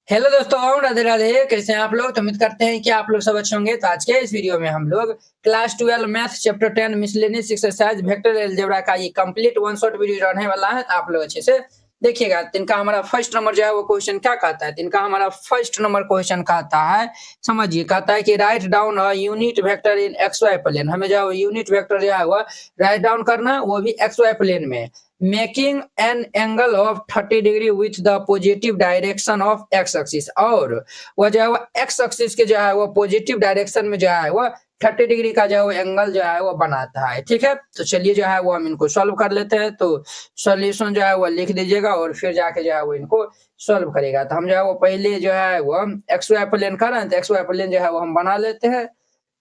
Hello दोस्तों, राधे राधे। कैसे हैं आप लोग? तो उम्मीद करते हैं कि आप लोग सब अच्छे होंगे। तो आज के इस वीडियो में हम लोग class 12 math chapter 10 miscellaneous exercise vector algebra का ये कंप्लीट वन शॉट वीडियो रहने वाला है। तो आप लोग अच्छे से देखिएगा। इनका हमारा फर्स्ट नंबर जो है वो क्वेश्चन क्या कहता है? इनका हमारा फर्स्ट नंबर क्वेश्चन कहता है, समझिए, कहता है कि write down a unit vector in X Y plane. हमें जो है यूनिट वेक्टर जो है वो राइट डाउन करना है, वो भी एक्स वाई प्लेन में, making an angle of 30 degree with the positive direction of x axis. और वो जो है वो एक्स एक्सिस के जो है वो पॉजिटिव डायरेक्शन में जो है वो 30 डिग्री का जो है वो एंगल जो है वो बनाता है। ठीक है, तो चलिए जो है वो हम इनको सॉल्व कर लेते हैं। तो सॉल्यूशन जो है वो लिख दीजिएगा और फिर जाके जो है वो इनको सॉल्व करेगा। तो हम जो है वो पहले जो है वो एक्स वाई प्लेन कर रहे हैं, तो एक्स वाई प्लेन जो है वो हम बना लेते हैं।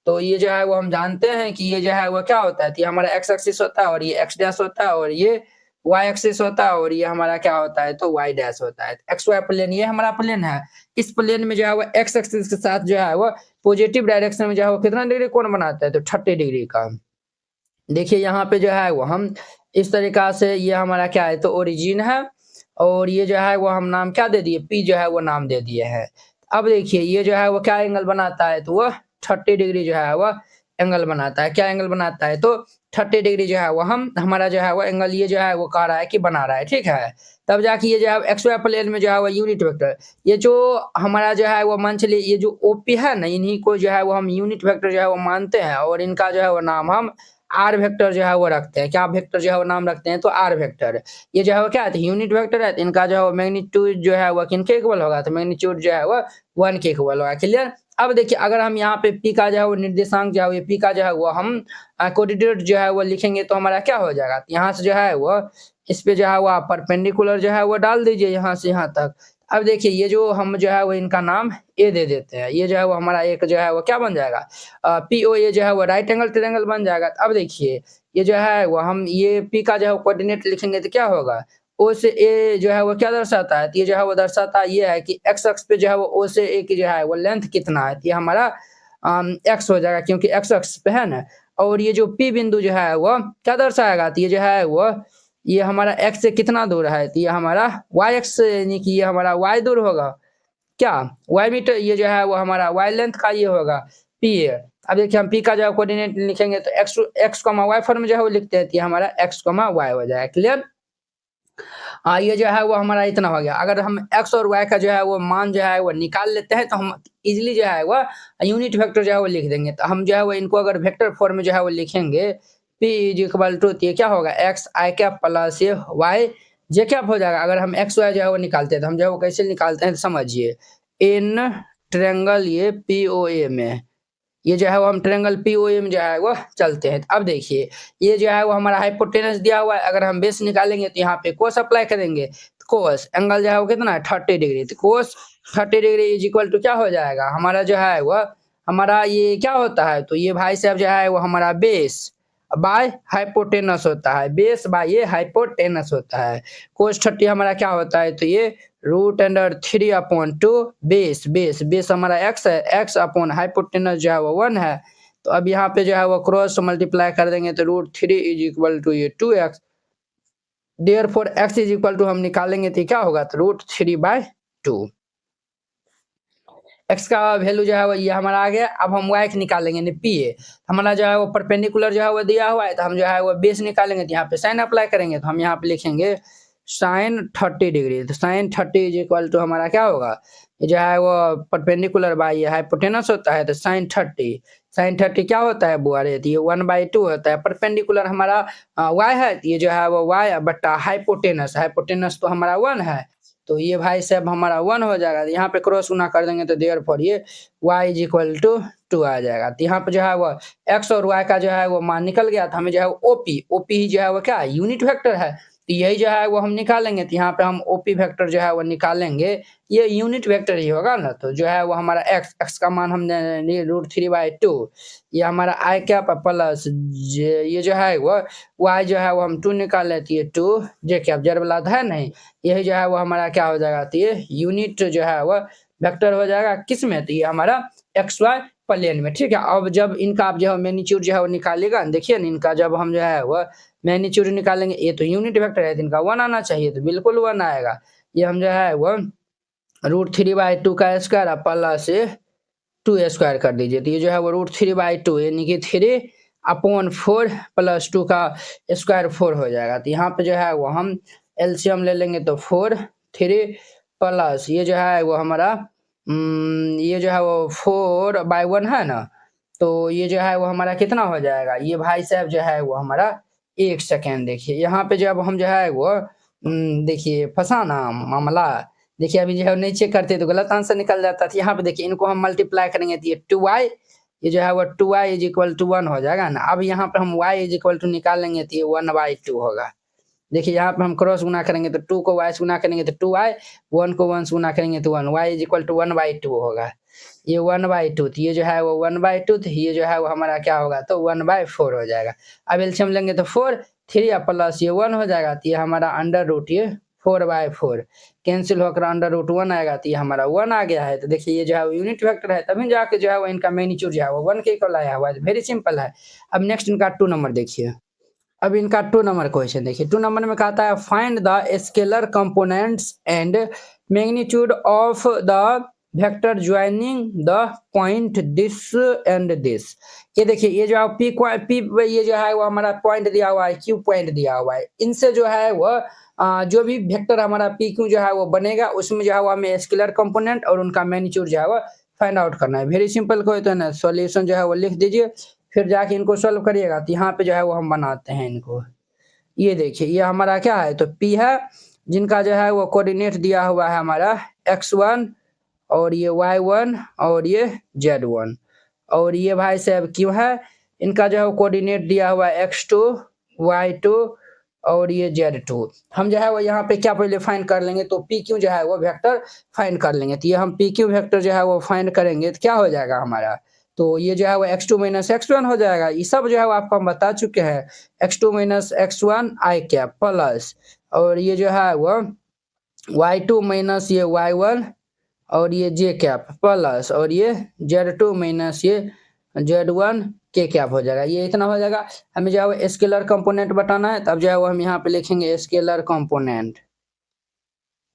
तो ये जो है वो हम जानते हैं कि ये जो है वो क्या होता है, तो ये हमारा एक्स एक्सिस होता है और ये एक्स डैश होता है और ये वाई एक्सिस होता है और ये हमारा क्या होता है, तो वाई डैश होता है। एक्स वाई प्लेन ये हमारा प्लेन है। इस प्लेन में जो है वो एक्स एक्सिस के साथ जो है वो पॉजिटिव डायरेक्शन में जो है वो कितना डिग्री कोण बनाता है, तो 30 डिग्री का। देखिए यहाँ पे जो है वो हम इस तरीका से, ये हमारा क्या है, तो ओरिजिन है और ये जो है वो हम नाम क्या दे दिए, पी जो है वो नाम दे दिए हैं। अब देखिए ये जो है वो क्या एंगल बनाता है, तो वो 30 डिग्री जो है वो एंगल बनाता है। क्या एंगल बनाता है, तो 30 डिग्री जो है वो हम हमारा जो है वो एंगल ये जो है वो कह रहा है कि बना रहा है। ठीक है, तब जाके ये जो है एक्स वाई प्लेन में जो है वो यूनिट वेक्टर, ये जो हमारा जो है वो मान चलिए ये जो ओपी है ना, इन्हीं को जो है वो हम यूनिट वेक्टर जो है वो मानते हैं और इनका जो है वो नाम हम आर वेक्टर जो है वो रखते हैं। क्या वेक्टर जो है वो नाम रखते हैं, तो आर वेक्टर। ये जो है वो क्या है, यूनिट वेक्टर है, तो इनका जो है वो मैग्नीट्यूड जो है वो किनके इक्वल होगा, तो मैग्नीट्यूड जो है वो 1 के इक्वल होगा। क्लियर। अब देखिए अगर हम यहाँ पे पी का जो है वो निर्देशांक जो है ये पी का जो है वो हम कोऑर्डिनेट जो है वो लिखेंगे तो हमारा क्या हो जाएगा, यहाँ से जो है वो इस पे जो है वो परपेंडिकुलर जो है वो डाल दीजिए यहाँ से यहाँ तक। अब देखिए ये जो हम जो है वो इनका नाम ए दे देते हैं, ये जो है वो हमारा एक जो है वो क्या बन जाएगा, पी ओ ए जो है वो राइट एंगल ट्रायंगल बन जाएगा। अब देखिए ये जो है वो हम ये पी का जो है कोऑर्डिनेट लिखेंगे तो क्या होगा, ओ से ए जो है वो क्या दर्शाता है, तो ये जो है वो दर्शाता ये है कि एक्स अक्ष पे जो है वो ओ से ए की जो है वो लेंथ कितना है, तो ये हमारा एक्स हो जाएगा क्योंकि एक्स अक्ष पे है ना। और ये जो पी बिंदु जो है वो क्या दर्शाएगा, तो ये जो है वो ये हमारा एक्स से कितना दूर है, तो ये हमारा वाई एक्स से, यानी कि ये हमारा वाई दूर होगा। क्या वाई मीटर, ये जो है वो हमारा वाई लेंथ का ये होगा पी ए। अब देखिए हम पी का जो है कोऑर्डिनेट लिखेंगे तो X X comma Y form में जो है वो लिखते हैं, तो ये हमारा एक्स कॉमा वाई हो जाएगा। क्लियर। ये जो है वो हमारा इतना हो गया। अगर हम एक्स और वाई का जो है वो मान जो है वो निकाल लेते हैं तो हम इजीली जो है वो यूनिट वेक्टर जो है वो लिख देंगे। तो हम जो है वो इनको अगर वेक्टर फॉर्म में जो है वो लिखेंगे, पी इज इक्वल टू, ये क्या होगा, एक्स आई कैप प्लस ये वाई जे कैप हो जाएगा। अगर हम एक्स वाई जो है वो निकालते हैं तो हम जो है वो कैसे निकालते हैं, तो समझिए, इन ट्रायंगल ये पी ओ ए में, ये जो है वो हम ट्रायंगल पीओए में जो है वो चलते हैं। अब देखिए ये जो है वो हमारा हाइपोटेनस दिया हुआ है, अगर हम बेस निकालेंगे तो यहाँ पे कोस अप्लाई करेंगे, तो कोस एंगल जो है वो कितना है, 30 डिग्री। तो कोस 30 डिग्री इज इक्वल टू क्या हो जाएगा, हमारा जो है वो हमारा ये क्या होता है, तो ये भाई साहब जो है वो हमारा बेस बाय हाइपोटेनस होता है, बेस बाय ये हाइपोटेनस होता है। कोस 30 हमारा क्या होता है, तो ये root under 3 upon 2 base, base base हमारा एक्स है, एक्स अपॉन हाइपोटेनस जो है वो 1 है। तो अब यहाँ पे जो है वो क्रॉस मल्टीप्लाई कर देंगे तो रूट 3 इज इक्वल टू ये 2x, therefore x is equal to हम निकालेंगे तो क्या होगा, तो रूट 3/2। एक्स का वैल्यू जो है वो ये हमारा आ गया। अब हम वाई निकालेंगे, पी ए हमारा जो है वो परपेंडिकुलर जो है वो दिया हुआ है, तो हम जो है वो बेस निकालेंगे तो यहाँ पे साइन अप्लाई करेंगे, तो हम यहाँ पे लिखेंगे साइन 30 डिग्री। तो साइन 30 इज इक्वल टू हमारा क्या होगा, ये जो है वो परपेंडिकुलर बाई हाइपोटेनस होता है, तो साइन 30, साइन 30 क्या होता है बुआ रे, तो ये 1/2 होता है। परपेंडिकुलर हमारा वाई है, तो ये जो है वो वाई बटा हाइपोटेनस, हाइपोटेनस तो हमारा 1 है, तो ये भाई साहब हमारा 1 हो जाएगा। यहाँ पे क्रॉस गुना कर देंगे तो देयरफॉर ये y इज इक्वल टू 2 आ जाएगा। तो यहाँ पे जो है वो x और y का जो है वो मान निकल गया, तो हमें जो है वो ओपी, ओपी जो है वो क्या है, यूनिट वेक्टर है, तो यही जो है वो हम निकालेंगे। तो यहाँ पे हम ओपी वेक्टर जो है वो निकालेंगे, ये यूनिट वेक्टर ही होगा ना, तो जो है वो हमारा x, x का मान हमने √3/2, ये हमारा आई कैप प्लस ये जो है वो y जो है वो हम 2 निकाल लेते हैं, 2 जे कैप जड़ वाला है नहीं, यही जो है वो हमारा क्या हो जाएगा, तो ये यूनिट जो है वो वेक्टर हो जाएगा किस में, तो ये हमारा एक्स वाई प्लेन में। ठीक है, अब जब इनका आप जो है मैग्नीट्यूड जो है वो निकालेगा, देखिए ना इनका जब हम जो है वो मैग्नीट्यूड निकालेंगे, ये तो यूनिट वेक्टर है, तो इनका 1 आना चाहिए, तो बिल्कुल 1 आएगा। ये हम जो है वो √3/2 का स्क्वायर प्लस 2 स्क्वायर कर दीजिए। तो ये जो है वो √3/2 यानी कि 3/4 प्लस 2 का स्क्वायर 4 हो जाएगा। तो यहाँ पे जो है वो हम एलसीएम ले लेंगे तो 4 3 प्लस ये जो है वो हमारा ये जो है वो 4/1 है ना, तो ये जो है वो हमारा कितना हो जाएगा, ये भाई साहब जो है वो हमारा 1 सेकेंड। देखिए यहाँ पे जब हम जो है वो देखिए फंसा ना मामला। देखिए अभी जो है नहीं चेक करते तो गलत आंसर निकल जाता था। यहाँ पे देखिए इनको हम मल्टीप्लाई करेंगे तो ये 2y, ये जो है वो 2y = 1 हो जाएगा ना। अब यहाँ पे हम y = निकाल लेंगे तो ये 1/2 होगा। देखिए यहाँ पे हम क्रॉस गुना करेंगे तो 2 को y से गुना करेंगे तो 2y, 1 को 1 से गुना करेंगे तो 1, y = 1/2 होगा। ये 1/2 तो ये जो है वो 1/2, तो ये जो है वो हमारा क्या होगा तो 1/4 हो जाएगा। अब एलसीएम लेंगे तो 4 3 प्लस ये 1 हो जाएगा, तो ये हमारा अंडर रूट ये 4/4 कैंसिल होकर अंडर रूट 1 आएगा, तो ये हमारा 1 आ गया है। तो देखिए ये जो है वो यूनिट वेक्टर है, तभी जाके जो है वो इनका मैग्नीट्यूड जो है वो 1 के इक्वल आया हुआ है। वेरी सिंपल है। अब नेक्स्ट इनका 2 नंबर देखिए। अब इनका 2 नंबर क्वेश्चन देखिए। 2 नंबर में कहता है find the scalar components and magnitude of the vector joining the point this and this. ये देखिए ये जो पी ये जो है वो हमारा पॉइंट दिया हुआ है, क्यू पॉइंट दिया हुआ है। इनसे जो है वो जो भी वेक्टर हमारा पी क्यू जो है वो बनेगा, उसमें जो है वो हमें स्केलर कंपोनेंट और उनका मैग्नीट्यूड जो है वो फाइंड आउट करना है। वेरी सिंपल क्वेश्चन है। सॉल्यूशन जो है वो लिख दीजिए, फिर जाके इनको सॉल्व करिएगा। तो यहाँ पे जो है वो हम बनाते हैं इनको। ये देखिए ये हमारा क्या है तो P है, जिनका जो है वो कोऑर्डिनेट दिया हुआ है हमारा x1 और ये y1 और ये z1, और ये भाई साहब Q है, इनका जो है वो कोऑर्डिनेट दिया हुआ है x2 y2 और ये z2। हम जो है वो यहाँ पे क्या पहले फाइंड कर लेंगे तो PQ जो है वो वेक्टर फाइंड कर लेंगे। तो ये हम PQ वेक्टर जो है वो फाइंड करेंगे तो क्या हो जाएगा हमारा, तो ये जो है वो x2 - x1 हो जाएगा। ये सब जो है वो आपको हम बता चुके हैं। x2 - x1 i cap plus, और ये जो है वो y2 - ये y1 और ये j कैप प्लस, और ये z2 - ये z1 के कैप हो जाएगा। ये इतना हो जाएगा। हमें जो है वो स्केलर कंपोनेंट बताना है, तब जो है वो हम यहाँ पे लिखेंगे scalar component.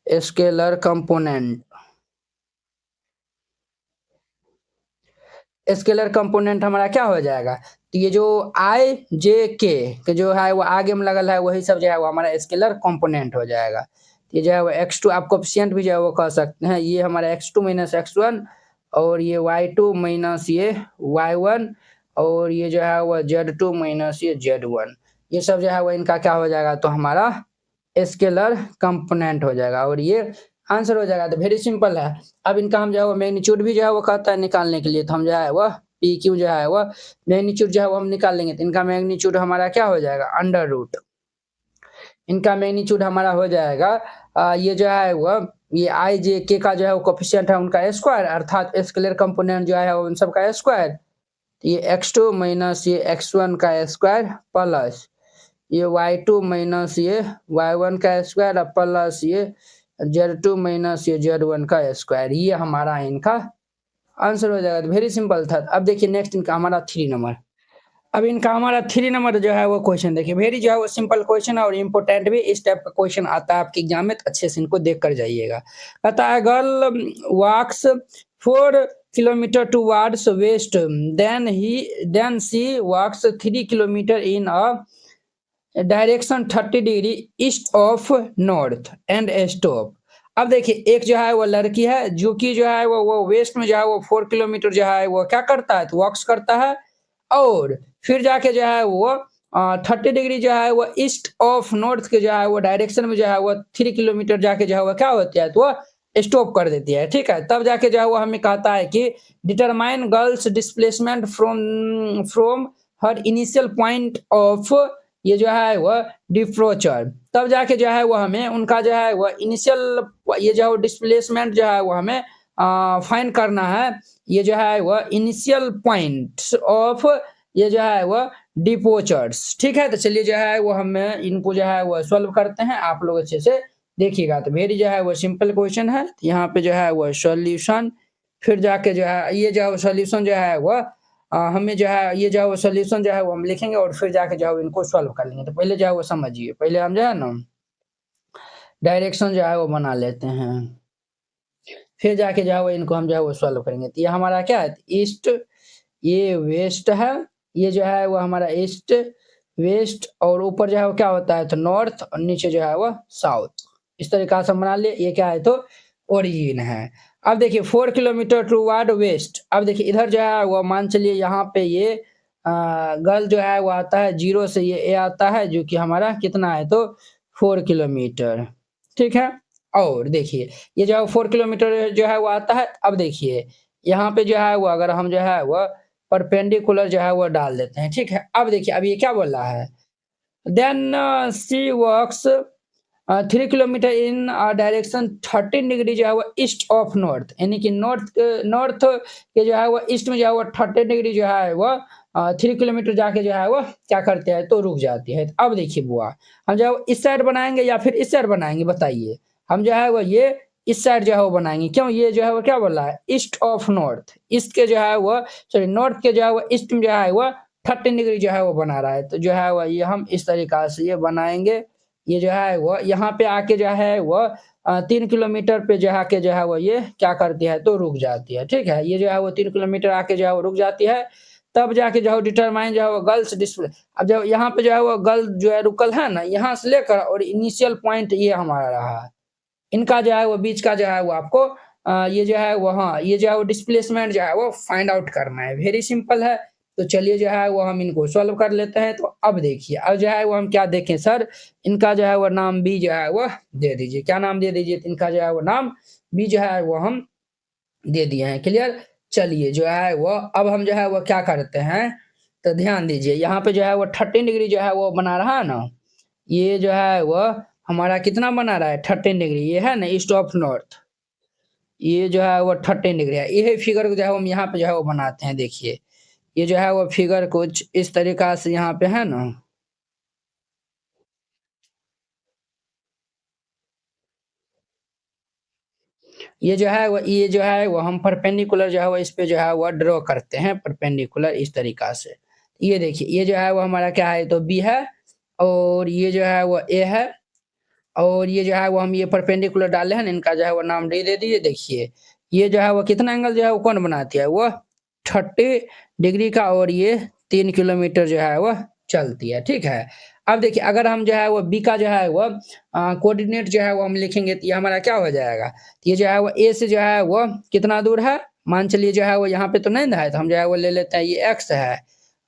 Scalar component scalar component हमारा क्या हो जाएगा, तो ये जो i j k जो है वो आगे में लगल है, वही सब जो है वो हमारा स्केलर कंपोनेंट हो जाएगा। ये जो है वो x2 आप कोफिशिएंट भी जो है वो कह सकते हैं। ये हमारा x2 - x1 और ये y2 - ये y1 और ये जो है वो z2 - ये z1, ये सब जो है वो इनका क्या हो जाएगा तो हमारा स्केलर कंपोनेंट हो जाएगा, और ये आंसर हो जाएगा। तो वेरी सिंपल है। अब इनका हम जो है वो मैग्नीट्यूड भी जो है वो कहता है निकालने के लिए, तो हम जो है वो पी क्यू जो है वो मैग्नीट्यूड जो है वो हम निकाल लेंगे। तो इनका मैग्नीट्यूड हमारा क्या हो जाएगा अंडर रूट, इनका मैग्नीट्यूड हमारा हो जाएगा ये जो है वो ये आई जे के का जो है वो कोफिशिएंट है उनका स्क्वायर, अर्थात स्केलर कंपोनेंट जो है उन सब का स्क्वायर। ये x2 - ये x1 का स्क्वायर प्लस ये y2 - ये y1 का स्क्वायर प्लस ये z2 - ये z1 का स्क्वायर। ये हमारा इनका आंसर हो जाएगा। वेरी सिंपल था। अब देखिए नेक्स्ट इनका हमारा 3 नंबर। अब इनका हमारा 3 नंबर जो है वो क्वेश्चन देखिए। वेरी जो है वो सिंपल क्वेश्चन और इम्पोर्टेंट भी। इस टाइप का क्वेश्चन आता है आपके एग्जाम में, तो अच्छे से इनको देख कर जाइएगा। कहता है girl walks 4 kilometre towards west, then she walks 3 kilometre in a direction 30 degree east of north and stop. अब देखिए एक जो है वो लड़की है जो कि जो है वो वेस्ट में जो है वो 4 किलोमीटर जो है वो क्या करता है तो वॉक्स करता है, और फिर जाके जो है वो 30 डिग्री जो है वो ईस्ट ऑफ नॉर्थ के जो है वो डायरेक्शन में जो है वो 3 किलोमीटर जाके जो है वो क्या होती है तो वो स्टॉप कर देती है। ठीक है, तब जाके जो है वो हमें कहता है कि determine girls displacement from her initial point of ये जो है वो डिप्रोचर। तब जाके जो है वो हमें उनका जो है वो इनिशियल ये जो डिस्प्लेसमेंट जो है वो हमें फाइंड करना है। ये जो है वो इनिशियल पॉइंट्स ऑफ ये जो है वो डिपोचर्स। ठीक है, तो चलिए जो है वो हमें इनको जो है वो सॉल्व करते हैं, आप लोग अच्छे से देखिएगा। तो वेरी जो है वो सिंपल क्वेश्चन है। यहाँ पे जो है वो सॉल्यूशन, फिर जाके जो है ये जो सॉल्यूशन जो है वो हमें जो है ये जो सॉल्यूशन जो है वो हम लिखेंगे और फिर जाके जो है इनको सॉल्व कर लेंगे। तो पहले जो है वो समझिए, पहले हम जो है ना डायरेक्शन जो है वो बना लेते हैं। फिर जाके जो है वो इनको हम जो है वो सॉल्व करेंगे। तो ये हमारा क्या है, ईस्ट, ये वेस्ट है, ये जो है वो हमारा ईस्ट, वेस्ट और ऊपर जो है वो क्या होता है तो नॉर्थ और नीचे जो है वो साउथ। इस तरीका से हम बना लिए। ये क्या है तो ओरिजिन है। अब देखिए 4 किलोमीटर टुवर्ड वेस्ट। अब देखिए इधर जो है वो मान चलिए यहाँ पे ये गल जो है वो आता है 0 से, ये ए आता है जो कि हमारा कितना है तो 4 किलोमीटर, ठीक है। और देखिए ये जो है 4 किलोमीटर जो है वो आता है। अब देखिए यहाँ पे जो है वो अगर हम जो है वो परपेंडिकुलर जो है वो डाल देते हैं, ठीक है। अब देखिए अब ये क्या बोल रहा है, then she works 3 kilometre in direction 13 degree जो है वो ईस्ट ऑफ नॉर्थ, यानी कि नॉर्थ के जो है वो ईस्ट में जो है वो 13 डिग्री जो है वो 3 किलोमीटर जाके जो है वो क्या करते हैं तो रुक जाती है। अब देखिए बुआ, हम जो है इस साइड बनाएंगे या फिर इस साइड बनाएंगे बताइए। हम जो है वो ये इस साइड जो है वो बनाएंगे, क्यों, ये जो है वो क्या बोल रहा है ईस्ट ऑफ नॉर्थ, ईस्ट के जो है वो सॉरी नॉर्थ के जो है वो ईस्ट में जो है वो 13 डिग्री जो है वो बना रहा है। तो जो है वो ये हम इस तरीका से ये बनाएंगे। ये जो है वो यहाँ पे आके जो है वो 3 किलोमीटर पे जो आके जो है वो ये क्या करती है तो रुक जाती है, ठीक है। ये जो है वो 3 किलोमीटर आके जो है वो रुक जाती है। तब जाके जो है डिटरमाइन जो है वो गर्ल्स डिस्प्ले। अब जब यहाँ पे जो है वो गर्ल जो है रुकल है ना, यहाँ से लेकर और इनिशियल पॉइंट ये हमारा रहा, इनका जो है वो बीच का जो है वो आपको ये जो है वो हाँ ये जो है वो डिस्प्लेसमेंट जो है वो फाइंड आउट करना है। वेरी सिंपल है। तो चलिए जो है वो हम इनको सॉल्व कर लेते हैं। तो अब देखिए अब जो है वो हम क्या देखें सर, इनका जो है वो नाम बी जो है वो दे दीजिए। क्या नाम दे दीजिए, तो इनका जो है वो नाम बी जो है वो हम दे दिए हैं। क्लियर। चलिए जो है वो अब हम जो है वो क्या करते हैं, तो ध्यान दीजिए यहाँ पे जो है वो 13 डिग्री जो है वो बना रहा है ना, ये जो है वो हमारा कितना बना रहा है 13 डिग्री, ये है ना ईस्ट ऑफ नॉर्थ, ये जो है वो 13 डिग्री है। ये फिगर को जो है हम यहाँ पे जो है वो बनाते हैं। देखिए ये जो है वो फिगर कुछ इस तरीका से यहाँ पे है ना, ये जो है वो हम परपेंडिकुलर जो है वो इस पे जो है वो ड्रॉ करते हैं परपेंडिकुलर इस तरीका से। ये देखिए ये जो है वो हमारा क्या है तो बी है, और ये जो है वो ए है, और ये जो है वो हम ये परपेंडिकुलर डाले हैं ना, इनका जो है वो नाम डी दे दीजिए। देखिए ये जो है वो कितना एंगल जो है वो कौन बनाती है, वो 30 डिग्री का, और ये 3 किलोमीटर जो है वो चलती है, ठीक है। अब देखिए अगर हम जो है वो बी का जो है वो कोऑर्डिनेट जो है वो हम लिखेंगे तो ये हमारा क्या हो जाएगा, तो ये जो है वो ए से जो है वो कितना दूर है, मान चलिए जो है वो यहाँ पे तो नहीं ना है, तो हम जो है वो ले लेते हैं ये एक्स है,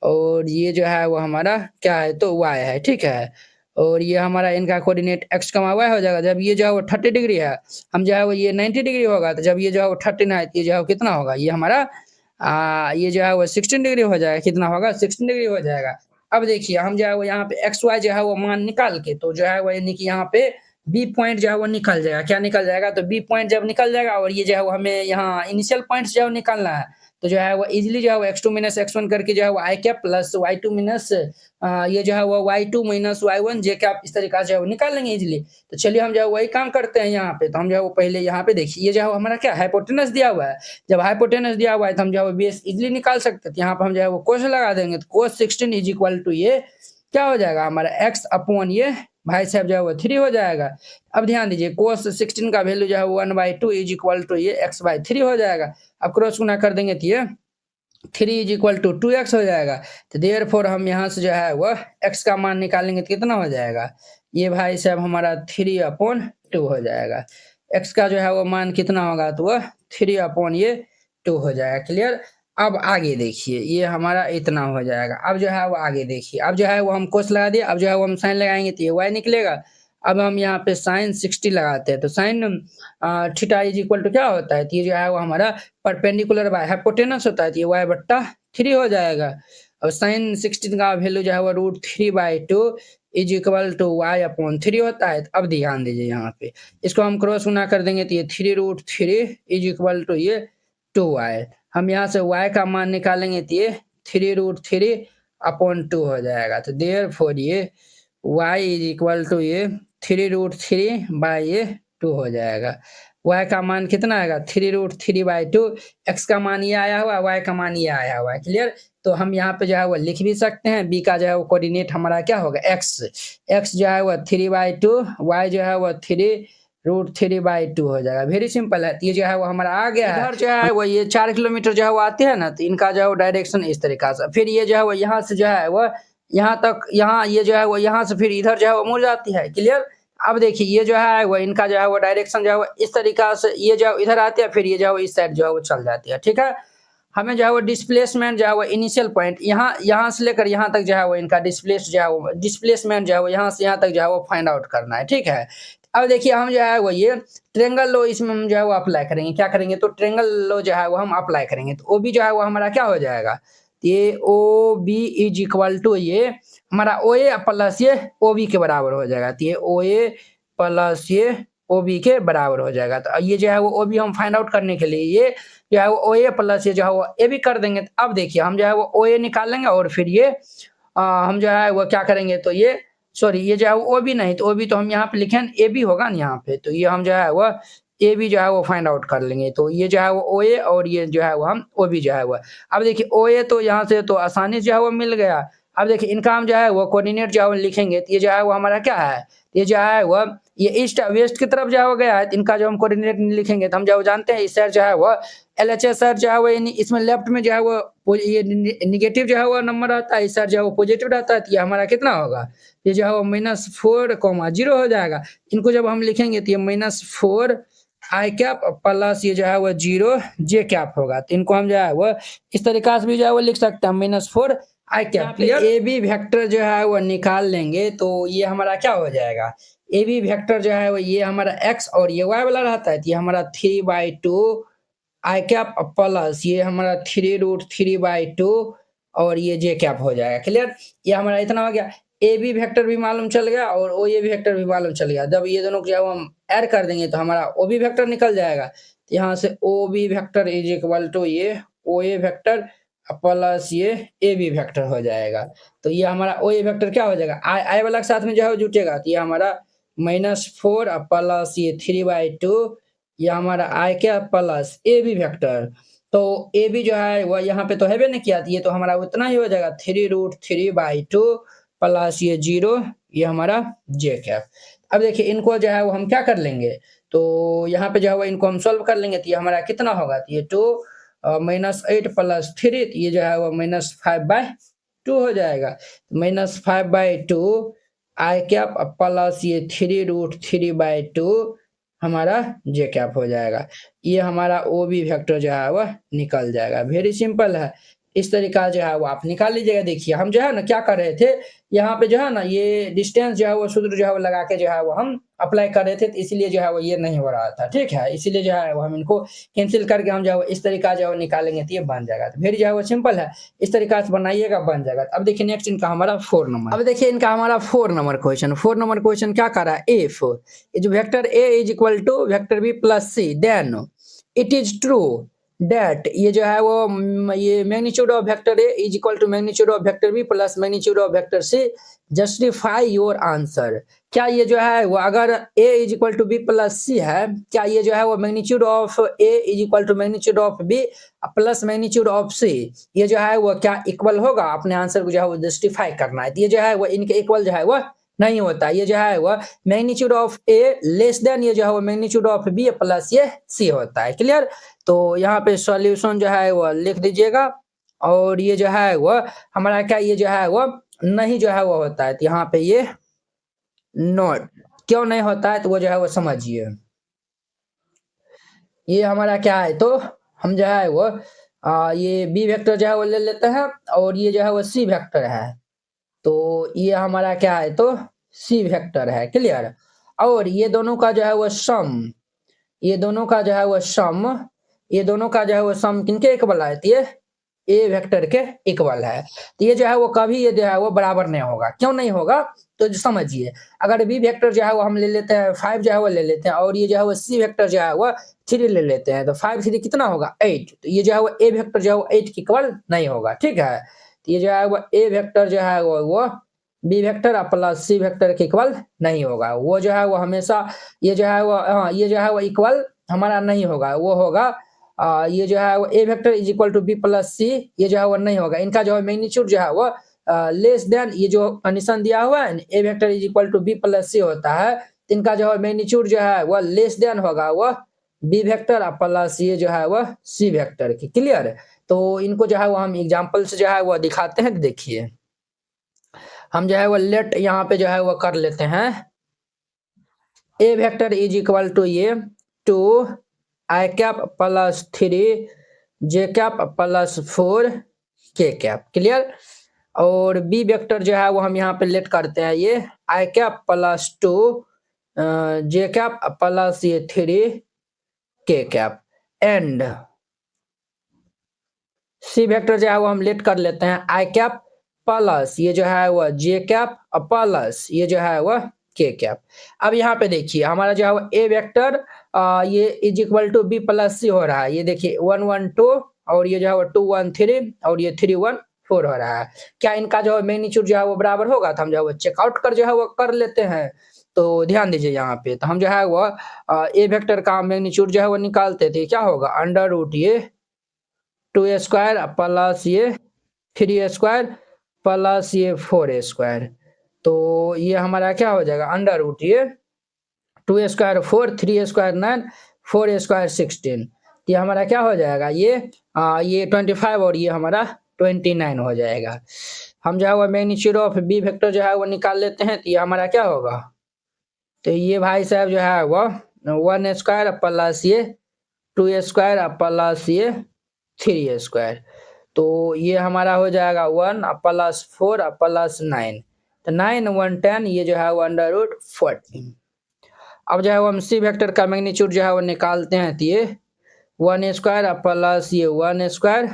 और ये जो है वो हमारा क्या है तो वाई है, ठीक है। और ये हमारा इनका कोऑर्डिनेट एक्स कमा वाई हो जाएगा। जब ये जो है वो 30 डिग्री है, हम जो है वो ये 90 डिग्री होगा, तो जब ये जो है वो 13 है, तो ये जो है वो कितना होगा, ये हमारा ये जो है वो 16 डिग्री हो जाएगा। कितना होगा 16 डिग्री हो जाएगा। अब देखिए हम जो है वो यहाँ पे एक्स वाई जो है वो मान निकाल के, तो जो है वो यानी कि यहाँ पे बी पॉइंट जो है वो निकल जाएगा। क्या निकल जाएगा, तो बी पॉइंट जब निकल जाएगा, और ये जो है वो हमें यहाँ इनिशियल पॉइंट जो है वो निकालना है, तो जो है वो इजीली जो है वो x2 minus x1 करके जो है वो आई कैप प्लस y2 minus ये जो है वो y2 minus y1 जे कैप इस तरीका से जो है वो निकाल लेंगे इजीली। तो चलिए हम जो है वही काम करते हैं यहाँ पे। तो हम जो है वो पहले यहाँ पे देखिए ये जो है हमारा क्या हाइपोटेनस दिया हुआ है। जब हाइपोटेनस दिया हुआ है तो हम जो है वो बेस इजीली निकाल सकते हैं। यहाँ पे हम जो है वो कोस लगा देंगे, तो कोस 16 इज इक्वल टू ये क्या हो जाएगा हमारा x अपॉन ये भाई साहब जो है वो 3 हो जाएगा। अब ध्यान दीजिए कोस 16 का वैल्यू जो है 1/2 इज इक्वल टू ये x/3 हो जाएगा। अब क्रॉस गुना कर देंगे तो ये 3 इज इक्वल टू 2x हो जाएगा। तो देयरफॉर हम यहाँ से जो है वह x का मान निकालेंगे तो कितना हो जाएगा, ये भाई साहब हमारा 3/2 हो जाएगा। x का जो है वो मान कितना होगा, तो वह 3/2 हो जाएगा। क्लियर। अब आगे देखिए ये हमारा इतना हो जाएगा। अब जो है वो आगे देखिए, अब जो है वो हम कोस लगा दिए, अब जो है वो हम साइन लगाएंगे तो ये y निकलेगा। अब हम यहाँ पे साइन 60 लगाते हैं, तो sine theta is equal to क्या होता है, तो ये जो है वो हमारा परपेंडिकुलर बाय हाइपोटेनस होता है, तो ये y/3 हो जाएगा। और साइन 16 का वैल्यू जो है वो √3/2 इज इक्वल टू y/3 होता है। तो अब ध्यान दीजिए यहाँ पे इसको हम क्रॉस गुना कर देंगे, तो ये 3√3 इज इक्वल टू ये 2y। हम यहाँ से y का मान निकालेंगे तो ये 3√3/2 हो जाएगा। तो देयरफॉर ये y इज इक्वल टू ये 3√3/2 हो जाएगा। y का मान कितना आएगा 3√3/2, x का मान ये आया हुआ, y का मान ये आया हुआ है। क्लियर। तो हम यहाँ पे जो है वो लिख भी सकते हैं, b का जो है वो कोऑर्डिनेट हमारा क्या होगा x जो है वो 3/2, y जो है वो 3 √3/2 हो जाएगा। वेरी सिंपल है। तो ये जो है वो हमारा आ गया है। इधर जो है वो ये 4 किलोमीटर जो है वो आते हैं ना, तो इनका जो है वो डायरेक्शन इस तरीका से, फिर ये जो है वो यहाँ से जो है वो यहाँ तक, यहाँ ये जो है वो यहाँ से फिर इधर जो है वो मुड़ जाती है। क्लियर। अब देखिए ये जो है वो इनका जो है वो डायरेक्शन जो है वो इस तरीका से, ये जो इधर आते हैं, फिर ये जो है वो इस साइड जो है वो चल जाती है। ठीक है। हमें जो है वो डिस्प्लेसमेंट जो है वो इनिशियल पॉइंट यहाँ से लेकर यहाँ तक जो है वो इनका डिस्प्लेसमेंट जो है वो यहाँ से यहाँ तक जो है वो फाइंड आउट करना है। ठीक है। अब देखिए हम जो है वो ये ट्रेंगल लो इसमें हम जो है वो अप्लाई करेंगे। क्या करेंगे, तो ट्रेंगल लो जो है वो हम अप्लाई करेंगे। तो ओ बी जो है वो हमारा क्या हो जाएगा, ये O B is equal to ये हमारा ओ ए प्लस ये ओ बी के बराबर हो जाएगा। तो ये ओ ए प्लस ये ओ बी के बराबर हो जाएगा। तो ये जो है वो ओ बी हम फाइंड आउट करने के लिए ये जो है वो ओ ए प्लस ये जो है वो ए बी कर देंगे। तो अब देखिए हम जो है वो ओ ए निकालेंगे और फिर ये हम जो है वो क्या करेंगे, तो ये सॉरी ये जो है वो ओ बी नहीं, तो ओ बी तो हम यहाँ पे लिखें ए बी होगा ना यहाँ पे, तो ये हम जो है वो ए बी जो है वो फाइंड आउट कर लेंगे। तो ये जो है वो ओ ए और ये जो है वो हम ओ बी जो है वो, अब देखिए ओ ए तो यहाँ से तो आसानी से जो है वो मिल गया। अब देखिए इनका हम जो है वो कोऑर्डिनेट जो है वो लिखेंगे। तो ये जो है वो हमारा क्या है, ये जो है वो ये ईस्ट वेस्ट की तरफ जो है वो गया है। इनका जो हम कोऑर्डिनेट लिखेंगे तो हम जो जानते हैं इस साइड जो है वो LHS साइड जो है वो इसमें लेफ्ट में जो है वो ये निगेटिव जो है वो नंबर आता है, इस साइड जो है वो पॉजिटिव रहता है। तो ये हमारा कितना होगा, ये जो है वो -4,0 हो जाएगा। इनको जब हम लिखेंगे तो ये -4 आई कैप प्लस ये जो है वो 0 जे कैप होगा। तो इनको हम जो है वो इस तरीका से भी जो है वो लिख सकते हैं -4 आई कैप। ए बी वेक्टर जो है वो निकाल लेंगे तो ये हमारा क्या हो जाएगा, ए बी वेक्टर जो है वो ये हमारा x और ये y वाला रहता है। तो ये हमारा 3/2 आई कैप प्लस ये हमारा 3√3/2 और ये जे कैप हो जाएगा। क्लियर। ये हमारा इतना हो गया। ए बी वेक्टर भी मालूम चल गया और ओ ए वेक्टर भी मालूम चल गया। जब ये दोनों को जब हम ऐड कर देंगे तो हमारा ओ बी वेक्टर निकल जाएगा। तो यहाँ से O B vector is equal to ये ओ ए वेक्टर प्लस ये ए बी वेक्टर हो जाएगा। तो ये हमारा ओ ए वेक्टर क्या हो जाएगा, आई वाला के साथ में जो है जुटेगा। तो ये हमारा -4 प्लस ये 3/2 ये हमारा आई क्या प्लस ए बी वेक्टर। तो ए बी जो है वो यहाँ पे तो है भी नहीं किया, ये तो हमारा उतना ही हो जाएगा 3√3/2 प्लस ये 0 ये हमारा जे कैप। अब देखिए इनको जो है वो हम क्या कर लेंगे, तो यहाँ पे जो है वो इनको हम सॉल्व कर लेंगे। तो ये हमारा कितना होगा, तो ये 2 -8 प्लस 3 ये जो है वो -5/2 हो जाएगा। -5/2 आई कैप प्लस ये 3√3/2 हमारा जे कैप हो जाएगा। ये हमारा ओ बी वेक्टर जो है वह निकल जाएगा। वेरी सिंपल है। इस तरीका जो है वो आप निकाल लीजिएगा। देखिए हम जो है ना क्या कर रहे थे, यहाँ पे जो है ना ये डिस्टेंस जो है वो सूत्र जो है वो लगा के जो है वो हम अप्लाई कर रहे थे, तो इसीलिए जो है वो ये नहीं हो रहा था। ठीक है। इसीलिए जो है वो हम इनको कैंसिल करके हम जो है वो इस तरीका जो है वो निकालेंगे तो ये बन जाएगा। तो फिर जो है वो सिंपल है, इस तरीका से बनाइएगा बन जाएगा। अब देखिए नेक्स्ट इनका हमारा 4 नंबर। अब देखिए इनका हमारा 4 नंबर क्वेश्चन। 4 नंबर क्वेश्चन क्या कर रहा है, इफ जो vector A is equal to vector B plus C then it is true that ये जो है वो ये magnitude of vector A is equal to magnitude of vector B plus magnitude of vector C justify your answer. क्या ये जो है वो अगर A is equal to B plus C है, क्या ये जो है वो magnitude of A is equal to magnitude of B plus magnitude of सी ये जो है वो क्या इक्वल होगा, अपने आंसर को जो है वो जस्टिफाई करना है। ये जो है वो इनके इक्वल जो है वो नहीं होता। ये जो है वो magnitude of A less than ये जो है वो मैग्नीट्यूड ऑफ बी प्लस ये सी होता है। क्लियर। तो यहाँ पे सॉल्यूशन जो है वो लिख दीजिएगा और ये जो है वो हमारा क्या ये जो है वो नहीं जो है वो होता है। तो यहाँ पे ये नॉट क्यों नहीं होता है तो वो जो है वो समझिए। ये हमारा क्या है, तो हम जो है वो ये बी वेक्टर जो है वो ले लेते हैं और ये जो है वो सी वेक्टर है। तो ये हमारा क्या है, तो सी वेक्टर है। क्लियर। और ये दोनों का जो है वो सम, ये दोनों का जो है वो सम, ये दोनों का जो है वो सम किनके इक्वल है, तो ये ए वेक्टर के इक्वल है। तो ये जो है वो कभी ये जो है वो बराबर नहीं होगा। क्यों नहीं होगा, तो समझिए। अगर बी वेक्टर जो है वो हम ले लेते हैं 5 जो है वो ले लेते हैं और ये जो है वो सी वेक्टर जो है वो 3 ले लेते हैं, तो 5 3 कितना होगा 8। तो ये जो है वो ए वेक्टर जो है वो 8 के इक्वल नहीं होगा। ठीक है। तो ये जो है वो ए वेक्टर जो है वो बी वेक्टर प्लस सी वेक्टर के इक्वल नहीं होगा। वो जो है वो हमेशा ये जो है वो ये जो है वो इक्वल हमारा नहीं होगा। वो होगा ये जो है वो A vector is equal to B plus C ये जो है वो नहीं होगा। इनका जो है मैग्नीट्यूड जो है वो लेस देन ये जो कंडीशन दिया हुआ है A vector is equal to B plus C होता है, तो इनका जो है मैग्नीट्यूड जो है वह लेस देन होगा वह बी वेक्टर प्लस ये जो है वह सी वेक्टर की। क्लियर है? तो इनको जो है वो हम एग्जाम्पल से जो है वह दिखाते हैं। देखिए हम जो है वो लेट यहाँ पे जो है वो कर लेते हैं। A vector is equal to ये टू आई cap plus 3 J cap plus 4 K cap. Clear? और बी वेक्टर जो है वो हम यहाँ पे लेट करते हैं ये i cap plus 2 J cap plus ये 3 के कैप। एंड सी वेक्टर जो है वो हम लेट कर लेते हैं आई कैप प्लस ये जो है वह जे कैप प्लस ये जो है वह के कैप। अब यहाँ पे देखिए हमारा जो है वो ए वेक्टर ये is equal to B plus C हो रहा है। ये देखिए 1 1 2 और ये जो है वो 2 1 3 और ये 3 1 4 हो रहा है। क्या इनका जो है मैग्नीट्यूड जो है वो बराबर होगा? तो हम जो है वो चेकआउट कर जो है वो कर लेते हैं। तो ध्यान दीजिए यहाँ पे, तो हम जो है वो ए वेक्टर का मैग्नीट्यूड जो है वो निकालते थे। क्या होगा? अंडर रूट ये 2 स्क्वायर प्लस ये 3 स्क्वायर प्लस ये 4 स्क्वायर। तो ये हमारा क्या हो जाएगा? अंडर रूट ये 2 स्क्वायर 4 3 स्क्वायर 9 4 स्क्वायर 16। ये हमारा क्या हो जाएगा? ये 25 और ये हमारा 29 हो जाएगा। हम जो है वो मैग्नीट्यूड ऑफ बी वेक्टर जो है वो निकाल लेते हैं। तो ये हमारा क्या होगा? तो ये भाई साहब जो है वो 1 स्क्वायर प्लस ये 2 स्क्वायर प्लस ये 3 स्क्वायर। तो ये हमारा हो जाएगा 1 प्लस 4 प्लस 9। तो 9 1 10 ये जो है वो अंडर रूट 14। अब जो है वो हम सी वेक्टर का मैग्नीट्यूड जो है वो निकालते हैं। तो ये 1 स्क्वायर प्लस ये 1 स्क्वायर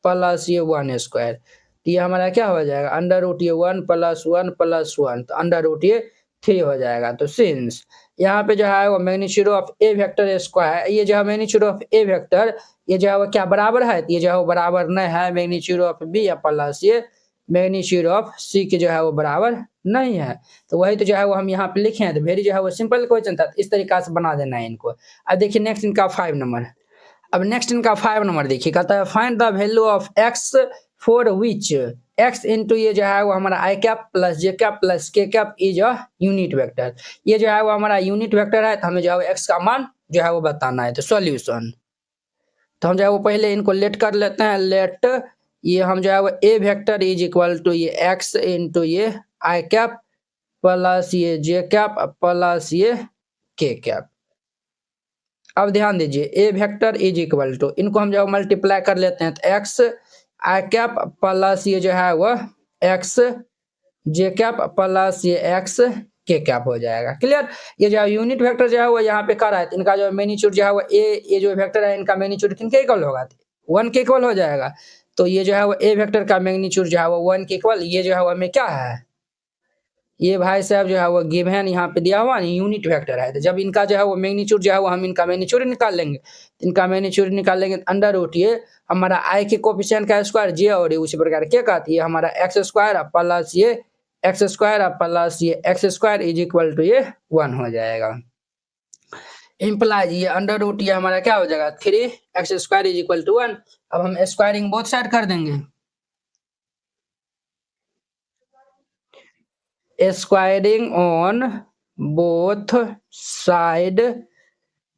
प्लस ये 1 स्क्वायर। तो ये हमारा क्या हो जाएगा? अंडर रूट ये 1 प्लस 1 प्लस 1 तो अंडर रूट ये 3 हो जाएगा। तो सिंस यहाँ पे जो है वो magnitude of A vector square ये जो है मैग्नीट्यूड ऑफ ए वेक्टर ये जो है वो क्या बराबर है? ये जो है वो बराबर नहीं है मैग्नीट्यूड ऑफ बी या प्लस ये मैग्नीट्यूड ऑफ सी के जो है वो बराबर नहीं है। तो वही तो जो है वो हम यहाँ पे लिखे हैं। तो वेरी जो है वो सिंपल क्वेश्चन था। इस तरीका से बना देना है इनको। अब देखिए नेक्स्ट इनका 5 नंबर। अब नेक्स्ट इनका 5 नंबर देखिए, कहता है find the value of x for which x into ये जो है वो हमारा I cap plus J cap plus के cap is a unit vector. ये जो है वो हमारा यूनिट वेक्टर है। तो हमें जो है वो एक्स का मान जो है वो बताना है। तो सॉल्यूशन तो हम जो है वो पहले इनको लेट कर लेते हैं। लेट ये हम जो है वो A vector is equal to ये एक्स इंटू ये आई कैप प्लस ये जे कैप प्लस ये के कैप। अब ध्यान दीजिए ए वेक्टर इज इक्वल टू इनको हम जो मल्टीप्लाई कर लेते हैं। तो एक्स आई कैप प्लस ये जो है वह एक्स जे कैप प्लस ये एक्स के कैप हो जाएगा। क्लियर? ये जो यूनिट वेक्टर जो है वो यहाँ पे कर रहा है। तो इनका जो मैग्नीट्यूड जो है वो ये जो वेक्टर है इनका मैग्नीट्यूड किनके इक्वल होगा? 1 के इक्वल हो जाएगा। तो ये जो है वो ए वेक्टर का मैग्नीट्यूड जो है वो 1 के इक्वल ये जो है वो हमें क्या है? ये भाई साहब जो है वो गिवन यहाँ पे दिया हुआ यूनिट वेक्टर है। तो जब इनका जो है वो मैग्नीट्यूड जो है वो हम इनका मैग्नीट्यूड निकाल लेंगे। इनका मैग्नीट्यूड निकाल लेंगे अंडर रूट ये हमारा आई के कोफिशिएंट का स्क्वायर जे और उसी प्रकार क्या कहती है हमारा एक्स स्क्वायर प्लस ये एक्स स्क्वायर प्लस ये X square is equal to ये 1 हो जाएगा। इम्प्लाइज ये अंडर रूट ये हमारा क्या हो जाएगा? 3 X square is equal to 1। अब हम स्क्वायरिंग बोथ साइड कर देंगे। Squaring on both side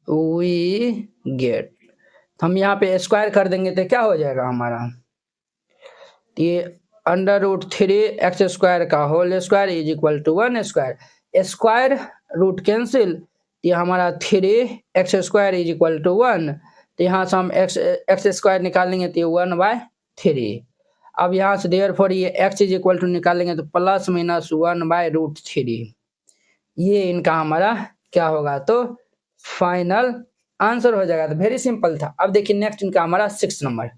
we get. हम यहाँ पे स्क्वायर कर देंगे तो क्या हो जाएगा हमारा? ये अंडर रूट 3 एक्स स्क्वायर का whole square is equal to 1 square. Square root cancel. ये हमारा 3 X square is equal to 1। तो यहाँ से हम एक्स स्क्वायर निकालेंगे तो 1/3। अब यहाँ से देयरफॉर ये एक्स इज इक्वल टू निकालेंगे तो प्लस माइनस 1/√3। ये इनका हमारा क्या होगा? तो फाइनल आंसर हो जाएगा। तो वेरी सिंपल था। अब देखिए नेक्स्ट इनका हमारा 6 नंबर।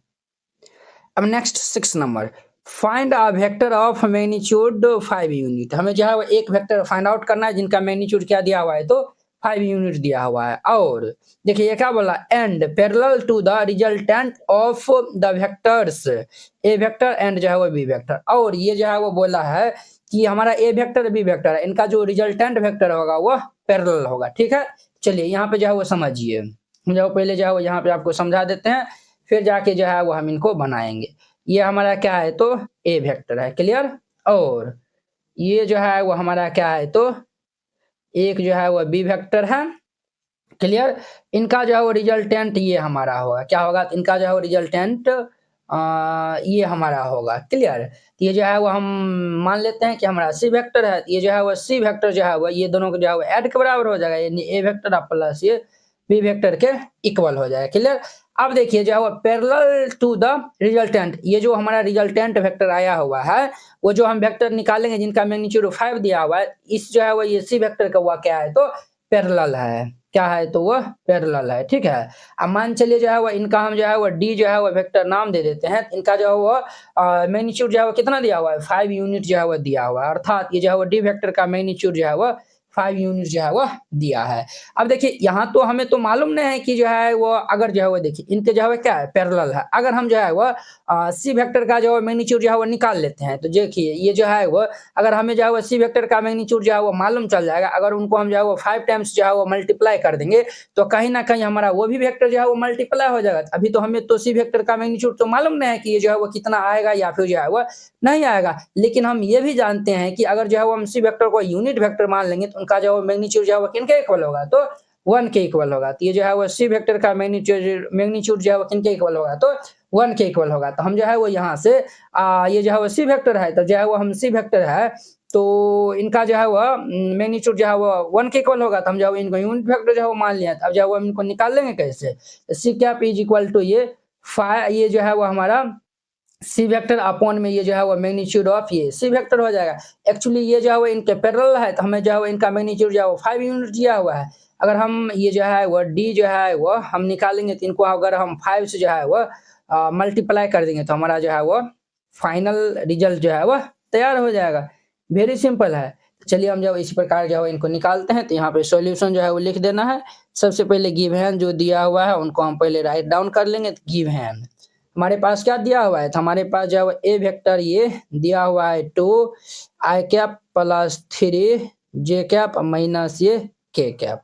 अब next 6 number find a vector of magnitude 5 unit. हमें जो है वो एक वेक्टर फाइंड आउट करना है जिनका मैग्नीट्यूड क्या दिया हुआ है? तो 5 यूनिट दिया हुआ है। और देखिए ये क्या बोला? And parallel to the resultant of the vectors A vector and जो है वो बी वेक्टर। और ये जो है वो बोला है कि हमारा ए वेक्टर बी वेक्टर है इनका जो रिजल्टेंट वेक्टर होगा वह पैरेलल होगा। ठीक है, चलिए यहाँ पे जो है वो समझिए। हम जो पहले जो है वो यहाँ पे आपको समझा देते हैं फिर जाके जो है वो हम इनको बनाएंगे। ये हमारा क्या है? तो ए वेक्टर है। क्लियर? और ये जो है वो हमारा क्या है? तो एक जो है वो बी वेक्टर है। क्लियर। इनका जो है वो रिजल्टेंट ये हमारा होगा, क्या होगा, इनका जो है वो रिजल्टेंट ये हमारा होगा। क्लियर। ये जो है वो हम मान लेते हैं कि हमारा सी वेक्टर है, ये जो है वो सी वेक्टर जो है वो ये दोनों को जो है वो ऐड के बराबर हो जाएगा, यानी ए वेक्टर प्लस ये बी वेक्टर के इक्वल हो जाएगा। क्लियर। अब देखिए जो है वो पैरेलल टू द रिजल्टेंट, ये जो हमारा रिजल्टेंट वेक्टर आया हुआ है वो जो हम वेक्टर निकालेंगे जिनका मैग्नीट्यूड 5 दिया हुआ है, इस जो है वो ये सी वेक्टर का हुआ क्या है, तो पैरेलल है। क्या है, तो वह पैरेलल है। ठीक है। अब मान चलिए जो है वो इनका हम जो है वो डी जो है वो वेक्टर नाम दे देते हैं। इनका जो है वो मैग्नीट्यूड जो है वो कितना दिया हुआ है, 5 यूनिट जो है वो दिया हुआ है, अर्थात ये जो है वो डी वेक्टर का मैग्नीट्यूड जो है वो 5 यूनिट जो है वो दिया है। अब देखिए यहाँ तो हमें तो मालूम नहीं है कि जो है वो अगर जो है वो देखिए इनके जो है क्या है, पैरेलल है। अगर हम जो है वो सी वेक्टर का जो मैग्नीट्यूड जो है वो निकाल लेते हैं, तो देखिए ये जो है वो अगर हमें जो है वो सी वेक्टर का मैग्नीट्यूड जो है वो मालूम चल जाएगा, अगर उनको हम जो है वो 5 टाइम्स जो है वो मल्टीप्लाई कर देंगे तो कहीं ना कहीं हमारा वो भी वेक्टर जो है वो मल्टीप्लाई हो जाएगा। अभी तो हमें तो सी वेक्टर का मैग्नीट्यूड तो मालूम नहीं है कि ये जो है वो कितना आएगा या फिर जो है वो नहीं आएगा, लेकिन हम ये भी जानते हैं कि अगर जो है वो हम सी वेक्टर को यूनिट वेक्टर मान लेंगे तो उनका जो मैग्नीट्यूड जो है वो किनके इक्वल होगा, तो 1 के इक्वल होगा। तो ये जो है वो सी वेक्टर का मैग्नीट्यूड जो है वो किनके इक्वल होगा, तो 1 के इक्वल होगा। तो हम जो है वो यहाँ से ये जो है वो सी वेक्टर है, तो जो है वो हम सी वेक्टर है तो इनका जो है वो मैग्नीट्यूड जो है वो 1 के इक्वल होगा, तो हम जो है इनको यूनिट वेक्टर जो है वो मान लिया। अब जो है वो हम इनको निकाल लेंगे कैसे, C cap is equal to ये 5, ये जो है वो हमारा सी वेक्टर अपॉन में ये जो है वो मैग्नीट्यूड ऑफ ये सी वेक्टर हो जाएगा। एक्चुअली ये जो है वो इनके पैरेलल है, तो हमें जो है वो इनका मैग्नीट्यूड जो है वो 5 यूनिट दिया हुआ है। अगर हम ये जो है वो डी जो है वो हम निकालेंगे तो इनको अगर हम 5 से जो है वो मल्टीप्लाई कर देंगे तो हमारा जो है वो फाइनल रिजल्ट जो है वो तैयार हो जाएगा। वेरी सिंपल है। चलिए हम जब इसी प्रकार जो है इनको निकालते हैं, तो यहाँ पे सॉल्यूशन जो है वो लिख देना है। सबसे पहले गिवन जो दिया हुआ है उनको हम पहले राइट डाउन कर लेंगे। तो गिवन हमारे पास क्या दिया हुआ है, तो हमारे पास जो है ए वेक्टर ये दिया हुआ है 2 I cap plus 3 J cap minus ये K cap,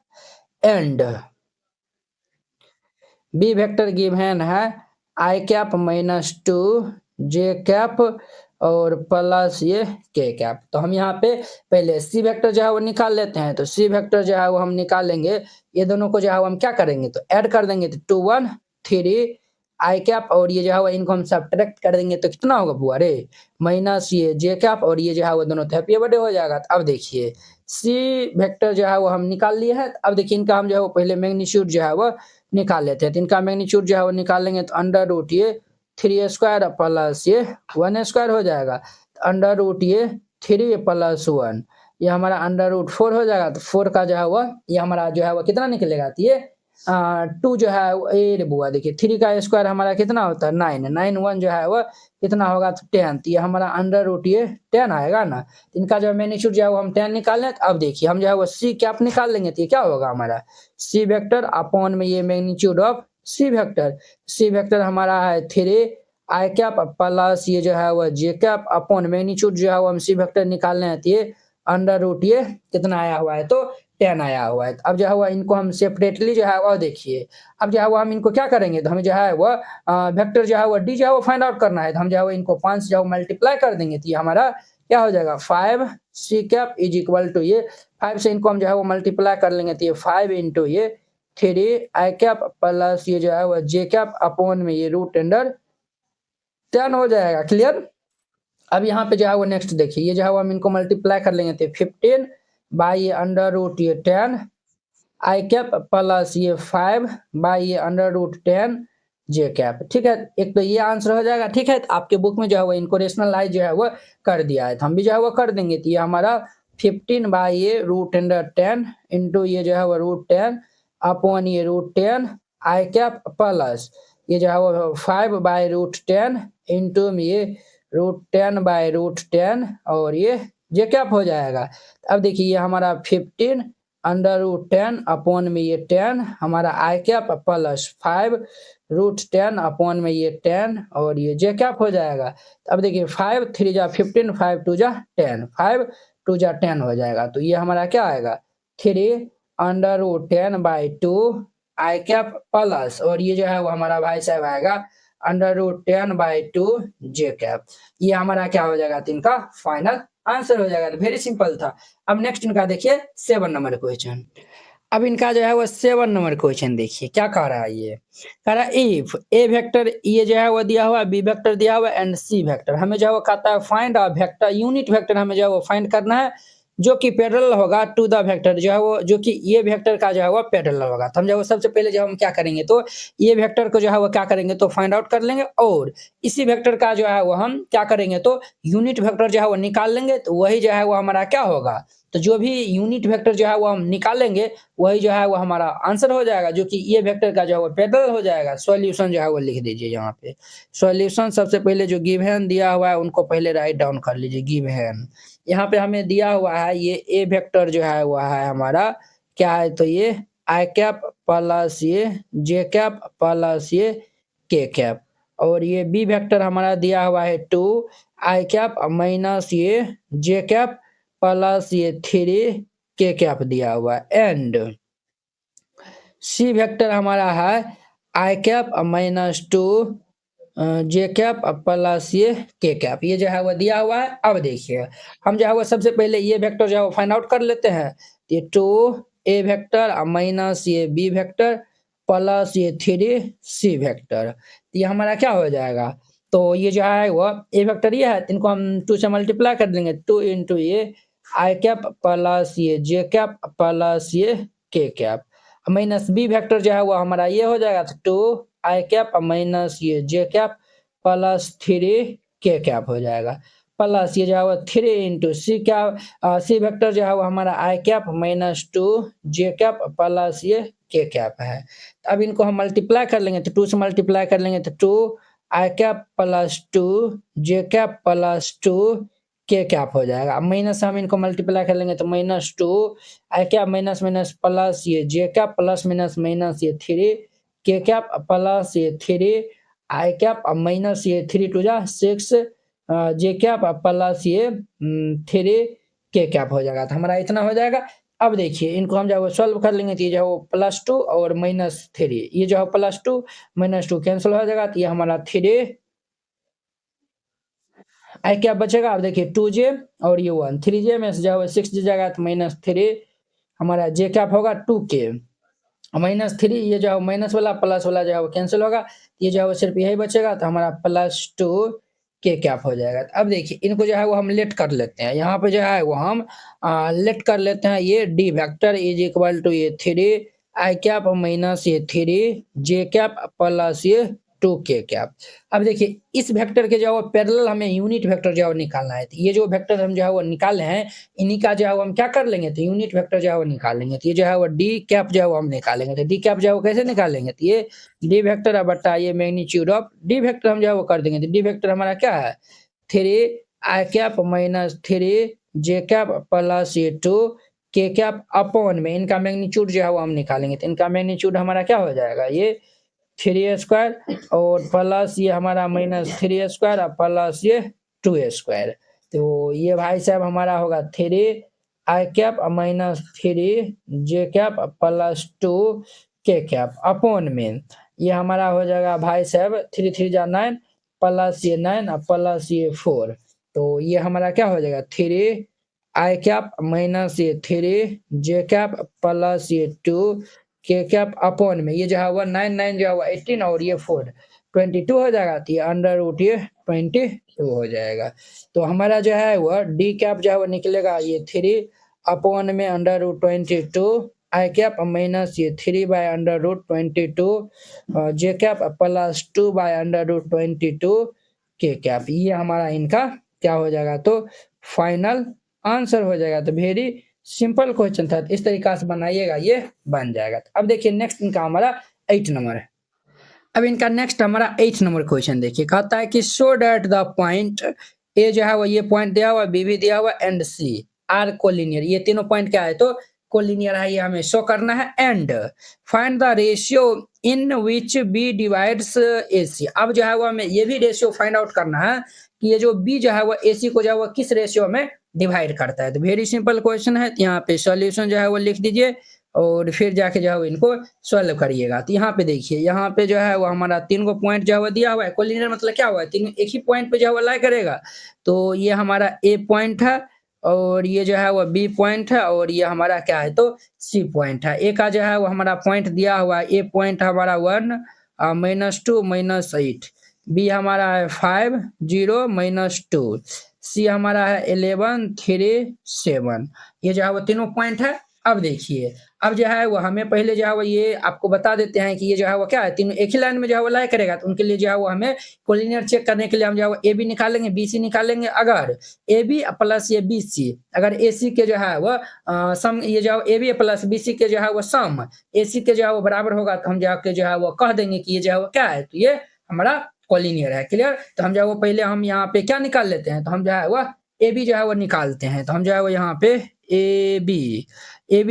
and B vector given है I cap minus 2 J cap और प्लस ये के कैप। तो हम यहाँ पे पहले सी वेक्टर जो है वो निकाल लेते हैं। तो सी वेक्टर जो है वो हम निकालेंगे, ये दोनों को जो है वो हम क्या करेंगे, तो ऐड कर देंगे। तो 2 1 3 आई कैप और ये जो है वो इनको हम सब्ट्रैक्ट कर देंगे तो कितना होगा बुआ रे, माइनस ये जे कैप और ये जो है वो दोनों तो हैप्पी बर्थडे हो जाएगा। तो अब देखिए सी वेक्टर जो है वो हम निकाल लिए हैं। अब देखिए इनका हम जो है वो पहले मैग्नीट्यूड जो है वो निकाल लेते हैं। तो इनका मैग्नीट्यूड जो है वो निकालेंगे तो अंडर रूट ये 3 स्क्वायर प्लस ये 1 स्क्वायर हो जाएगा। अंडर रूट ये 3 प्लस 1 ये हमारा अंडर रूट 4 हो जाएगा। तो 4 का जो है वो ये हमारा जो है वो कितना निकलेगा, तो ये 2 जो है ए बुआ देखिए 3 का स्क्वायर हमारा कितना होता है 9, 9 1 जो है वो कितना होगा, तो 10। तो ये हमारा अंडर रूट ये 10 आएगा ना। इनका जो मैग्नीट्यूड जो है वो हम 10 निकाल लें। तो अब देखिए हम जो है वो सी कैप निकाल लेंगे तो ये क्या होगा हमारा सी वेक्टर अपॉन में ये magnitude of C vector. C vector हमारा है 3 आई कैप प्लस ये जो है वो जे कैप अपॉन मैग्नीट्यूड जो है वो हम सी वेक्टर निकालने हैं। तो ये अंडर रूट ये कितना आया हुआ है, तो 10 आया हुआ है। अब जो है वो इनको हम सेपरेटली जो है वो देखिए अब जो है वो हम इनको क्या करेंगे, तो हमें जो है वो वेक्टर जो है वो डी जो है वो फाइंड आउट करना है। तो हम जो है वो इनको 5 जो है मल्टीप्लाई कर देंगे तो ये हमारा क्या हो जाएगा 5 C cap is equal to ये 5 से इनको हम जो है वो मल्टीप्लाई कर लेंगे तो ये 5 इंटू ये 3 आई कैप प्लस ये जो है वो जे कैप अपॉन में ये रूट अंडर 10 हो जाएगा। क्लियर। अब यहाँ पे जो है वो नेक्स्ट देखिए ये जो है वो हम इनको मल्टीप्लाई कर लेंगे तो 15 बाई ये अंडर रूट ये 10 आई कैप प्लस ये 5 बाई ये अंडर रूट 10 जे कैप। ठीक है, एक तो ये आंसर हो जाएगा। ठीक है, तो आपके बुक में जो है वो इनको रेशनलाइज जो है वो कर दिया है, तो हम भी जो है वो कर देंगे। तो ये हमारा 15 बाई ये रूट अंडर 10 इंटू ये जो है वो रूट 10 अपॉन ये रूट 10 आई कैप प्लस ये जो है वो 5 बाई रूट 10 इंटू में ये रूट 10 बाई रूट 10 और ये जे कैप हो जाएगा। अब देखिए ये हमारा 15 अंडर रूट 10 अपॉन में ये 10 हमारा I cap plus 5 root 10 upon में ये 10 और ये जे कैप हो जाएगा। अब देखिए 5 3 जा 15 5 2 जा 10 5 2 जा 10 हो जाएगा। तो ये हमारा क्या आएगा 3 under root 10 by 2 I cap plus और ये जो है वो हमारा भाई साहब आएगा under root 10 by 2 J cap. ये हमारा क्या हो जाएगा, तो इनका फाइनल आंसर हो जाएगा। वेरी सिंपल था। अब नेक्स्ट इनका देखिए 7 नंबर क्वेश्चन। अब इनका जो है वो 7 नंबर क्वेश्चन देखिए क्या कह रहा है ये। कह रहा है इफ ए वेक्टर ये जो है वो दिया हुआ है, बी वेक्टर दिया हुआ है एंड सी वेक्टर। हमें जो है वो कहता है find a vector, unit vector हमें जो है वो फाइंड करना है जो कि पैरेलल होगा टू द वेक्टर, जो है वो जो कि ये वेक्टर का जो है वो पैरेलल होगा। तो हम जो है वो सबसे पहले जो हम क्या करेंगे तो ये वेक्टर को जो है वो क्या करेंगे तो फाइंड आउट कर लेंगे, और इसी वेक्टर का जो है वो हम क्या करेंगे तो यूनिट वेक्टर जो है वो निकाल लेंगे। तो वही जो है वो हमारा क्या होगा, तो जो भी यूनिट वेक्टर जो है वो हम निकालेंगे वही जो है वो हमारा आंसर हो जाएगा, जो कि ये वेक्टर का जो है वो पैरेलल हो जाएगा। सॉल्यूशन जो है वो लिख दीजिए यहाँ पे। सॉल्यूशन सबसे पहले जो गिवन दिया हुआ है उनको पहले राइट डाउन कर लीजिए। गिवन यहाँ पे हमें दिया हुआ है ये ए वेक्टर जो है वो है हमारा क्या है, तो ये आई कैप प्लस ये जे कैप प्लस ये के कैप, और ये बी वेक्टर हमारा दिया हुआ है 2 आई कैप माइनस ये जे कैप प्लस ये 3 के कैप दिया हुआ है, एंड सी वेक्टर हमारा है I cap minus 2 J cap plus ये के कैप, ये जो है वो दिया हुआ है। अब देखिए हम जो है वो सबसे पहले ये वेक्टर जो है वो फाइंड आउट कर लेते हैं। ये 2 ए वेक्टर माइनस ये बी वेक्टर प्लस ये 3 सी वेक्टर, तो ये हमारा क्या हो जाएगा, तो ये जो है वो ए वेक्टर ये है, तो इनको हम 2 से मल्टीप्लाई कर देंगे। 2 इंटू ये आई कैप प्लस ये जे कैप प्लस ये K cap, minus B vector जो है वो हमारा ये हो जाएगा 2 आई कैप माइनस ये जे कैप प्लस 3 के कैप हो जाएगा, प्लस ये जो है वो 3 into C cap C vector जो है वो हमारा I cap minus 2 J cap plus ये के कैप है। अब इनको हम मल्टीप्लाई कर लेंगे, तो 2 से मल्टीप्लाई कर लेंगे तो 2 I cap plus 2 J cap plus 2 के कैप हो जाएगा। अब माइनस हम इनको मल्टीप्लाई कर लेंगे तो minus 2 I cap minus minus plus ये जे कैप प्लस माइनस माइनस ये 3 के कैप प्लस ये 3 आई कैप माइनस ये 3 टू जा 6 जे कैप प्लस ये 3 के कैप हो जाएगा। तो हमारा इतना हो जाएगा। अब देखिए इनको हम जो है सॉल्व कर लेंगे तो ये जो है वो +2 और -3, ये जो है +2 -2 कैंसिल हो जाएगा, तो ये हमारा 3 आई क्या बचेगा। अब देखिए 2j और ये 1, 3j में से जो है 6j जाएगा तो -3 हमारा जे कैप होगा 2k -3, ये जो है माइनस वाला प्लस वाला जो है वो कैंसिल होगा, ये जो है वो सिर्फ यही बचेगा, तो हमारा +2 के कैप हो जाएगा। अब देखिए इनको जो है वो हम लेट कर लेते हैं, यहाँ पे जो है वो हम लेट कर लेते हैं। ये D vector is equal to ये 3 आई कैप माइनस ये 3 जे कैप प्लस ये 2 के कैप। अब देखिए इस वेक्टर के जो है वो पैरेलल हमें यूनिट वेक्टर जो है वो निकालना है, तो ये जो वेक्टर हम जो है वो निकाले हैं इन्हीं का जो है वो हम क्या कर लेंगे तो यूनिट वेक्टर जो है वो निकालेंगे। तो ये जो है वो डी कैप जो है वो हम निकालेंगे, तो डी कैप जो है वो कैसे निकालेंगे, तो ये डी वेक्टर बटा ये मैग्नीट्यूड ऑफ डी वेक्टर हम जो है वो कर देंगे। तो डी वेक्टर हमारा क्या है 3 आई cap minus 3 J cap plus ये 2 के कैप अपॉन में इनका मैग्नीट्यूड जो है वो हम निकालेंगे। तो इनका मैग्नीट्यूड हमारा क्या हो जाएगा, ये 3 स्क्वायर और प्लस ये हमारा -3 स्क्वायर और प्लस ये 2 स्क्वायर, तो ये भाई साहब हमारा होगा 3 आई कैप -3 जे कैप प्लस 2 के कैप अपॉन में ये हमारा हो जाएगा भाई साहब 3 3 जा 9 प्लस ये 9 और प्लस ये 4, तो ये हमारा क्या हो जाएगा 3 आई कैप माइनस ये 3 जे कैप प्लस ये 2 के कैप अपॉन में ये जो है वो 9 9 जो है वो 18 और ये 4 22 हो जाएगा, तो ये अंडर रूट ये 22 हो जाएगा। तो हमारा जो है वो डी कैप जो है वो निकलेगा ये 3 अपॉन में under root 22 I cap minus ये 3 by under root 22 J cap plus 2 by under root 22 K cap, ये हमारा इनका क्या हो जाएगा तो फाइनल आंसर हो जाएगा। तो वेरी सिंपल क्वेश्चन था, इस तरीका से बनाइएगा ये बन जाएगा। अब देखिए नेक्स्ट इनका हमारा 8 नंबर है। अब इनका नेक्स्ट हमारा 8 नंबर क्वेश्चन देखिए, कहता है कि show that the point A जो है वो ये पॉइंट दिया हुआ, बी भी दिया हुआ एंड सी आर कोलिनियर, ये तीनों पॉइंट क्या है तो कोलिनियर है, ये हमें शो करना है। And find the ratio in which B divides A C. अब जो है वो हमें ये भी रेशियो फाइंड आउट करना है कि ये जो बी जो है वो ए सी को जो है वो किस रेशियो में डिवाइड करता है। तो वेरी सिंपल क्वेश्चन है, तो यहाँ पे सॉल्यूशन जो है वो लिख दीजिए और फिर जाके जो है वो इनको सॉल्व करिएगा। तो यहाँ पे देखिए यहाँ पे जो है वो हमारा 3 को पॉइंट जो है वो दिया हुआ है, कोलिनियर मतलब क्या हुआ है 3 एक ही पॉइंट पे जो है वो लाई करेगा, तो ये हमारा ए पॉइंट है और ये जो है वो बी पॉइंट है और ये हमारा क्या है तो सी पॉइंट है। ए का जो है वो हमारा पॉइंट दिया हुआ है, ए पॉइंट हमारा 1 -2 -8, बी हमारा है 5 0 -2, सी हमारा है 11 3 7। ये जो है वो तीनों पॉइंट है। अब देखिए, अब जो है वो हमें पहले जो है वो ये आपको बता देते हैं कि ये जो है वो क्या है, तीनों एक ही लाइन में जो है वो लाई करेगा, तो उनके लिए जो है वो हमें कोलिनियर चेक करने के लिए हम जो है वो ए बी निकालेंगे, बी सी निकालेंगे। अगर ए बी प्लस ये बी सी, अगर ए सी के जो है वो सम, ये जो A B plus B C के जो है वो सम ए सी के जो है वो बराबर होगा, तो हम जाके जो है वो कह देंगे कि ये जो है वो क्या है, तो ये हमारा कोलिनियर है। क्लियर? तो हम जो है वो पहले हम यहाँ पे क्या निकाल लेते हैं, तो हम जो है वो ए बी जो है वो निकालते हैं। तो हम जो है वो यहाँ पे ए बी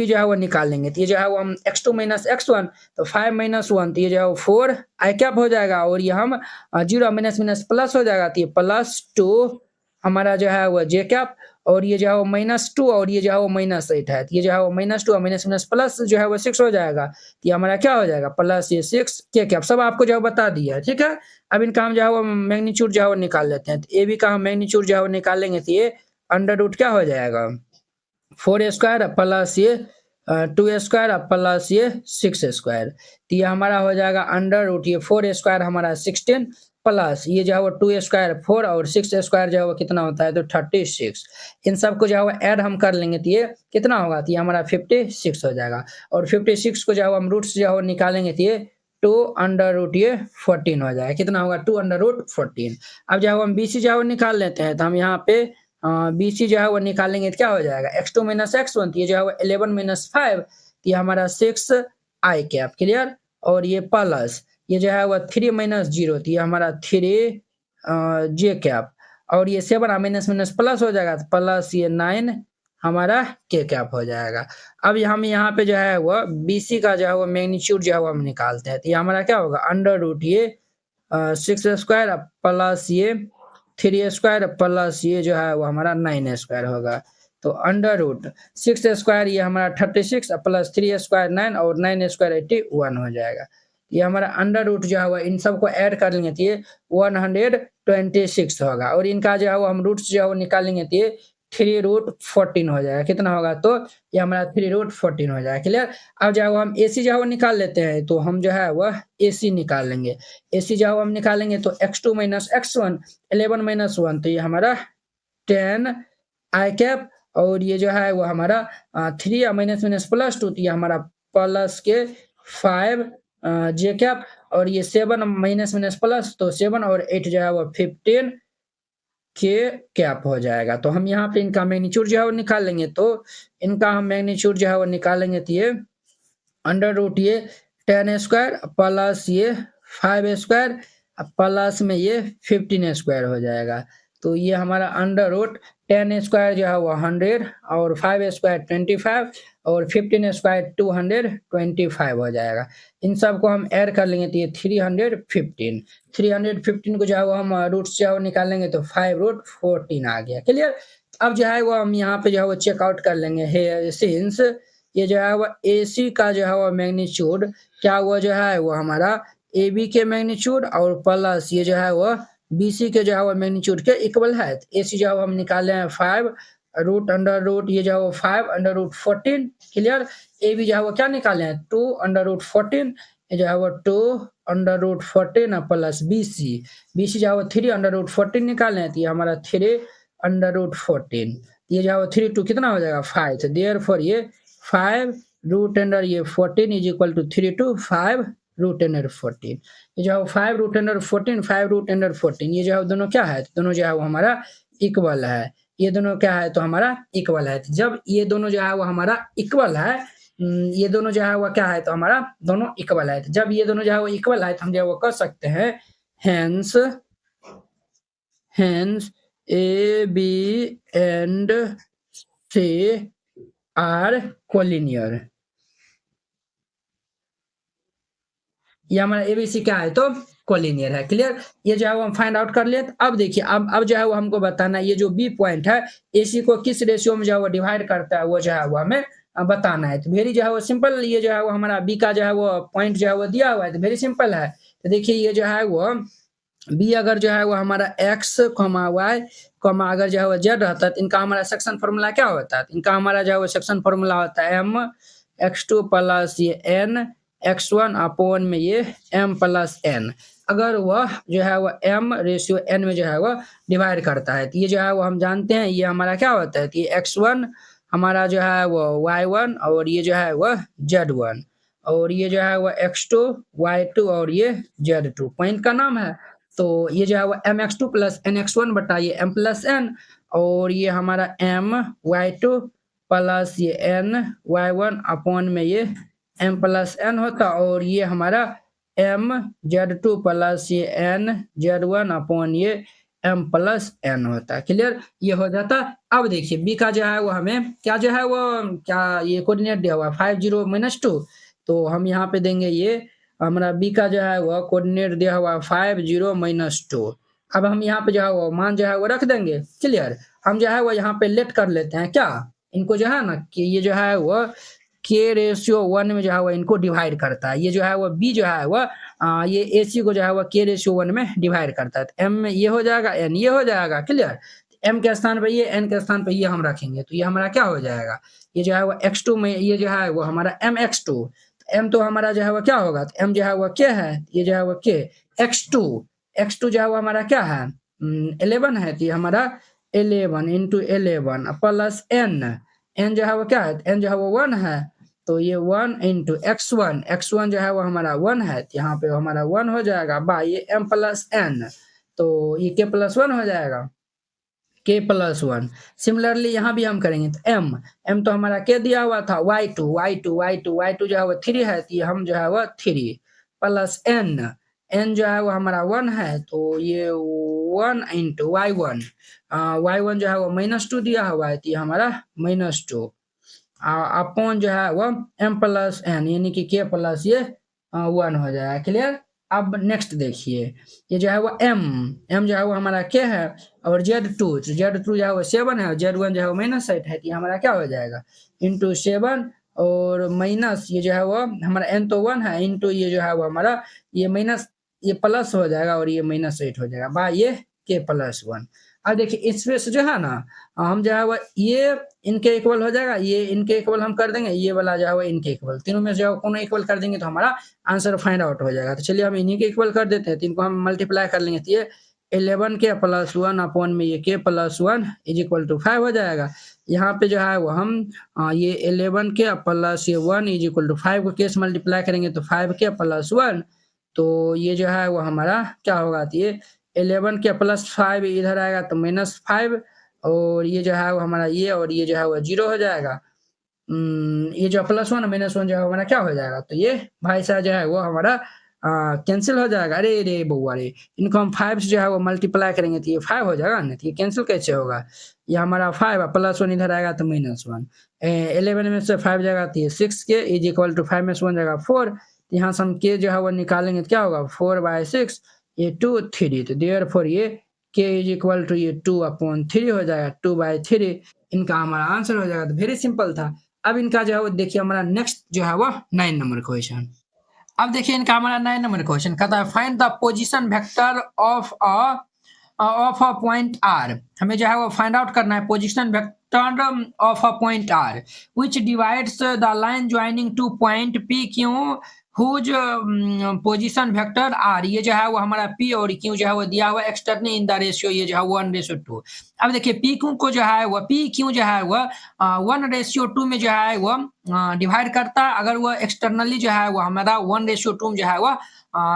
जो है वो निकाल लेंगे। तो ये जो है वो हम x2 - x1, तो 5 - 1, तो ये जो है वो 4 आई कैप हो जाएगा, और ये हम 0 माइनस प्लस हो जाएगा, तो ये +2 हमारा जो है वो जे कैप, और ये जो है वो -2 और ये जो है वो -8 है, तो ये जो है वो -2 और माइनस प्लस जो है वो 6 हो जाएगा, तो ये हमारा क्या हो जाएगा प्लस ये 6 के कैप। सब आपको जो है बता दिया है, ठीक है। अब इनका हम जो है वो मैग्नीट्यूड जो है वो निकाल लेते हैं। तो ए बी का हम मैग्नीट्यूड जो है वो निकालेंगे, तो ये अंडर रूट क्या हो जाएगा 4² प्लस ये 2² प्लस ये 6², तो ये हमारा हो जाएगा अंडर रूट ये 4² हमारा 16 प्लस ये जो है वो 2² 4 और 6² जो है वो कितना होता है तो 36। इन सबको जो है वो ऐड हम कर लेंगे, तो ये कितना होगा, तो ये हमारा 56 हो जाएगा। और 56 को जो है वो हम रूट्स जो है वो निकालेंगे, तो ये 2 ये 14 हो जाएगा। कितना होगा 2 14। अब जो है वो हम बी सी जो है वो निकाल लेते हैं। तो हम यहाँ पे बी सी जो है वो निकालेंगे, तो क्या हो जाएगा x2 - x1, ये जो है वो 11 - 5, ये हमारा 6 आई कैप। क्लियर? और ये प्लस ये जो है वो 3 - 0, तो ये हमारा 3 जे कैप, और ये 7 माइनस प्लस हो जाएगा, तो प्लस ये 9 हमारा के कैप हो जाएगा। अब हम यहाँ पे जो है वो बी सी का जो है वो मैग्नीट्यूड जो है वो हम निकालते हैं। तो ये हमारा क्या होगा अंडर रूट ये 6² प्लस ये 3² प्लस ये जो है वो हमारा 9² होगा। तो अंडर रूट 6² ये हमारा 36 प्लस 3² 9 और 9² 81 हो जाएगा। ये हमारा अंडर रूट जो है वो इन सबको ऐड कर लेंगे, तो ये 126 होगा, और इनका जो है वो हम रूट्स जो है वो निकालेंगे, तो ये 3√14 हो जाएगा। कितना होगा, तो ये हमारा 3√14 हो जाएगा। क्लियर? अब जो है वो हम ए सी जो है वो निकाल लेते हैं। तो हम जो है वह ए सी निकाल लेंगे। ए सी जो है वो हम निकालेंगे, तो x2 - x1 11 - 1, तो ये हमारा 10 आई कैप, और ये जो है वो हमारा 3 माइनस प्लस 2, तो ये हमारा प्लस के 5 जे कैप, और ये 7 माइनस प्लस, तो 7 और 8 जो है वो 15 के कैप हो जाएगा। तो हम यहाँ पे इनका मैग्नीट्यूड जो है वो निकाल लेंगे। तो इनका हम मैग्नीट्यूड जो है वो निकालेंगे, तो ये अंडर रूट ये 10² प्लस ये 5² प्लस में ये 15² हो जाएगा। तो ये हमारा अंडर रूट 10² जो है वो 100 और 5² 25 और 15² 225 हो जाएगा। इन सबको हम ऐड कर लेंगे, तो ये 315 को जो है वो हम रूट्स जो है वो निकालेंगे, तो 5√14 आ गया। क्लियर? अब जो है वो हम यहाँ पे जो है वो चेकआउट कर लेंगे है सिंस ये जो है वो ए सी का जो है वो मैग्नीट्यूड क्या हुआ जो है वो हमारा ए बी के मैग्नीट्यूड और प्लस ये जो है वो बी सी के जो है वो मैग्नीट्यूड के इक्वल है। ए सी जो है वो हम निकाले हैं 5√अंडर रूट ये जो है वो 5√14। क्लियर? ए बी जो है वो क्या निकाले हैं 2√14, ये जो है वो 2√14 प्लस बी सी जो है वो 3√14 निकाले हैं, तो ये हमारा 3√14, ये जो है वो 3 2 कितना हो जाएगा 5, तो देयरफॉर ये 5√14 इज इक्वल टू 3 to 5√14। ये जो है 5√14 ये जो है दोनों क्या है, दोनों जो है वो हमारा इक्वल है। ये दोनों क्या है तो हमारा इक्वल है। जब ये दोनों जो है वो हमारा इक्वल है, ये दोनों जो है वो क्या है तो हमारा दोनों इक्वल है। जब ये दोनों जो है वो इक्वल है तो हम जो है वो कह सकते हैं hence A B and C are collinear. ये हमारा एबीसी क्या है तो कोलिनियर है। क्लियर? ये जो है वो हम फाइंड आउट कर लिए। अब देखिए अब जो है वो हमको बताना है ये जो बी पॉइंट है एसी को किस रेशियो में जो है वो डिवाइड करता है, वो जो है वो हमें बताना है। तो वेरी जो है वो सिंपल, ये जो है वो हमारा बी का जो है वो पॉइंट जो है वो दिया हुआ है, तो वेरी सिंपल है। तो देखिए ये जो है वो बी अगर जो है वो हमारा एक्स कॉमा वाई कॉमा अगर जो है वो जेड रहता है तो इनका हमारा सेक्शन फॉर्मूला क्या होता है? इनका हमारा जो है वो सेक्शन फॉर्मूला होता है एम एक्स टू प्लस ये एन एक्स वन अपॉन में ये एम प्लस एन। अगर वह जो है वह एम रेशियो एन में जो है वह डिवाइड करता है तो ये जो है वो हम जानते हैं ये हमारा क्या होता है कि एक्स वन हमारा जो है वो वाई वन और ये जो है वह जेड वन और ये जो है वह एक्स टू वाई टू और ये जेड टू पॉइंट का नाम है। तो ये जो है वो M X two plus N X one बटा ये एम प्लस एन और ये हमारा एम वाई टू प्लस ये एन वाई वन अपॉन में ये एम प्लस एन होता और ये हमारा एम जेड टू प्लस ये एन जेड वन अपॉन ये एम प्लस एन होता है। क्लियर, ये हो जाता। अब देखिए बी का जो है वो हमें क्या जो है वो क्या ये कोऑर्डिनेट दिया हुआ 5 0 - 2 तो हम यहाँ पे देंगे ये हमारा बी का जो है वो कोऑर्डिनेट दिया हुआ 5 0 - 2। अब हम यहाँ पे जो है वो मान जो है वो रख देंगे। क्लियर, हम जो है वो यहाँ पे लेट कर लेते हैं क्या इनको जो है ना कि ये जो है वो के रेशियो वन में जो है वो इनको डिवाइड करता है। ये जो है वो बी जो है वो ये ए सी को जो है वो के रेशियो वन में डिवाइड करता है। तो एम में ये हो जाएगा एन ये हो जाएगा। क्लियर, एम के स्थान पर ये एन के स्थान पर ये हम रखेंगे तो ये हमारा क्या हो जाएगा ये जो है वो एक्स टू में ये जो है वो हमारा एम एक्स टू एम तो हमारा जो है वो क्या होगा तो एम जो है वो के है ये जो है वो के एक्स टू जो है वो हमारा क्या है 11 है तो ये हमारा 11 इंटू 11 प्लस एन एन जो है वो क्या है एन जो है वो 1 है तो ये 1 इंटू एक्स वन जो है वो हमारा 1 है तो यहाँ पे हमारा 1 हो जाएगा बाई ये एम प्लस एन तो ये के प्लस 1 हो जाएगा के प्लस 1। सिमिलरली यहाँ भी हम करेंगे तो एम तो हमारा के दिया हुआ था y2 जो है वो 3 है तो ये हम जो है वो 3 प्लस एन जो है वो हमारा 1 है तो ये 1 इंटू y1 जो है वो -2 दिया हुआ है तो ये हमारा -2 अपॉन जो है वो m प्लस एन यानी कि के प्लस ये 1 हो जाएगा। क्लियर, अब नेक्स्ट देखिए ये जो है वो एम जो है वो हमारा के है और जेड टू जो है वो 7 है और जेड1 जो है वो -8 है तो ये हमारा क्या हो जाएगा इंटू 7 और माइनस ये जो है वो हमारा एन तो 1 है इंटू ये जो है वो हमारा ये माइनस ये प्लस हो जाएगा और ये -8 हो जाएगा बाय ये के प्लस 1। अब देखिए स्पेस जो है ना हम जो है वो ये इनके इक्वल हो जाएगा ये इनके इक्वल हम कर देंगे ये वाला जो है वो इनके इक्वल तीनों में जो है कौन इक्वल कर देंगे तो हमारा आंसर फाइंड आउट हो जाएगा। तो चलिए हम इन्हीं के इक्वल कर देते हैं तो इनको हम मल्टीप्लाई कर लेंगे तो ये 11 के प्लस 1 अपॉन में ये के प्लस 1 इज इक्वल टू 5 हो जाएगा। यहाँ पे जो है वो हम ये 11 के प्लस ये 1 इज इक्वल टू 5 को केस मल्टीप्लाई करेंगे तो 5 के प्लस 1 तो ये जो है वो हमारा क्या होगा तो ये 11 के प्लस 5 इधर आएगा तो -5 और ये जो है वो हमारा ये और ये जो है वो 0 हो जाएगा। ये जो प्लस 1 -1 जो है हमारा क्या हो जाएगा तो ये भाई साहब जो है वो हमारा कैंसिल हो जाएगा। अरे रे बउआ रे इनको हम 5 से जो है वो मल्टीप्लाई करेंगे तो ये 5 हो जाएगा ना तो ये कैंसिल कैसे होगा ये हमारा 5 प्लस 1 इधर आएगा तो -1 11 में से 5 जाएगा तो ये 6 के इज इक्वल टू 5 में से 1 जाएगा 4 यहाँ से हम के जो है वो निकालेंगे तो क्या होगा 4/6 ये 2 3 तो देयरफॉर ये के इज इक्वल टू ये 2/3 हो जाएगा 2/3 इनका हमारा आंसर हो जाएगा। तो वेरी सिंपल था। अब इनका जो है वो देखिए हमारा नेक्स्ट जो है वो 9 नंबर क्वेश्चन। अब देखिए इनका हमारा 9 नंबर क्वेश्चन कहता है find the position vector of a point R. हमें जो है वो फाइंड आउट करना है position vector of a point R which divides the line joining two point P Q whose position vector are ये जो है वो हमारा पी और क्यू जो है वो दिया हुआ एक्सटर्नल इन द रेशियो ये जो है 1:2। अब देखिए पी क्यू को जो है वो पी क्यू जो है वो 1:2 में जो है वो डिवाइड करता है। अगर वो एक्सटर्नली जो है वो हमारा 1:2 जो है वो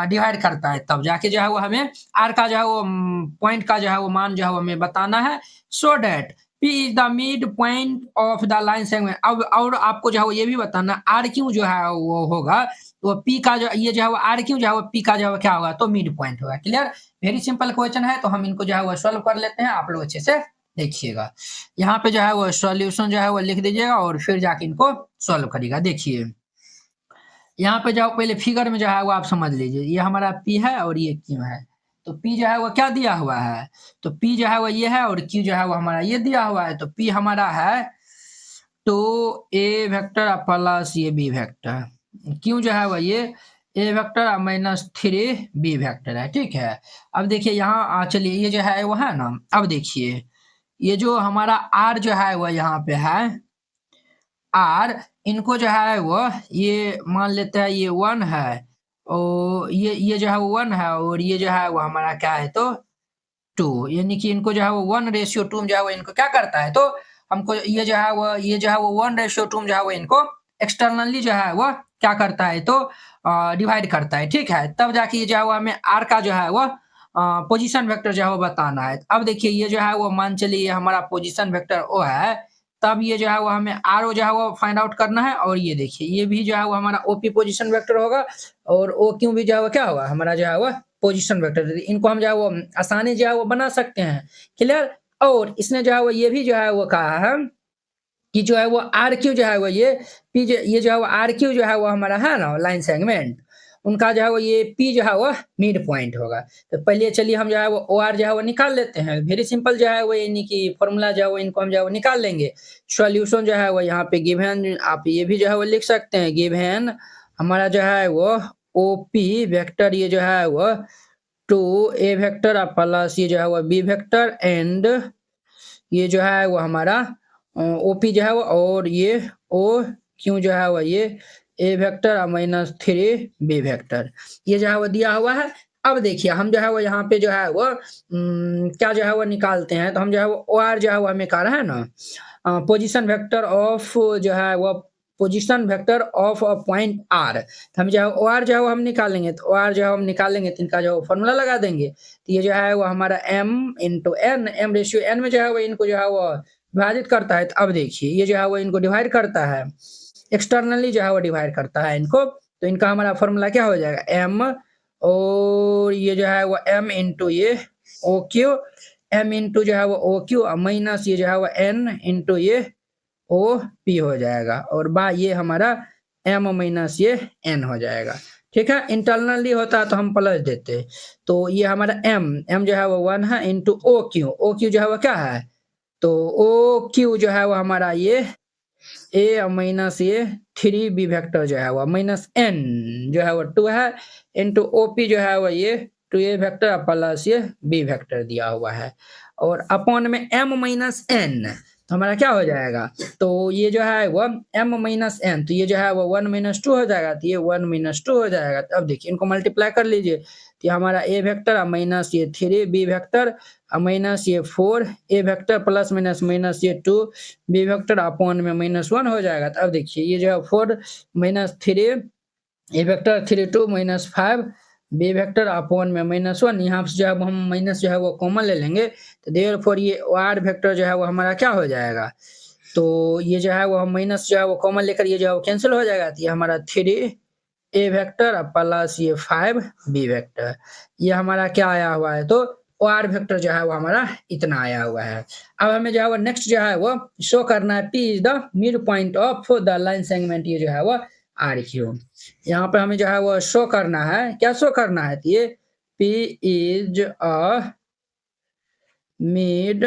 डिवाइड करता है तब जाके जो है वो हमें आर का जो है वो पॉइंट का जो है वो मान जो है वो हमें बताना है so that P is the mid point of the line segment। अब और आपको जो है वो ये भी बताना आर क्यू जो है वो होगा तो P का जो ये जो है वो आर क्यू जो है वो P का जो है क्या होगा तो मिड पॉइंट होगा। क्लियर, वेरी सिंपल क्वेश्चन है तो हम इनको जो है वो सॉल्व कर लेते हैं। आप लोग अच्छे से देखिएगा यहाँ पे जो है वो सॉल्यूशन जो है वो लिख दीजिएगा और फिर जाके इनको सॉल्व करिएगा। देखिए यहाँ पे जाओ पहले फिगर में जो है वो आप समझ लीजिए ये हमारा P है और ये Q है तो P जो है वो क्या दिया हुआ है तो P जो है वो ये है और Q जो है वो हमारा ये दिया हुआ है तो P हमारा है तो A वेक्टर प्लस ये B वेक्टर Q जो है वो ये ए वेक्टर और -3 बी वेक्टर है, ठीक है। अब देखिए यहाँ चलिए ये जो है वो है ना, अब देखिए ये जो हमारा आर जो है वो यहाँ पे है, आर इनको जो है वो ये मान लेते हैं ये 1 है और ये जो है वो 1 है और ये जो है वो हमारा क्या है तो 2, यानी कि इनको जो है वो 1:2 में जो है वो इनको क्या करता है तो हमको ये जो है वो 1:2 में जो है वो इनको एक्सटर्नली जो है वो क्या करता है तो डिवाइड करता है, ठीक है। तब जाके ये जो है वो हमें आर का जो है वो पोजीशन वेक्टर जो है वो बताना है। अब देखिए ये जो है वो मान चलिए हमारा पोजीशन वेक्टर ओ है, तब ये जो है वो हमें आर जो है वो फाइंड आउट करना है और ये देखिए ये भी जो है वो हमारा ओपी पोजीशन वेक्टर होगा और ओ क्यू भी जो है वो क्या होगा हमारा जो है वो पोजीशन वेक्टर। इनको हम जो है वो आसानी जो है वो बना सकते हैं, क्लियर। और इसने जो है वो ये भी जो है वो कहा है कि जो है वो आर क्यू जो है वो ये जो है वो आर क्यू जो है वो हमारा है ना लाइन सेगमेंट, उनका जो है वो ये पी जो है वो मिड पॉइंट होगा। तो पहले चलिए हम जो है वो ओ आर जो है वो निकाल लेते हैं, वेरी सिंपल जो है वो यानी कि फॉर्मूला जो है वो इनको हम जो है वो निकाल लेंगे। सॉल्यूशन जो है वो यहाँ पे गिवन आप ये भी जो है वो लिख सकते हैं, गिवन हमारा जो है वो ओ पी वेक्टर ये जो है वो 2 ए वेक्टर प्लस ये जो है वो बी वेक्टर एंड ये जो है वो हमारा ओपी जो है वो और ये ओ क्यू जो है वो ये ए वेक्टर और -3 बी वेक्टर ये जो है वो दिया हुआ है। अब देखिए हम जो है वो यहाँ पे जो है वो क्या जो है वो निकालते हैं, तो हम जो है वो ओ आर जो है वो हमें कह रहा है ना पोजीशन वेक्टर ऑफ जो है वो position vector of a point R, तो हम जो है ओ आर जो है वो हम निकालेंगे, तो ओ आर जो है हम निकालेंगे तो इनका जो फॉर्मूला लगा देंगे। तो ये जो है वो हमारा m इंटू एन, m/n में जो है वो इनको जो है वो विभाजित करता है। तो अब देखिए ये जो है वो इनको डिवाइड करता है, एक्सटर्नली जो है वो डिवाइड करता है इनको, तो इनका हमारा फॉर्मूला क्या हो जाएगा m और ये जो है वो m इंटू ये ओ क्यू, m इंटू जो है वो ओ क्यू माइनस ये जो है वो n इंटू ये ओ पी हो जाएगा और बा ये हमारा m माइनस ये n हो जाएगा, ठीक है। इंटरनली होता है तो हम प्लस देते, तो ये हमारा m जो है वो 1 है इंटू ओ क्यू जो है वो क्या है तो ओ क्यू जो है वो हमारा ये ए माइनस ये 3 बी वेक्टर जो है वो माइनस n जो है वो 2 है इंटू ओपी जो है वो ये 2a वेक्टर प्लस ये बी वेक्टर दिया हुआ है और अपॉन में m माइनस n, तो हमारा क्या हो जाएगा तो ये जो है वो m माइनस n, तो ये जो है वो 1 - 2 हो जाएगा, तो ये 1 - 2 हो जाएगा। तो अब देखिए इनको मल्टीप्लाई कर लीजिए, तो हमारा ए वेक्टर माइनस ये 3 बी वेक्टर माइनस ये 4 ए वेक्टर प्लस माइनस ये 2 बी वेक्टर अपॉन में -1 हो जाएगा। तो अब देखिए ये जो है 4 - 3 ए वेक्टर 3 2 -5 बी वेक्टर अपॉन में -1, यहाँ से जो है हम माइनस जो है वो कॉमन ले लेंगे, तो देयरफॉर ये आर वेक्टर जो है वो हमारा क्या हो जाएगा तो ये जो है वो हम माइनस जो है वो कॉमन लेकर ये जो है वो कैंसिल हो जाएगा, तो ये हमारा 3 ए वेक्टर प्लस ये 5 बी वेक्टर ये हमारा क्या आया हुआ है तो आर वेक्टर जो है वो हमारा इतना आया हुआ है। अब हमें जो है वो नेक्स्ट जो है वो शो करना है P is the mid point of the line segment ये जो है वो आर क्यू, यहाँ पे हमें जो है वो शो करना है, क्या शो करना है तो ये P is a mid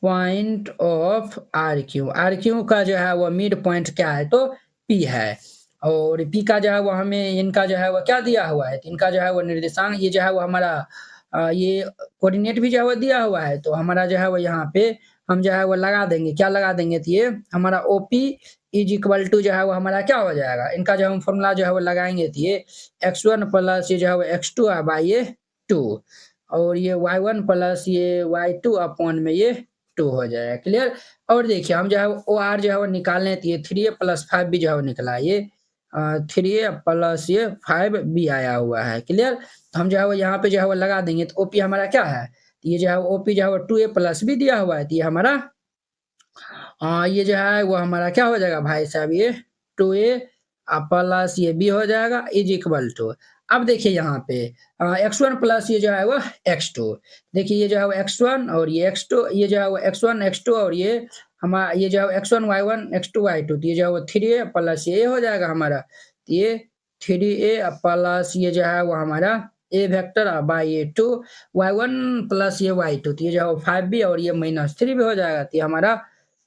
point of R Q का जो है वो मिड पॉइंट क्या है तो P है और P का जो है वो हमें इनका जो है वो क्या दिया हुआ है, तो इनका जो है वो निर्देशांक ये जो है वो हमारा ये कोऑर्डिनेट भी जो है वो दिया हुआ है, तो हमारा जो है वो यहाँ पे हम जो है वो लगा देंगे, क्या लगा देंगे तो ये हमारा OP इज इक्वल टू जो है वो हमारा क्या हो जाएगा, इनका जो हम फॉर्मूला जो है वो लगाएंगे तो ये x1 प्लस ये जो है वो x2 बाई ये 2 और ये y1 प्लस ये y2 अपॉन में ये 2 हो जाएगा, क्लियर। और देखिए हम जो है ओ आर जो है वो निकालने तो ये 3a + 5b भी जो है वो निकला, ये 3a प्लस ये 5b आया हुआ है, क्लियर। तो हम जो है वो यहाँ पे जो है वो लगा देंगे, तो ओपी हमारा क्या है तो ये जो है ओपी जो है वो 2a + b दिया हुआ है, तो ये हमारा ये जो है वो हमारा क्या हो जाएगा भाई साहब ये 2a प्लस ये b हो जाएगा इज इक्वल टू, अब देखिए यहाँ पे x1 प्लस ये जो है वो x2, देखिए ये जो है वो x1 और ये x2, ये जो है वो x1 x2 और ये हमारा ये जो है x1 y1 x2 y2, तो ये जो है वो 3a प्लस ये हो जाएगा हमारा, तो ये 3a प्लस ये जो है वो हमारा ए वेक्टर बाई ये 2 y1 प्लस ये y2, तो ये जो है वो 5b और ये -3 भी हो जाएगा, तो ये हमारा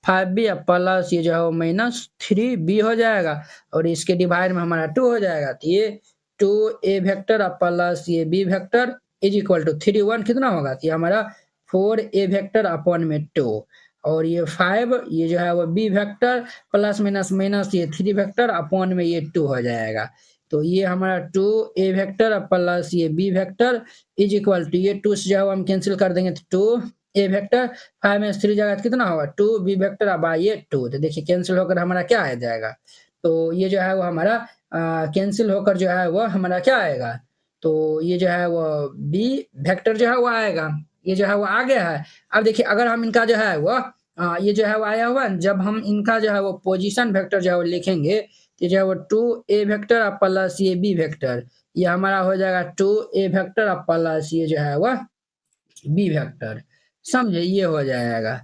5b प्लस ये जो है वो -3b हो जाएगा और इसके डिवाइड में हमारा 2 हो जाएगा। तो ये 2a वेक्टर प्लस ये b vector is equal to 3 1 कितना होगा? तो ये हमारा 4a वेक्टर अपॉन में 2 और ये 5 ये जो है वो b vector plus minus minus ये 3 वेक्टर अपॉन में ये 2 हो जाएगा। तो ये हमारा 2a वेक्टर प्लस ये b vector is equal to ये 2 से जो है हम कैंसिल कर देंगे तो 2a वेक्टर 5 में 3 जगह कितना होगा 2b वेक्टर बाय ये 2। तो देखिए कैंसिल होकर हमारा क्या आ जाएगा? तो ये जो है वो हमारा कैंसिल होकर जो है वो हमारा क्या आएगा? तो ये जो है वो b वेक्टर जो है वो आएगा। ये जो है वो आ गया है। अब देखिए अगर हम इनका जो है वो ये जो है वो आया हुआ जब हम इनका जो है वो पोजीशन वेक्टर जो है वो लिखेंगे तो जो है वो 2a वेक्टर प्लस ये b वेक्टर ये हमारा हो जाएगा 2a वेक्टर प्लस ये जो है वो b वेक्टर। समझे? ये हो जाएगा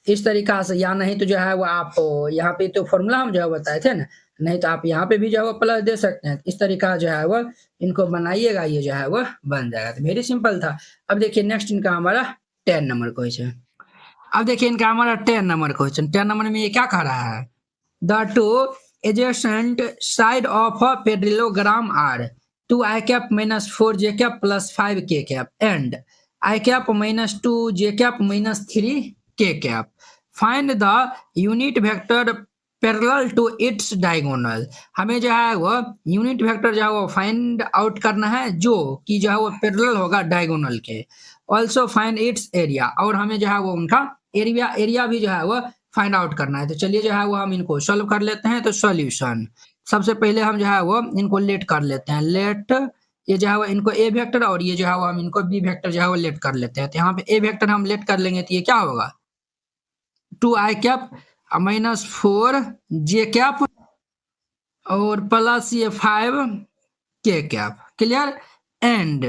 इस तरीका से। या नहीं तो जो है वो आप यहाँ पे तो फॉर्मूला हम जो है बताए थे ना, नहीं तो आप यहाँ पे भी जो है वो प्लस दे सकते हैं। इस तरीका जो है वो इनको बनाइएगा, ये जो है वो बन जाएगा। तो वेरी सिंपल था। अब देखिए नेक्स्ट इनका हमारा 10 नंबर क्वेश्चन। अब देखिए इनका हमारा 10 नंबर क्वेश्चन। 10 नंबर में ये क्या कह रहा है? The two adjacent side of a parallelogram are 2i cap minus 4j cap plus 5k cap and i cap minus 2j cap minus 3k cap. Find the unit vector parallel to its diagonal. हमें जो है वो unit vector जो है वो find out करना है जो कि जो है वो पैरेलल होगा डायगोनल के। ऑल्सो फाइंड इट्स एरिया, और हमें जो है वो उनका एरिया भी जो है वो फाइंड आउट करना है। तो चलिए जो है वो हम इनको सॉल्व कर लेते हैं। तो सॉल्यूशन सबसे पहले हम जो है वो इनको लेट कर लेते हैं। लेट ये जो है वो इनको ए वेक्टर और ये जो है वो हम इनको बी वेक्टर जो है वो लेट कर लेते हैं। तो यहाँ पे ए वेक्टर हम लेट कर लेंगे तो ये क्या होगा 2i cap minus 4j cap और प्लस ये 5k cap. Clear? And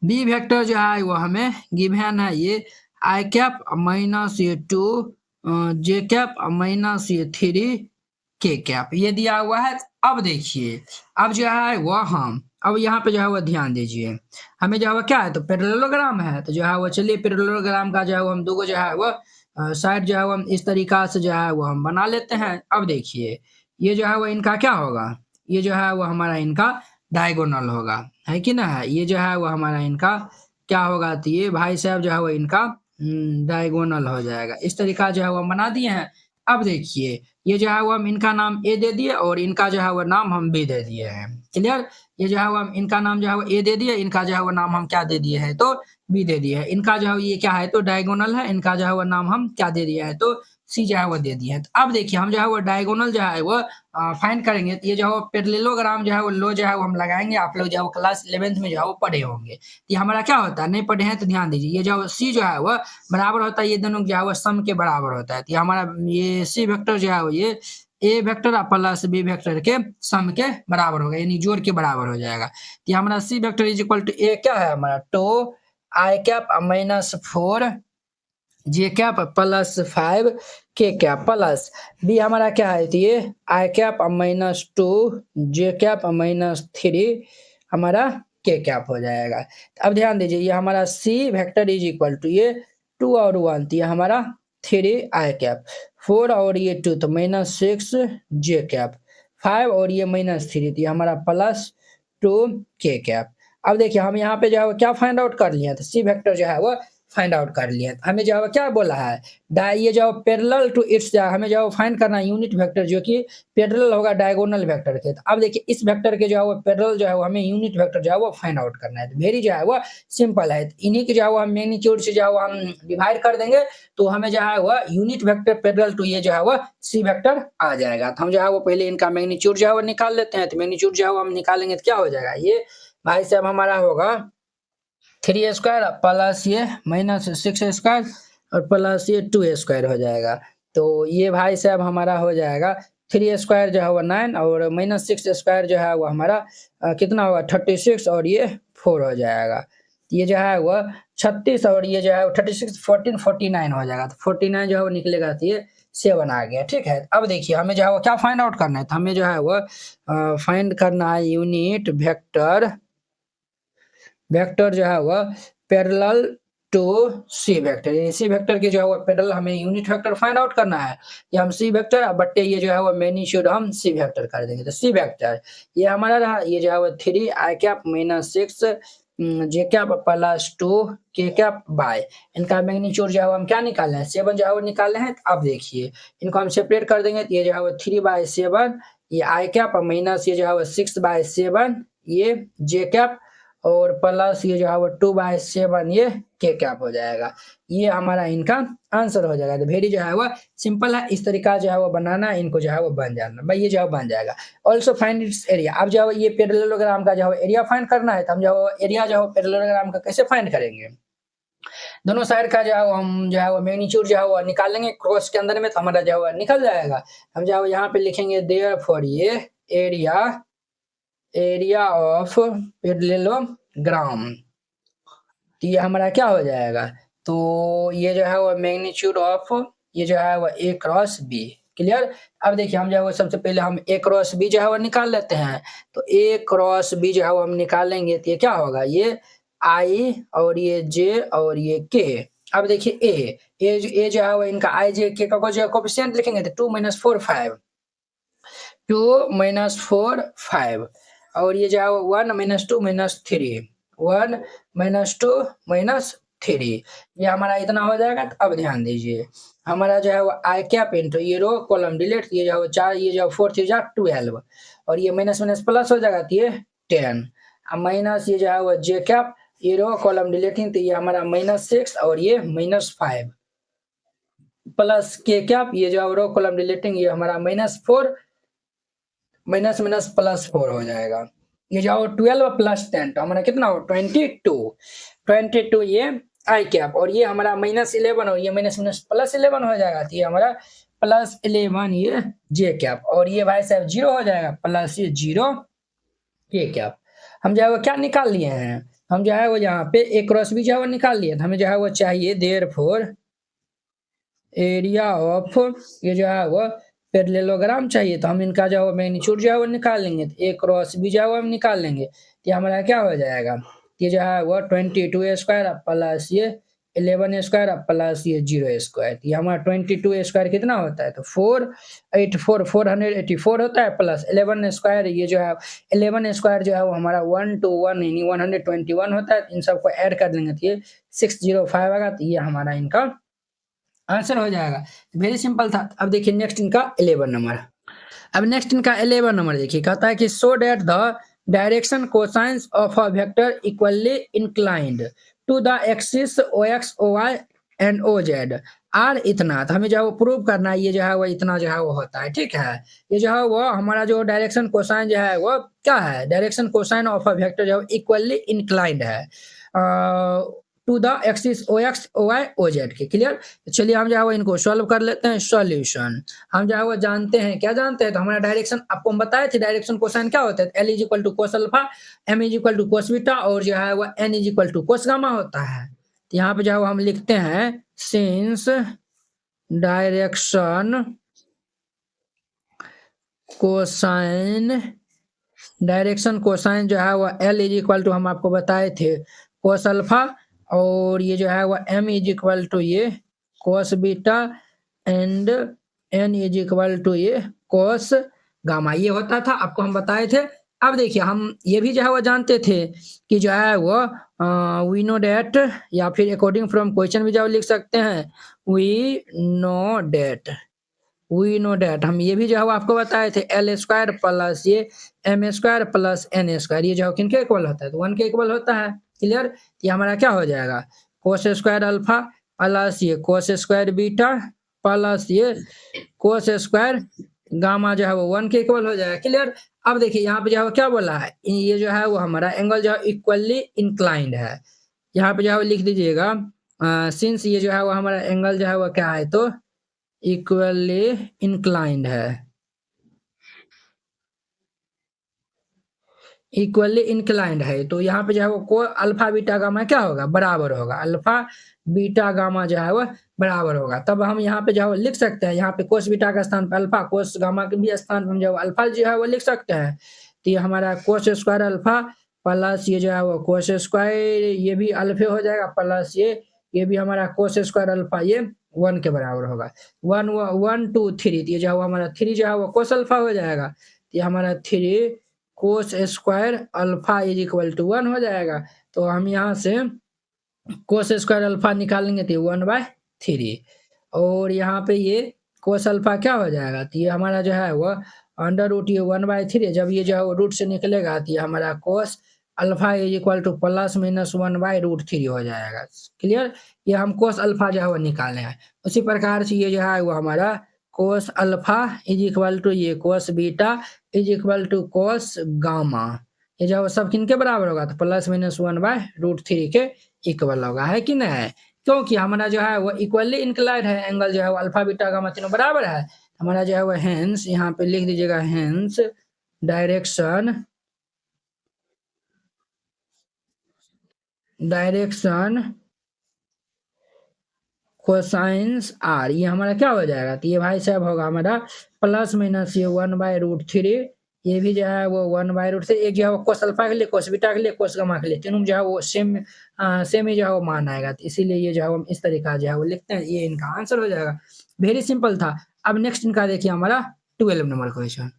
B vector जो है वो हमें गिवन है ये i कैप माइनस ये 2j कैप माइनस ये 3k कैप ये दिया हुआ है। अब देखिए अब जो है वो हम अब यहाँ पे जो है वो ध्यान दीजिए हमें जो है वो क्या है तो पैरेललोग्राम है। तो जो है वो चलिए पैरेललोग्राम का जो है वो हम दो जो है वो साइड जो है वो हम इस तरीका से जो है वो हम बना लेते हैं। अब देखिए ये जो है वो इनका क्या होगा, ये जो है वो हमारा इनका डायगोनल होगा, है कि ना? ये जो है वो हमारा इनका क्या होगा तो ये भाई साहब जो है वो इनका डायगोनल हो जाएगा। इस तरीका जो है वो हम बना दिए हैं। अब देखिए ये जो है वो हम इनका नाम ए दे दिए और इनका जो है वो नाम हम बी दे दिए हैं। क्लियर? ये जो है वो हम इनका नाम जो है वो ए दे दिए, इनका जो है वो नाम हम क्या दे दिए है तो बी दे दिए है। इनका जो है ये क्या है तो डायगोनल है, इनका जो है वो नाम हम क्या दे दिया है तो सी जो है वो दे दिया है। तो अब देखिए हम जो है वो डायगोनल जो है वो फाइंड करेंगे। तो ये जो है पैरेललोग्राम जो है वो लो जो है वो हम लगाएंगे। आप लोग जो है वो क्लास 11th में जो है वो पढ़े होंगे। तो ये हमारा क्या होता है, नहीं पढ़े हैं तो ध्यान दीजिए। ये जो सी जो है वो बराबर होता है ये दोनों जो है वो सम के बराबर होता है। तो ये हमारा ये सी वेक्टर जो है वो ये A vector plus B vector के सम के बराबर होगा, यानी जोड़ के बराबर हो जाएगा। तो हमारा C vector is equal to A क्या है हमारा टू आई cap minus 4j cap plus 5k cap plus B हमारा क्या है तो ये i cap minus 2j cap minus 3 हमारा k कैप हो जाएगा। अब ध्यान दीजिए ये हमारा C vector is equal to ये 2 और 1 तो ये हमारा 3i कैप 4 और ये 2 तो माइनस 6j कैप 5 और ये माइनस 3 तो ये हमारा प्लस 2k कैप। अब देखिए हम यहाँ पे जो है क्या फाइंड आउट कर लिए तो सी वेक्टर जो है वो फाइंड आउट कर लिए। हमें जो है क्या बोला है ये जो पैरेलल टू इट्स हमें जो फाइंड करना है यूनिट वेक्टर जो कि पैरेलल होगा डायगोनल वेक्टर के। तो अब देखिए इस वेक्टर के जो है वो पैरेलल जो है वो हमें यूनिट वेक्टर जो है वो फाइंड आउट करना है। तो वेरी जो है वो सिंपल है। इन्हीं के जो है वो हम मैग्नीट्यूड से जो है वो हम डिवाइड कर देंगे तो हमें जो है वो यूनिट वेक्टर पैरेलल टू ये जो है वो सी वेक्टर आ जाएगा। तो हम जो है वो पहले इनका मैग्नीट्यूड जो है वो निकाल लेते हैं। तो मैग्नीट्यूड जो है वो हम निकालेंगे तो क्या हो जाएगा ये भाई साहब हमारा होगा 3 स्क्वायर प्लस ये माइनस 6 स्क्वायर और प्लस ये 2 स्क्वायर हो जाएगा। तो ये भाई साहब हमारा हो जाएगा 3 स्क्वायर जो है वो 9 और माइनस 6 स्क्वायर जो है वो हमारा कितना होगा 36 और ये 4 हो जाएगा। ये जो है वो 36 और ये जो है 36 14 49 हो जाएगा। तो 49 जो है वो निकलेगा तो ये 7 आ गया। ठीक है, अब देखिए हमें जो है वो क्या फाइंड आउट करना है तो हमें जो है वो फाइंड करना है यूनिट वेक्टर जो है वह parallel to C vector, C vector के जो है वो पैरेलल हमें यूनिट वेक्टर फाइंड आउट करना है। ये हम सी वेक्टर बट्टे ये जो है वो मैग्नीट्यूड हम सी वेक्टर कर देंगे। तो सी वेक्टर ये हमारा रहा, ये जो है वो 3 आई कैप माइनस 6 जे कैप प्लस 2 के कैप बाय, इनका मैग्नीट्यूड जो है हम क्या निकाले हैं 7 जो है वो निकाले हैं। अब देखिए इनको हम सेपरेट कर देंगे, तो ये जो है वो 3/7 ये आई कैप माइनस ये जो है वो 6/7 ये जे कैप और प्लस ये जो है वो 2/7 ये के कैप हो जाएगा। ये हमारा इनका आंसर हो जाएगा। तो वेरी जो है वो सिंपल है, इस तरीका जो है वो बनाना, इनको जो है वो बन जाना भाई, ये जो है बन जाएगा। Also find its area. अब जो है ये पैरेललोग्राम का जो है एरिया फाइंड करना है, तो हम जो एरिया जो है पैरेललोग्राम का कैसे फाइंड करेंगे, दोनों साइड का जो है हम जो है वो मैग्नीट्यूड जो है वो निकाल लेंगे क्रॉस के अंदर में, तो हमारा जो है निकल जाएगा। हम जो है यहाँ पे लिखेंगे देयरफॉर ये एरिया ऑफ पैरेललोग्राम, तो ये हमारा क्या हो जाएगा, तो ये जो है वो मैग्नीट्यूड ऑफ ये जो है वो ए क्रॉस बी। क्लियर। अब देखिए हम जो है वो सबसे पहले हम ए क्रॉस बी जो है वो निकाल लेते हैं। तो ए क्रॉस बी जो है वो हम निकालेंगे, तो ये क्या होगा, ये आई और ये जे और ये के। अब देखिए ए जो है वो इनका आई जे के का जो कोएफिशिएंट लिखेंगे, तो 2 - 4 5 2 - 4 5 और ये जो है 1 - 2 - 3 1 - 2 - 3 ये हमारा इतना हो जाएगा। तो अब ध्यान दीजिए हमारा जो है वो आई कैप इंटू ये रो कॉलम डिलीट, ये जो 4 ये जो 4 3 जा 12 और ये माइनस माइनस प्लस हो जाएगा, तो ये 10 माइनस ये जो है वो जे कैप ये रो कॉलम डिलीटिंग, तो ये हमारा -6 और ये -5 प्लस के कैप ये जो रो कॉलम डिलीटिंग ये हमारा -4 माइनस माइनस +4 हो जाएगा। ये जाओ 12 + 10 तो हमारा कितना हो 22 ये आई कैप और ये हमारा -11 और ये माइनस माइनस +11 हो जाएगा, तो ये हमारा +11 ये जे कैप और ये भाई साहब 0 हो जाएगा प्लस ये 0 के कैप। हम जो है वो क्या निकाल लिए हैं, हम जो है वो यहाँ पे ए क्रॉस बी जो है वो निकाल लिए, तो हमें जो है वो चाहिए देयरफॉर एरिया ऑफ ये जो है वो पैरेललोग्राम चाहिए, तो हम इनका जो है मैग्नीट्यूड जो है वो निकाल लेंगे, तो ए क्रॉस बी जो है वो हम निकाल लेंगे, तो हमारा क्या हो जाएगा, ये जो है वो 22 स्क्वायर प्लस ये 11 स्क्वायर प्लस ये 0 स्क्वायर, ये हमारा 22 स्क्वायर कितना होता है, तो 484 होता है प्लस 11 स्क्वायर ये जो है 11 स्क्वायर जो है वो हमारा 121 यानी 121 होता है। इन सबको ऐड कर लेंगे तो ये 605 आएगा, तो ये हमारा इनका आंसर हो जाएगा। वेरी सिंपल था। अब देखिए नेक्स्ट इनका 11 नंबर। अब नेक्स्ट इनका 11 नंबर देखिए, कहता है कि so that the direction cosines of a vector equally inclined to the axis OX OY and OZ are इतना, तो हमें जो है वो प्रूव करना है, ये जो है वो इतना जो है वो होता है, ठीक है। ये जो है वो हमारा जो डायरेक्शन कोसाइन जो है वो क्या है, direction cosine of a vector जो है इक्वली इंक्लाइंड है to the axis OX OY OZ के। क्लियर। चलिए हम जो है वो इनको सॉल्व कर लेते हैं। सॉल्यूशन हम जो है वो जानते हैं, क्या जानते हैं, तो हमारा डायरेक्शन आपको हम बताए थे डायरेक्शन कोसाइन क्या होता है, L = cos alpha, M = cos beta और जो है वो N = cos गामा होता है। तो यहाँ पे जो है वो हम लिखते हैं सिंस डायरेक्शन कोसाइन जो है वो L = हम आपको बताए थे cos अल्फा और ये जो है वो M = ये cos बीटा एंड N = ये cos गामा, ये होता था, आपको हम बताए थे। अब देखिए हम ये भी जो है वो जानते थे कि जो है वो वी नो डेट या फिर अकॉर्डिंग फ्रॉम क्वेश्चन भी जो लिख सकते हैं वी नो डेट हम ये भी जो है वो आपको बताए थे L² प्लस ये M² प्लस N², ये जो है किनके इक्वल होता है, तो 1 के इक्वल होता है। क्लियर। ये हमारा क्या हो जाएगा cos² अल्फा प्लस ये cos² बीटा प्लस ये cos² गामा जो है वो 1 के इक्वल हो जाएगा। क्लियर। अब देखिए यहाँ पे जो है वो क्या बोला है, ये जो है वो हमारा एंगल जो है इक्वली इंक्लाइंड है। यहाँ पे जो है वो लिख दीजिएगा सिंस ये जो है वो हमारा एंगल जो है वो क्या है, तो इक्वली इंक्लाइंड है, इक्वली इंक्लाइंड है। तो यहाँ पे जो है वो को अल्फा बीटा गामा क्या होगा, बराबर होगा, अल्फा बीटा गामा जो है वो बराबर होगा। तब हम यहाँ पे जो है वो लिख सकते हैं, यहाँ पे कोस बीटा का स्थान पे अल्फा, कोस गामा के भी स्थान पे हम जो अल्फा जो है वो लिख सकते हैं। तो ये हमारा cos² अल्फा प्लस ये जो है वो cos² ये भी अल्फे हो जाएगा प्लस ये ये भी हमारा कोस स्क्वायर अल्फा ये 1 के बराबर होगा। 1 2 3 तो ये जो हमारा 3 जो है वो कोस अल्फा हो जाएगा। तो ये हमारा 3 cos square alpha is equal to 1 हो जाएगा। तो हम यहाँ से कोस स्क्वायर अल्फा निकालेंगे तो 1/3 और यहाँ पे ये कोस अल्फा क्या हो जाएगा, तो ये हमारा जो है वो अंडर रूट ये 1/3 जब ये जो है वो रूट से निकलेगा तो ये हमारा cos alpha is equal two plus minus 1/√3 हो जाएगा। क्लियर, ये हम कोस अल्फा जो है वो निकाले हैं। उसी प्रकार से ये जो है वो हमारा cos alpha is equal to ये cos beta is equal to cos gamma, ये जो है वो सब किन के बराबर होगा, तो प्लस माइनस 1/√3 के इक्वल होगा, है कि नहीं। क्योंकि हमारा जो है वो इक्वली इंक्लाइंड है, एंगल जो है वो अल्फा बीटा गामा तीनों बराबर है। हमारा जो है वो हेंस, यहाँ पे लिख दीजिएगा हेंस डायरेक्शन कोसाइंस आर, ये हमारा क्या हो जाएगा, तो ये भाई साहब होगा हमारा प्लस माइनस ये 1/√3, ये भी जो है वो 1/√3, एक जो है वो कोस अल्फा के लिए, कोस बीटा के लिए, कोस गामा के लिए, तीनों जो है वो सेम ही जो है वो मान आएगा। तो इसीलिए ये जो है हम इस तरीका जो है वो लिखते हैं, ये इनका आंसर हो जाएगा। वेरी सिंपल था। अब नेक्स्ट इनका देखिए हमारा 12 नंबर क्वेश्चन।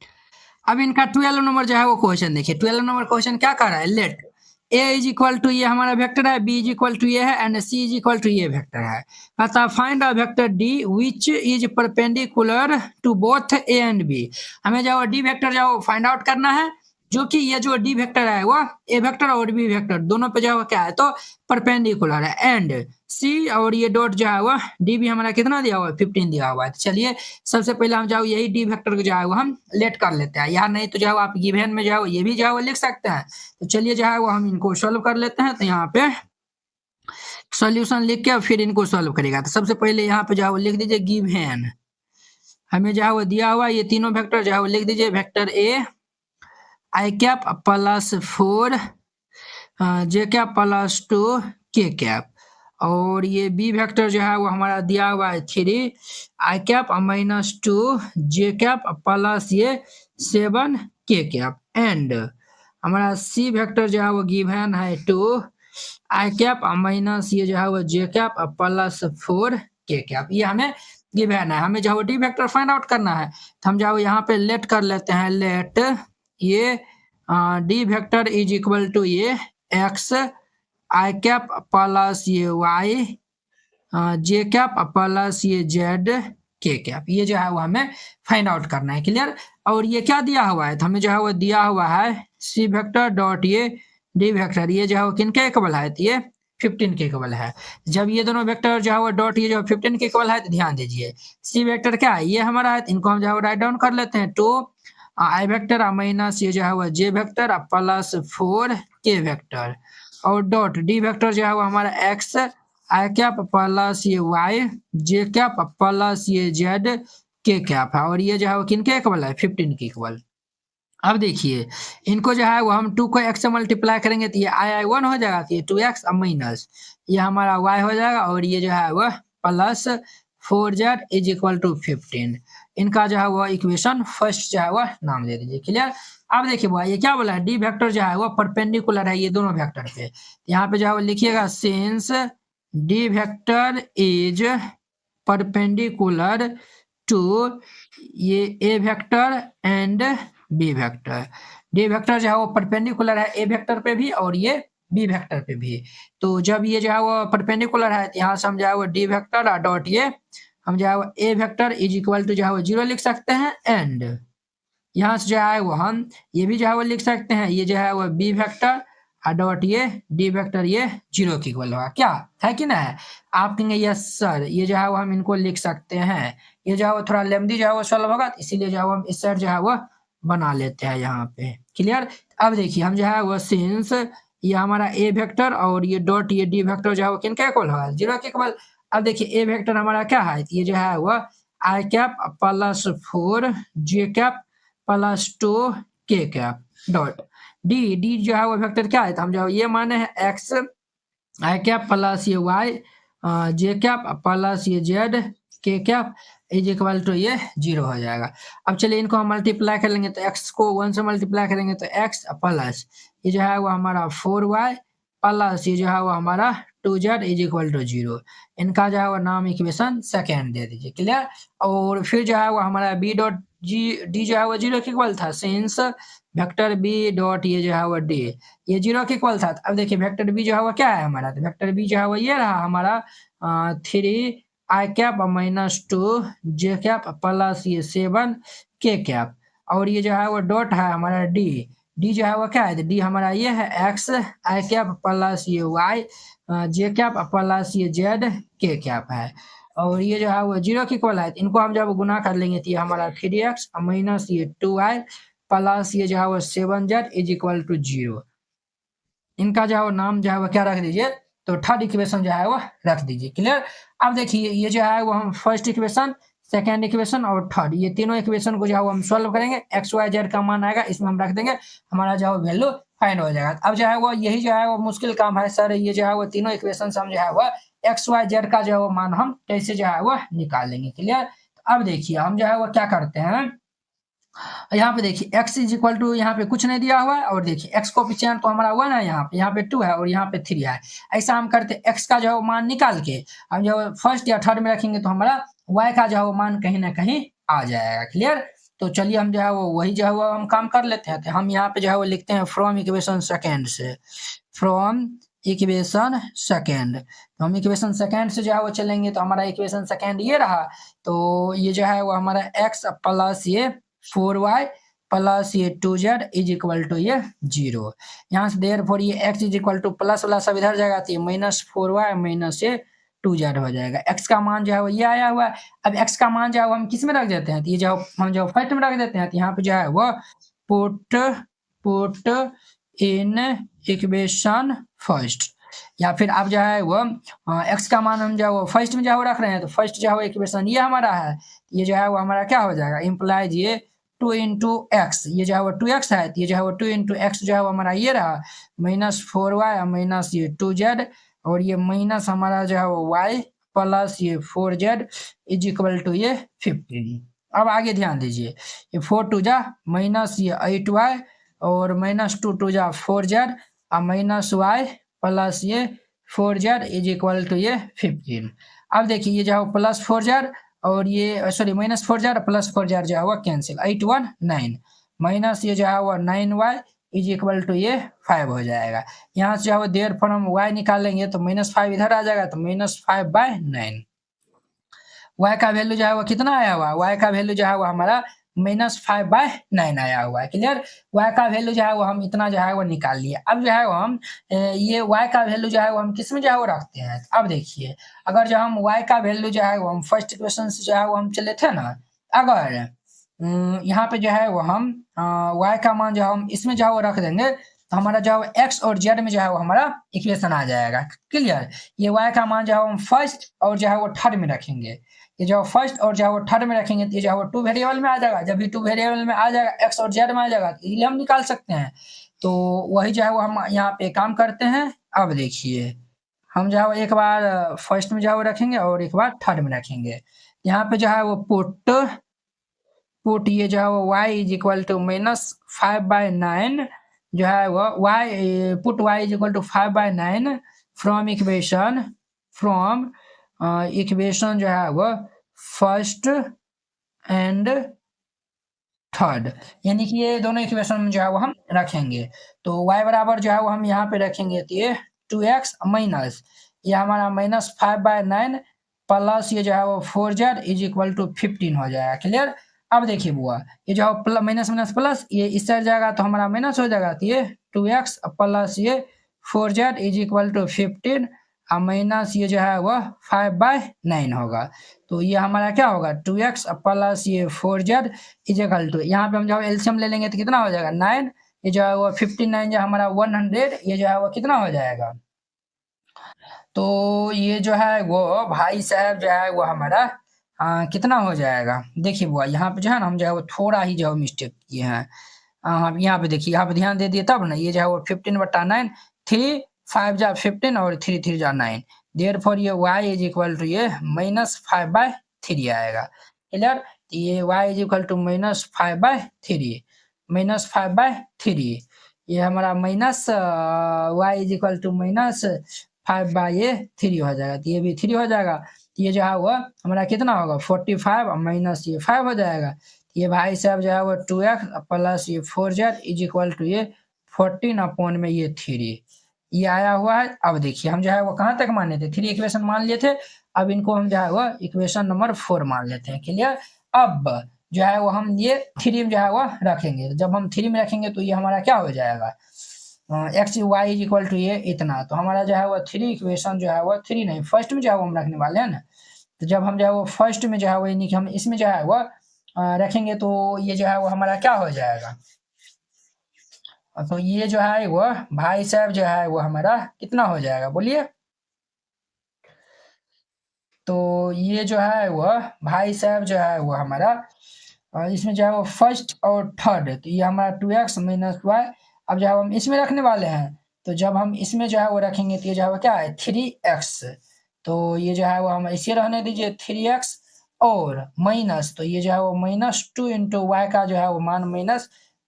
अब इनका 12 नंबर जो है वो क्वेश्चन देखिए। 12 नंबर क्वेश्चन क्या कर रहा है, let a is equal to ये हमारा वेक्टर है, b इज इक्वल टू ये है and c is equal to ये वेक्टर है। कहता find a vector d which is perpendicular to both a and b। हमें जो d वेक्टर जो फाइंड आउट करना है, जो कि ये जो d वेक्टर है वो a वेक्टर और b वेक्टर दोनों पे जो क्या है तो परपेंडिकुलर है। एंड c और ये डॉट जो है वो d भी हमारा कितना दिया हुआ है 15 दिया हुआ है। तो चलिए सबसे पहले हम जाओ यही d वेक्टर को जो है वो हम लेट कर लेते हैं, यहाँ नहीं तो जो है आप गिवन में जो है ये भी जो है वो लिख सकते हैं। तो चलिए जो है वो हम इनको सॉल्व कर लेते हैं। तो यहाँ पे सॉल्यूशन लिख के फिर इनको सॉल्व करेगा। तो सबसे पहले यहाँ पे जो है वो लिख दीजिए गिवन, हमें जो है वो दिया हुआ ये तीनों वेक्टर जो है वो लिख दीजिए vector a I cap plus 4 J cap plus 2 के कैप, और ये बी वेक्टर जो है वो हमारा दिया हुआ है 3 आई cap minus 2 J cap plus ये 7 के कैप, एंड हमारा सी वेक्टर जो है वो गिवन है 2 आई कैप माइनस ये जो है वो जे कैप प्लस 4 के कैप। ये हमें गिवन है, हमें जो डी वेक्टर फाइंड आउट करना है। तो हम जो यहाँ पे लेट कर लेते हैं, लेट ये D vector is equal to ये एक्स आई कैप प्लस ये वाई जे कैप प्लस ये जेड के कैप, ये जो है वो हमें फाइंड आउट करना है। क्लियर, और ये क्या दिया हुआ है, तो हमें जो है वो दिया हुआ है सी वेक्टर डॉट ये डी वेक्टर, ये जो है वो किन के इक्वल है, तो ये 15 के इक्वल है। जब ये दोनों वेक्टर जो है वो डॉट ये जो 15 के इक्वल है तो ध्यान दीजिए सी वेक्टर क्या है, ये हमारा है, इनको हम जो है वो राइट डाउन कर लेते हैं। 2 आई वेक्टर माइनस ये जो है वो जे वेक्टर प्लस 4 के वेक्टर, और डॉट डी वेक्टर जो है वो हमारा एक्स आई कैप प्लस ये वाई जे कैप प्लस ये जेड के कैप है, और ये जो है वो किन के इक्वल है 15 के इक्वल। अब देखिए इनको जो है वो हम 2 को x से मल्टीप्लाई करेंगे तो ये आई 1 हो जाएगा, तो ये 2x माइनस ये हमारा y हो जाएगा, और ये जो है वो plus 4z is equal to 15। इनका जो है वो इक्वेशन फर्स्ट जो है वो नाम दे दीजिए। क्लियर, अब देखिए वो ये क्या बोला है, डी वेक्टर जो है वो परपेंडिकुलर है ये दोनों वेक्टर पे। यहाँ पे जो है वो लिखिएगा since D vector is perpendicular to ये A vector and B vector, D vector जो है वो परपेंडिकुलर है ए वेक्टर पे भी और ये बी वेक्टर पे भी। तो जब ये जो है वो परपेंडिकुलर है तो यहाँ से हम जो है वो डी वेक्टर डॉट ये हम जो है वो A vector is equal to जो है वो 0 लिख सकते हैं, एंड यहाँ से जो है वो हम ये भी जो है वो लिख सकते हैं, ये जो है वो बी वेक्टर डॉट ये डी वेक्टर ये 0 के इक्वल होगा, क्या है कि ना है। आप कहेंगे यस सर, ये जो है वो हम इनको लिख सकते हैं, ये जो है वो थोड़ा लेंथी जो है वो सॉल्व होगा, इसीलिए जो है वो हम इस साइड जो है वो बना लेते हैं यहाँ पे। क्लियर, अब देखिए हम जो है वो सिंस ये हमारा ए वेक्टर और ये डॉट ये डी वेक्टर जो है वो किन के इक्वल होगा 0 के इक्वल। अब देखिए ए वेक्टर हमारा क्या है, ये जो है वो आई कैप प्लस 4 जे कैप प्लस 2 के कैप डॉट डी जो है वो वेक्टर क्या है, तो हम जो ये माने हैं एक्स आई कैप प्लस ये वाई जे कैप प्लस ये z k cap is equal to ये 0 हो जाएगा। अब चलिए इनको हम मल्टीप्लाई कर लेंगे, तो x को 1 से मल्टीप्लाई करेंगे तो x प्लस ये जो है वो हमारा 4y प्लस ये जो है वो हमारा 2z इज इक्वल टू 0। इनका जो है वो नाम इक्वेशन सेकेंड दे दीजिए। क्लियर। और फिर जो है वो हमारा b डॉट डी जो है वो 0 के इक्वल था, सिंस वेक्टर b डॉट ये जो है वो d ये 0 के इक्वल था। अब देखिए वेक्टर b जो है वो क्या है हमारा, तो वेक्टर b जो है वो ये रहा हमारा 3 माइनस 2 जे कैप प्लस ये 7 के कैप, और ये जो है वो डॉट है हमारा डी जो है वो क्या है, तो डी हमारा ये है एक्स आई कैप प्लस ये वाई जे कैप प्लस ये जेड के कैप है, और ये जो है वो 0 के इक्वल है। इनको हम जब गुना कर लेंगे तो ये हमारा 3x माइनस ये 2y प्लस ये जो है वो 7z इज इक्वल टू 0। इनका जो है वो नाम जो है वो क्या रख दीजिए, तो थर्ड इक्वेशन जो है वो रख दीजिए। क्लियर। अब देखिए ये जो है वो हम फर्स्ट इक्वेशन, सेकेंड इक्वेशन और थर्ड, ये तीनों इक्वेशन को जो है वो हम सॉल्व करेंगे। एक्स वाई जेड का मान आएगा, इसमें हम रख देंगे, हमारा जो है वैल्यू फाइंड हो जाएगा। अब जो है वो यही जो है वो मुश्किल काम है सर, ये जो है वो तीनों इक्वेशन हम जो है वो एक्स वाई जेड का जो है वो मान हम कैसे जो है वो निकाल लेंगे। क्लियर। अब देखिए हम जो है वो क्या करते हैं, यहाँ पे देखिए x इज इक्वल टू, यहाँ पे कुछ नहीं दिया हुआ है, और देखिए x कोफिशिएंट तो हमारा 1 है, यहाँ पे 2 है और यहाँ पे 3 है। ऐसा हम करते x का जो है मान निकाल के हम जो फर्स्ट या थर्ड में रखेंगे तो हमारा y का जो है मान कहीं ना कहीं आ जाएगा। क्लियर। तो चलिए हम जो है वो वही जो है वो हम काम कर लेते हैं। तो हम यहाँ पे जो है वो लिखते हैं फ्रॉम इक्वेशन सेकेंड से, फ्रॉम इक्वेशन सेकेंड। तो हम इक्वेशन सेकेंड से जो है वो चलेंगे, तो हमारा इक्वेशन सेकेंड ये रहा, तो ये जो है वो हमारा x प्लस ये 4y प्लस ये 2z इज इक्वल टू ये 0। यहाँ से देयरफॉर ये x is equal two plus वाला सब इधर जाएगा, तो ये माइनस 4y माइनस ये 2z हो जाएगा। x का मान जो है वो ये आया हुआ है। अब x का मान जो है वो हम किस में रख देते हैं, तो ये जो हम जो फर्स्ट में रख देते हैं, तो यहाँ पे जो है वो पुट इन इक्वेशन फर्स्ट, या फिर आप जो है वो x का मान हम जो है वो फर्स्ट में जो है वो रख रहे हैं, तो फर्स्ट जो है वो इक्वेशन ये हमारा है, ये जो है वो हमारा क्या हो जाएगा, इम्प्लाइज ये 2 इंटू एक्स, ये जो है वो 2x है, ये जो है वो 2 इंटू एक्स जो है वो हमारा ये रहा माइनस 4y माइनस ये 2z, और ये माइनस हमारा जो है वो y प्लस ये 4z इज इक्वल टू ये 15। अब आगे ध्यान दीजिए, ये 4 टू जा माइनस ये 8y और माइनस 2 टू जा 4z और माइनस y प्लस ये 4z इज इक्वल टू ये 15। अब देखिए ये जो है प्लस 4z और ये sorry minus 4z plus 4z जो है वो कैंसिल, 8 1 9 माइनस ये जो है वो 9y इज इक्वल टू ये 5 हो जाएगा। यहाँ से जो है वो देयरफॉर हम y निकालेंगे तो माइनस 5 इधर आ जाएगा, तो माइनस 5/9। y का वैल्यू जो है वो कितना आया हुआ है, y का वैल्यू जो है वो हमारा माइनस 5/9 आया हुआ है। क्लियर। y का वैल्यू जो है वो हम इतना जो है वो निकाल लिए। अब जो है वो हम ये y का वैल्यू जो है वो हम किस में जो है वो रखते हैं। अब देखिए अगर जो हम y का वैल्यू जो है वो हम फर्स्ट इक्वेशन से जो है वो हम चले थे ना, अगर यहाँ पे जो है वो हम y का मान जो हम इसमें जो है वो रख देंगे, तो हमारा जो है x और z में जो है वो हमारा इक्वेशन आ जाएगा। क्लियर। ये y का मान जो है हम फर्स्ट और जो है वो थर्ड में रखेंगे, ये जो फर्स्ट और जो है वो थर्ड में रखेंगे, तो ये जो है वो 2 वेरिएबल में आ जाएगा। जब भी 2 वेरिएबल में आ जाएगा x और z में आ जाएगा, तो इसलिए हम निकाल सकते हैं। तो वही जो है वो हम यहाँ पे काम करते हैं। अब देखिए हम जो है वो एक बार फर्स्ट में जो है वो रखेंगे और एक बार थर्ड में रखेंगे। यहाँ पे जो है वो पुट ये जो है वो y is equal to minus 5/9 जो है वो put y is equal to 5/9 from equation जो है वो फर्स्ट एंड थर्ड, यानी कि ये दोनों इक्वेशन जो है वो हम रखेंगे। तो y बराबर जो है वो हम यहाँ पे रखेंगे, तो ये 2x माइनस ये हमारा माइनस 5/9 प्लस ये जो है वो 4z इज इक्वल टू 15 हो जाएगा। क्लियर। अब देखिए बुआ ये जो है माइनस माइनस प्लस ये इस साइड जाएगा तो हमारा माइनस हो जाएगा, तो ये 2x प्लस ये 4z इज इक्वल टू 15 और माइनस ये जो है वो 5/9 होगा। तो ये हमारा क्या होगा 2x प्लस ये 4z इज इक्वल टू, यहाँ पे हम जो एलसीएम ले लेंगे तो कितना हो जाएगा 9, ये जो है वो 59 जो हमारा 100, ये जो है वो कितना हो जाएगा, तो ये जो है वो भाई साहब जो है वो हमारा कितना हो जाएगा। देखिए बुआ यहाँ पे जो है ना हम जो है वो थोड़ा ही जो है मिस्टेक किए हैं। यहाँ पे देखिए, यहाँ पे ध्यान दे दिए तब ना, ये जो है वो 15/9 3 5 जा 15 और 3 3 जा 9, देयरफॉर ये y इज इक्वल टू ये माइनस 5/3 आएगा। क्लियर। ये y is equal to minus 5/3 minus 5/3, ये हमारा minus y is equal to minus 5/3 हो जाएगा, तो ये भी 3 हो जाएगा। तो ये जो है वो हमारा कितना होगा 45 माइनस ये 5 हो जाएगा। ये भाई साहब जो है वो 2x प्लस ये 4z इज इक्वल टू ये 14 अपॉन में ये 3 ये आया हुआ है। अब देखिए हम जो है वो कहाँ तक माने थे, 3 इक्वेशन मान लिए थे, अब इनको हम जो है वो इक्वेशन नंबर 4 मान लेते हैं। क्लियर। अब जो है वो हम ये 3 में जो है वो रखेंगे, जब हम 3 में रखेंगे तो ये हमारा क्या हो जाएगा x y is equal to ये इतना। तो हमारा जो है वो 3 इक्वेशन जो है वो 3 नहीं फर्स्ट में जो है वो हम रखने वाले हैं ना। तो जब हम जो है वो फर्स्ट में जो है वो यानी कि हम इसमें जो है वो रखेंगे तो ये जो है वो हमारा क्या हो जाएगा, तो ये जो है वो भाई साहब जो है वो हमारा कितना हो जाएगा बोलिए। तो ये जो है वो भाई साहब जो है वो हमारा इसमें जो है वो फर्स्ट और थर्ड, तो ये हमारा 2x माइनस वाई। अब जो है हम इसमें रखने वाले हैं, तो जब हम इसमें जो है वो रखेंगे तो ये जो है वो क्या है 3x। तो ये जो है वो हम इसे रहने दीजिए 3x और माइनस, तो ये जो है वो -2 इंटू वाई का जो है वो मान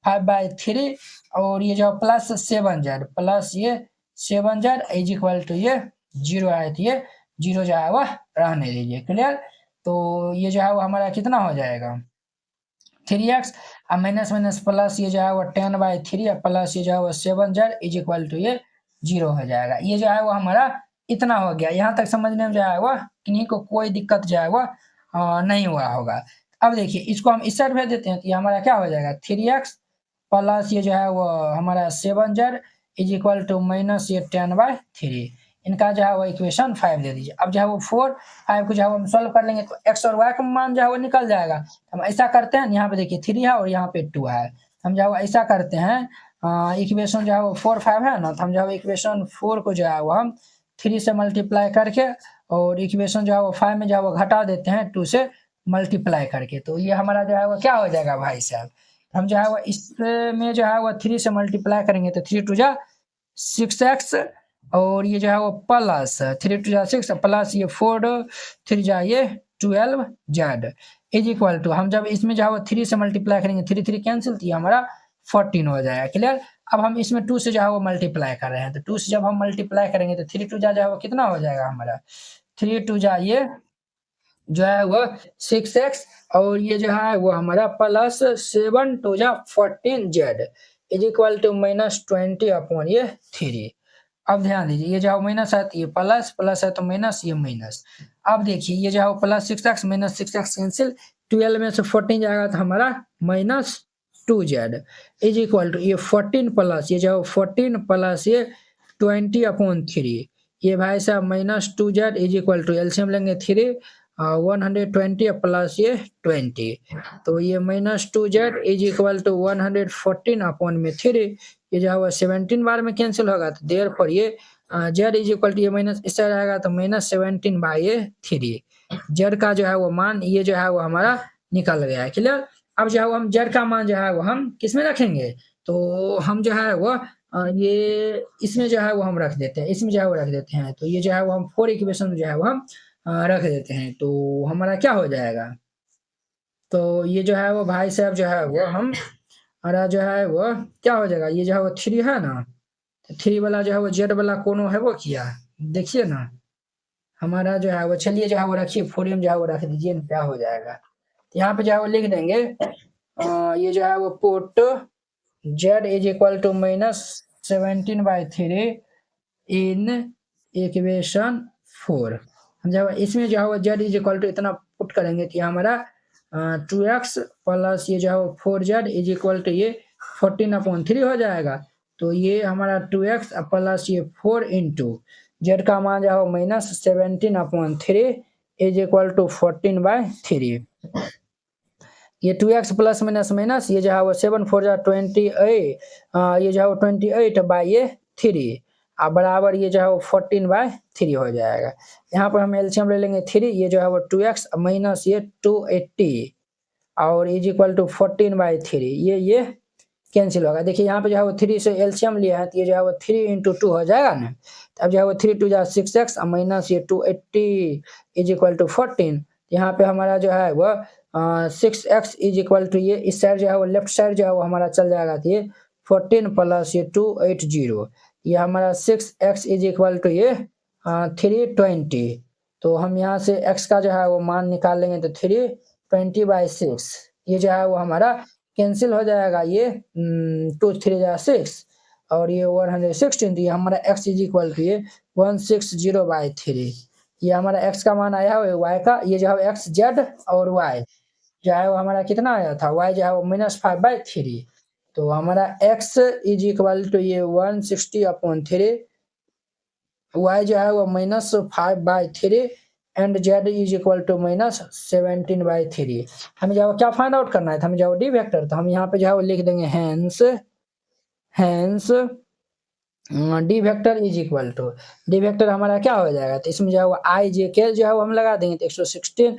-5/3 और ये जो प्लस 7z प्लस ये 7z इज इक्वल टू ये 0 है, तो ये 0 जो है वो रहने दीजिए। क्लियर। तो ये जो है वो हमारा कितना हो जाएगा 3x और माइनस माइनस प्लस ये जो है वो 10/3 प्लस ये जो है वो 7z इज इक्वल टू ये 0 हो जाएगा। ये जो है वो हमारा इतना हो गया। यहाँ तक समझने में जो है वो किन्हीं को कोई दिक्कत जो है वो नहीं हुआ होगा। अब देखिए इसको हम इस साइड भेज देते हैं, तो ये हमारा क्या हो जाएगा 3x प्लस ये जो है वो हमारा 7z is equal to minus ये 10/3। इनका जो है वो इक्वेशन 5 दे दीजिए। अब जो है वो 4 5 को जो है हम सॉल्व कर लेंगे तो x और y का मान जो है वो निकल जाएगा। हम ऐसा करते हैं, यहाँ पे देखिए 3 है और यहाँ पे 2 है, हम जो है ऐसा करते हैं इक्वेशन जो है वो 4 5 है ना, तो हम जो है इक्वेशन 4 को जो है वो हम 3 से मल्टीप्लाई करके और इक्वेशन जो है वो 5 में जो है वो घटा देते हैं 2 से मल्टीप्लाई करके। तो ये हमारा जो है वो क्या हो जाएगा भाई साहब, हम जो है वो इसमें जो है वो 3 से मल्टीप्लाई करेंगे तो 3 2 जा 6x और ये जो है वो प्लस 3 2 जा 6 प्लस ये 4 3 जा ये 12z इज इक्वल टू, हम जब इसमें जो है वो 3 से मल्टीप्लाई करेंगे 3 3 कैंसिल, तो ये हमारा 14 हो जाएगा। क्लियर। अब हम इसमें 2 से जो है वो मल्टीप्लाई कर रहे हैं, तो 2 से जब हम मल्टीप्लाई करेंगे तो 3 2 जा जो है वो कितना हो जाएगा हमारा 3 2 जा ये जो है वो 6x और ये जो है वो हमारा प्लस 7 2 जा 14z is equal to -20 upon ये 3। अब ध्यान दीजिए ये जो है माइनस है तो ये प्लस प्लस है तो माइनस ये माइनस। अब देखिए ये जो है plus 6x minus 6x cancel, 12 में से 14 जाएगा तो हमारा -2z इज इक्वल टू ये 14 प्लस ये जो 14 प्लस ये 20 अपॉन 3, ये भाई साहब -2z is equal to LCM लेंगे 3 120 प्लस ये 20, तो ये -2z is equal to 114 upon में 3, ये जो है वो 17 बार में कैंसिल होगा तो देयरफॉर ये z इज इक्वल टू ये माइनस इस साइड आएगा तो -17/3 z का जो है वो मान ये जो है वो हमारा निकल गया है। क्लियर। अब जो है वो हम z का मान जो है वो हम किस में रखेंगे, तो हम जो है वो ये इसमें जो है वो हम रख देते हैं, इसमें जो है वो रख देते हैं, तो ये जो है वो हम 4 इक्वेशन में जो है वो हम रख देते हैं, तो हमारा क्या हो जाएगा, तो ये जो है वो भाई साहब जो है वो हम हमारा जो है वो क्या हो जाएगा, ये जो है वो 3 है ना, तो 3 वाला जो है वो जेड वाला कोनो है वो किया देखिए ना हमारा जो है वो, चलिए जो है वो रखिए 4 में जो है वो रख दीजिए, क्या हो जाएगा यहाँ पे जो है वो लिख देंगे ये जो है वो put z is equal to -17/3 in equation 4। हम जब इसमें जो है वो z इज इक्वल टू इतना पुट करेंगे कि हमारा 2x प्लस ये जो है वो 4z इज इक्वल टू ये 14/3 हो जाएगा, तो ये हमारा 2x प्लस ये 4 इंटू z का मान जो है -17/3 इज इक्वल टू 14/3, ये 2x प्लस माइनस माइनस ये जो है वो 7 4 जा 28 ये जो है वो 28/3 बराबर ये जो है वो 14/3 हो जाएगा। यहाँ पर हम एलसीएम ले लेंगे 3, ये जो है वो 2x माइनस ये 280 और इज इक्वल टू 14/3, ये कैंसिल होगा। देखिए यहाँ पे जो है वो 3 से एलसीएम लिया है तो ये जो है वो 3 × 2 हो जाएगा ना, अब जो है वो 3 2 जा 6x माइनस ये 280 इज इक्वल टू 14, यहाँ पे हमारा जो है वो 6x इज इक्वल टू ये इस साइड जो है वो लेफ्ट साइड जो है वो हमारा चल जाएगा, तो ये 14 प्लस ये 280, ये हमारा 6x इज इक्वल टू ये 320। तो हम यहाँ से x का जो है वो मान निकालेंगे तो 320/6, ये जो है वो हमारा कैंसिल हो जाएगा, ये 2 3 6 और ये 116, तो ये हमारा x इज इक्वल टू ये 160/3, ये हमारा x का मान आया है y का, ये जो है x z और y जो है वो हमारा कितना आया था, y जो है वो -5/3, तो हमारा x इज इक्वल टू ये 160/3, y जो है वो -5/3 and z is equal to -17/3। हमें जो क्या फाइंड आउट करना है, हमें जो डी वेक्टर, तो हम यहाँ पे जो है वो लिख देंगे hence d vector is equal to, d vector हमारा क्या हो जाएगा, तो इसमें जो है वो आई जे के जो है वो हम लगा देंगे, तो 116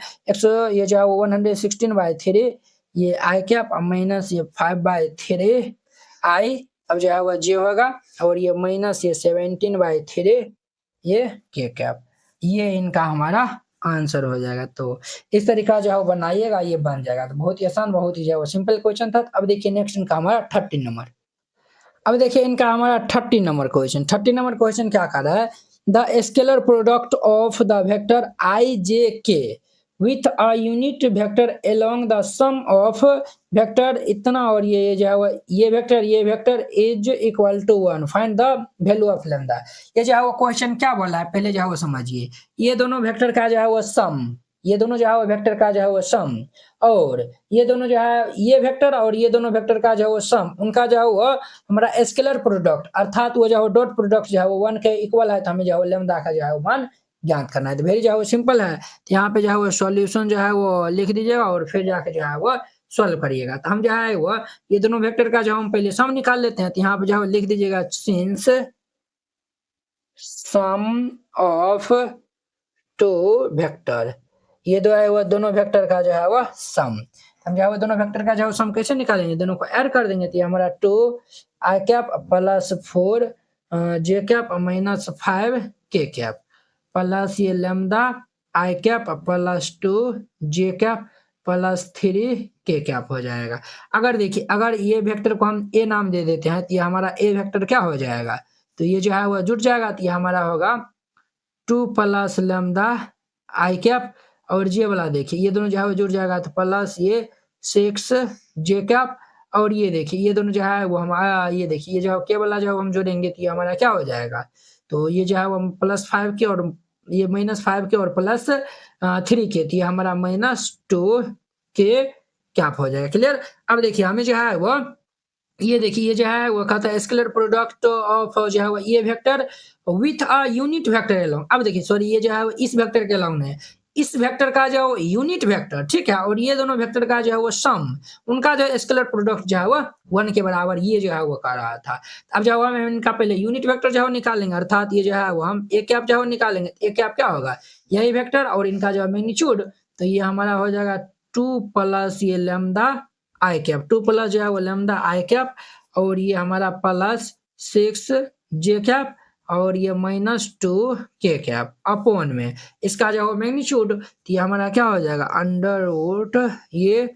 ये जो है वो 116/3, ये आई कैप माइनस ये 5/3 आई, अब जो है वो जे होगा, और ये माइनस ये 17/3 ये के कैप, ये इनका हमारा आंसर हो जाएगा। तो इस तरीका जो है वो बनाइएगा, ये बन जाएगा। तो बहुत ही आसान, बहुत ही जो है वो सिंपल क्वेश्चन था। अब देखिए नेक्स्ट इनका हमारा 30 नंबर। अब देखिए इनका हमारा 30 नंबर क्वेश्चन, 30 नंबर क्वेश्चन क्या कर रहा है, the scalar product of the vector i j k with a unit vector along the sum of vector इतना और ये जो है ये vector is equal to 1, find the value of lambda. ये जो है वो क्वेश्चन क्या बोला है, पहले जो है वो समझिए, ये दोनों वेक्टर का जो है वो सम, ये दोनों जो है वो वेक्टर का जो है वो सम, और ये दोनों जो है ये वेक्टर और ये दोनों वेक्टर का जो है वो सम, उनका जो है वो हमारा स्केलर प्रोडक्ट, अर्थात वो जो है डॉट प्रोडक्ट जो है वो 1 के इक्वल है, तो हमें जो है लैम्डा का जो है वो मान ज्ञात करना है। तो वेरी जो है वो सिंपल है, तो यहाँ पे जो है वो सॉल्यूशन जो है वो लिख दीजिएगा और फिर जाके जो है वो सॉल्व करिएगा। तो हम जो है वो ये दोनों वेक्टर का जो हम पहले सम निकाल लेते हैं, तो यहाँ पे जो है लिख दीजिएगा since sum of two vector, ये दो है वो दोनों वेक्टर का जो है वो सम, हम जो है वो दोनों वेक्टर का जो है सम कैसे निकालेंगे, दोनों को ऐड कर देंगे, तो ये हमारा 2 I cap plus 4 J cap minus 5 के कैप प्लस ये लैम्डा आई cap plus 2 J cap plus 3 के कैप हो जाएगा। अगर देखिए, अगर ये वेक्टर को हम ए नाम दे देते हैं, तो ये हमारा ए वेक्टर क्या हो जाएगा, तो ये जो है वो जुट जाएगा, तो ये हमारा होगा 2 प्लस लैम्डा आई कैप, और जे वाला देखिए ये दोनों जो है वो जुड़ जाएगा, तो प्लस ये 6 जे कैप, और ये देखिए ये दोनों जो है वो हमारा, ये देखिए ये जो के वाला जो हम जोड़ेंगे, तो ये हमारा क्या हो जाएगा, तो ये जो है वो +5 के और ये -5 के और +3 के, तो ये हमारा -2 के कैप हो जाएगा। क्लियर। अब देखिए हमें जो है वो ये देखिए ये जो है वो कहता है स्केलर प्रोडक्ट ऑफ जो है वो ये vector with a unit vector along. अब देखिए सॉरी, ये जो है वो इस वेक्टर के अलोंग है, इस वेक्टर का जो यूनिट वेक्टर, ठीक है, और ये दोनों वेक्टर का जो है वो सम, उनका जो स्केलर प्रोडक्ट जो है वो 1 के बराबर ये जो है वो कर रहा था। अब जो है हम इनका पहले यूनिट वेक्टर जो है निकालेंगे, अर्थात ये जो है वो हम ए कैप जो है निकालेंगे, ए कैप क्या होगा, यही वेक्टर और इनका जो मैग्नीट्यूड, तो ये हमारा हो जाएगा 2 प्लस ये लैम्डा आई कैप, 2 प्लस जो है वो लैम्डा आई कैप, और ये हमारा +6 जे कैप, और ये -2 के कैप अपॉन में इसका जो है मैग्नीट्यूड, तो ये हमारा क्या हो जाएगा अंडर रूट ये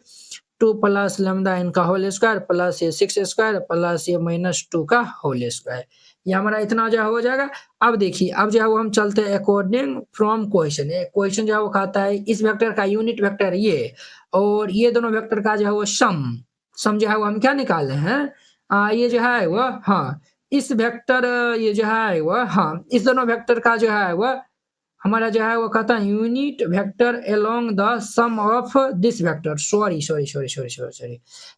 2 प्लस लैम्डा इनका होल स्क्वायर प्लस ये 6 स्क्वायर प्लस ये -2 का होल स्क्वायर, ये हमारा इतना जो हो जाएगा। अब देखिए अब जो है वो हम चलते हैं अकॉर्डिंग फ्रॉम क्वेश्चन, क्वेश्चन जो है वो कहता है इस वेक्टर का यूनिट वेक्टर ये और ये दोनों वेक्टर का जो है वो सम जो है वो हम क्या निकाले हैं, ये जो है वो हाँ इस वेक्टर ये जो है वो हाँ इस दोनों वेक्टर का जो है वो हमारा जो है वो कहता है unit vector along the sum of this vector. Sorry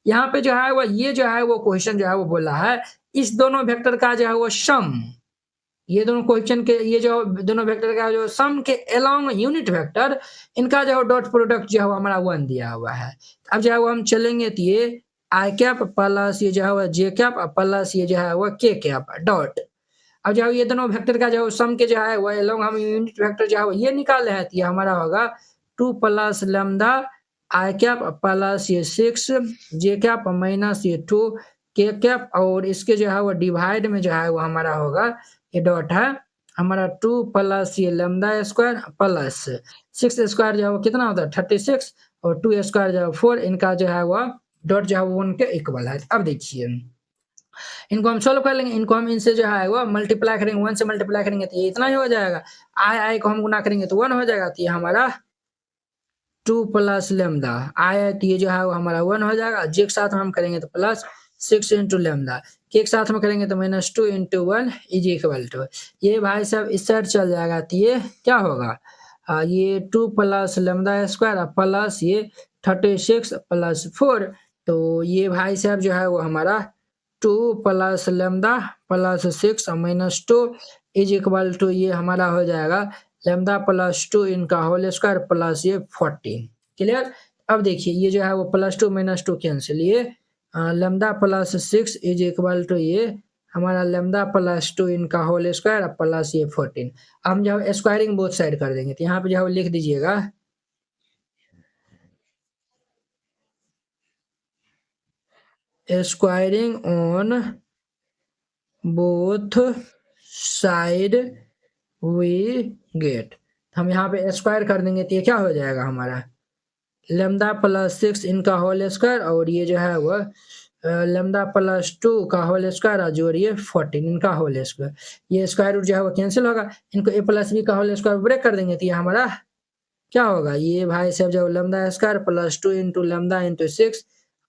यहाँ पे जो है वो ये जो है वो क्वेश्चन जो है वो बोला है इस दोनों वेक्टर का जो है वो सम, ये दोनों क्वेश्चन के ये जो दोनों वेक्टर का जो सम के अलोंग यूनिट वेक्टर, इनका जो डॉट प्रोडक्ट जो है हमारा 1 दिया हुआ है। अब जो है वो हम चलेंगे तो ये आई कैप प्लस ये जो है वो जे कैप प्लस ये जो है वो के कैप डॉट, अब जो है ये दोनों वेक्टर का जो सम के जो है वो अलोंग हम यूनिट वेक्टर जो है वो ये निकाले हैं, तो ये हमारा होगा 2 प्लस लैम्डा आई कैप प्लस ये 6 जे कैप माइनस ये 2 के कैप, और इसके जो है वो डिवाइड में जो है वो हमारा होगा ये डॉट है हमारा 2 प्लस ये लैम्डा स्क्वायर प्लस 6 स्क्वायर जो है वो कितना होता है 36 और 2 स्क्वायर जो है 4, इनका जो है वो डॉट जो है वो 1 के इक्वल है। अब देखिए इनको हम सोल्व कर लेंगे, इनको हम इनसे जो है वो मल्टीप्लाई करेंगे, 1 से मल्टीप्लाई करेंगे तो ये इतना ही हो जाएगा। आई को हम गुना करेंगे तो 1 हो जाएगा, तो ये हमारा 2 प्लस लैम्डा आई तो ये जो है वो हमारा 1 हो जाएगा। जे के साथ में हम करेंगे तो प्लस 6 इंटू लैम्डा, के साथ में करेंगे तो -2 इंटू 1 इज इक्वल टू, ये भाई साहब इस साइड चल जाएगा तो ये क्या होगा, ये 2 प्लस लैम्डा स्क्वायर प्लस ये 36 प्लस 4, तो ये भाई साहब जो है वो हमारा 2 plus lambda plus 6 minus 2 is equal to, ये हमारा हो जाएगा लैम्डा प्लस 2 इनका होल स्क्वायर प्लस ये 14। क्लियर। अब देखिए ये जो है वो +2 -2 कैंसिल, ये lambda plus 6 is equal to ये हमारा लैम्डा प्लस 2 इनका होल स्क्वायर प्लस ये 14। हम जो स्क्वायरिंग बोथ साइड कर देंगे, तो यहाँ पे जो है लिख दीजिएगा squaring on both side we get, हम यहाँ पे स्क्वायर कर देंगे तो ये क्या हो जाएगा हमारा लैम्डा प्लस 6 इनका होल स्क्वायर और ये जो है वो लैम्डा प्लस 2 का होल स्क्वायर और जोड़िए 14 इनका होल स्क्वायर, ये स्क्वायर रूट जो है वो कैंसिल होगा, इनको a प्लस बी का होल स्क्वायर ब्रेक कर देंगे तो ये हमारा क्या होगा, ये भाई साहब जब lambda square plus 2 into lambda into 6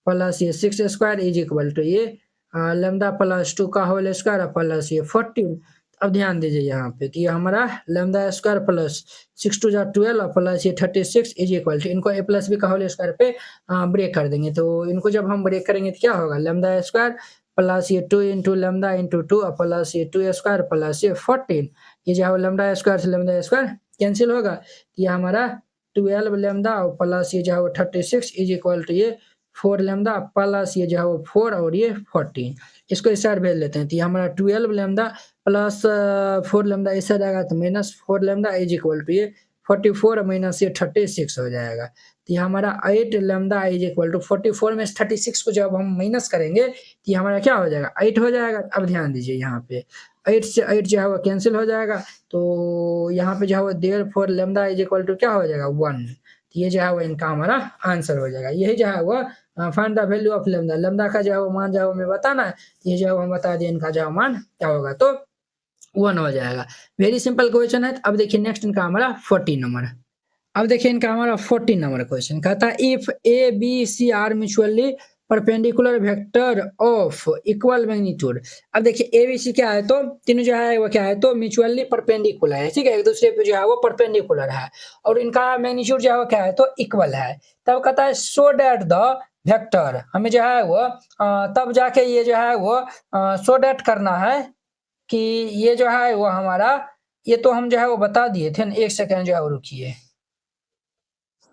plus ये 6 स्क्वायर इज इक्वल टू ये लैम्डा प्लस 2 का होल स्क्वायर प्लस ये 14। अब ध्यान दीजिए यहाँ पे कि हमारा लैम्डा स्क्वायर प्लस 6 2 जा 12 प्लस ये 36 इज इक्वल टू, इनको a प्लस बी का होल स्क्वायर पे ब्रेक कर देंगे, तो इनको जब हम ब्रेक करेंगे तो क्या होगा लैम्डा स्क्वायर प्लस ये 2 इंटू लैम्डा इंटू 2 प्लस ये 2 स्क्वायर प्लस ये 14, ये जो है लैम्डा स्क्वायर से लैम्डा स्क्वायर कैंसिल होगा, ये हमारा 12 लैम्डा प्लस ये जो है 36 इज इक्वल टू ये 4 लैम्डा प्लस ये जो है 4 और ये 14, इसको इस साइड भेज लेते हैं, तो ये हमारा 12 लैम्डा प्लस 4 लैम्डा इस साइड आएगा तो -4 लैम्डा इज इक्वल टू ये 44 माइनस ये 36 हो जाएगा, तो ये हमारा 8 लैम्डा इज इक्वल टू 44 में 36 को जब हम माइनस करेंगे तो ये हमारा क्या हो जाएगा 8 हो जाएगा। अब ध्यान दीजिए यहाँ पे 8 से 8 जो है वो कैंसिल हो जाएगा, तो यहाँ पे जो है वो therefore lambda is equal to क्या हो जाएगा 1, तो ये जो है वो इनका हमारा आंसर हो जाएगा। यही जो है वो find the value of lambda, lambda का जो है वो मान जो है हमें बताना है, ये जो है हम बता दिए इनका जो मान क्या होगा, तो 1 हो जाएगा। वेरी सिंपल क्वेश्चन है। अब देखिए नेक्स्ट इनका हमारा 14 नंबर, अब देखिए इनका हमारा 14 नंबर क्वेश्चन कहता है if a b c are mutually perpendicular vector of equal magnitude. अब देखिए ए बी सी क्या है, तो तीनों जो है वो क्या है, तो म्यूचुअली परपेंडिकुलर है, ठीक है, एक दूसरे पे जो है वो परपेंडिकुलर है और इनका मैग्नीट्यूड जो है वो क्या है, तो इक्वल है। तब कहता है सो डेट द वेक्टर, हमें जो है वो तब जाके ये जो है वो सो डेट करना है कि ये जो है वो हमारा, ये तो हम जो है वो बता दिए थे, एक सेकेंड जो है वो रुकिए,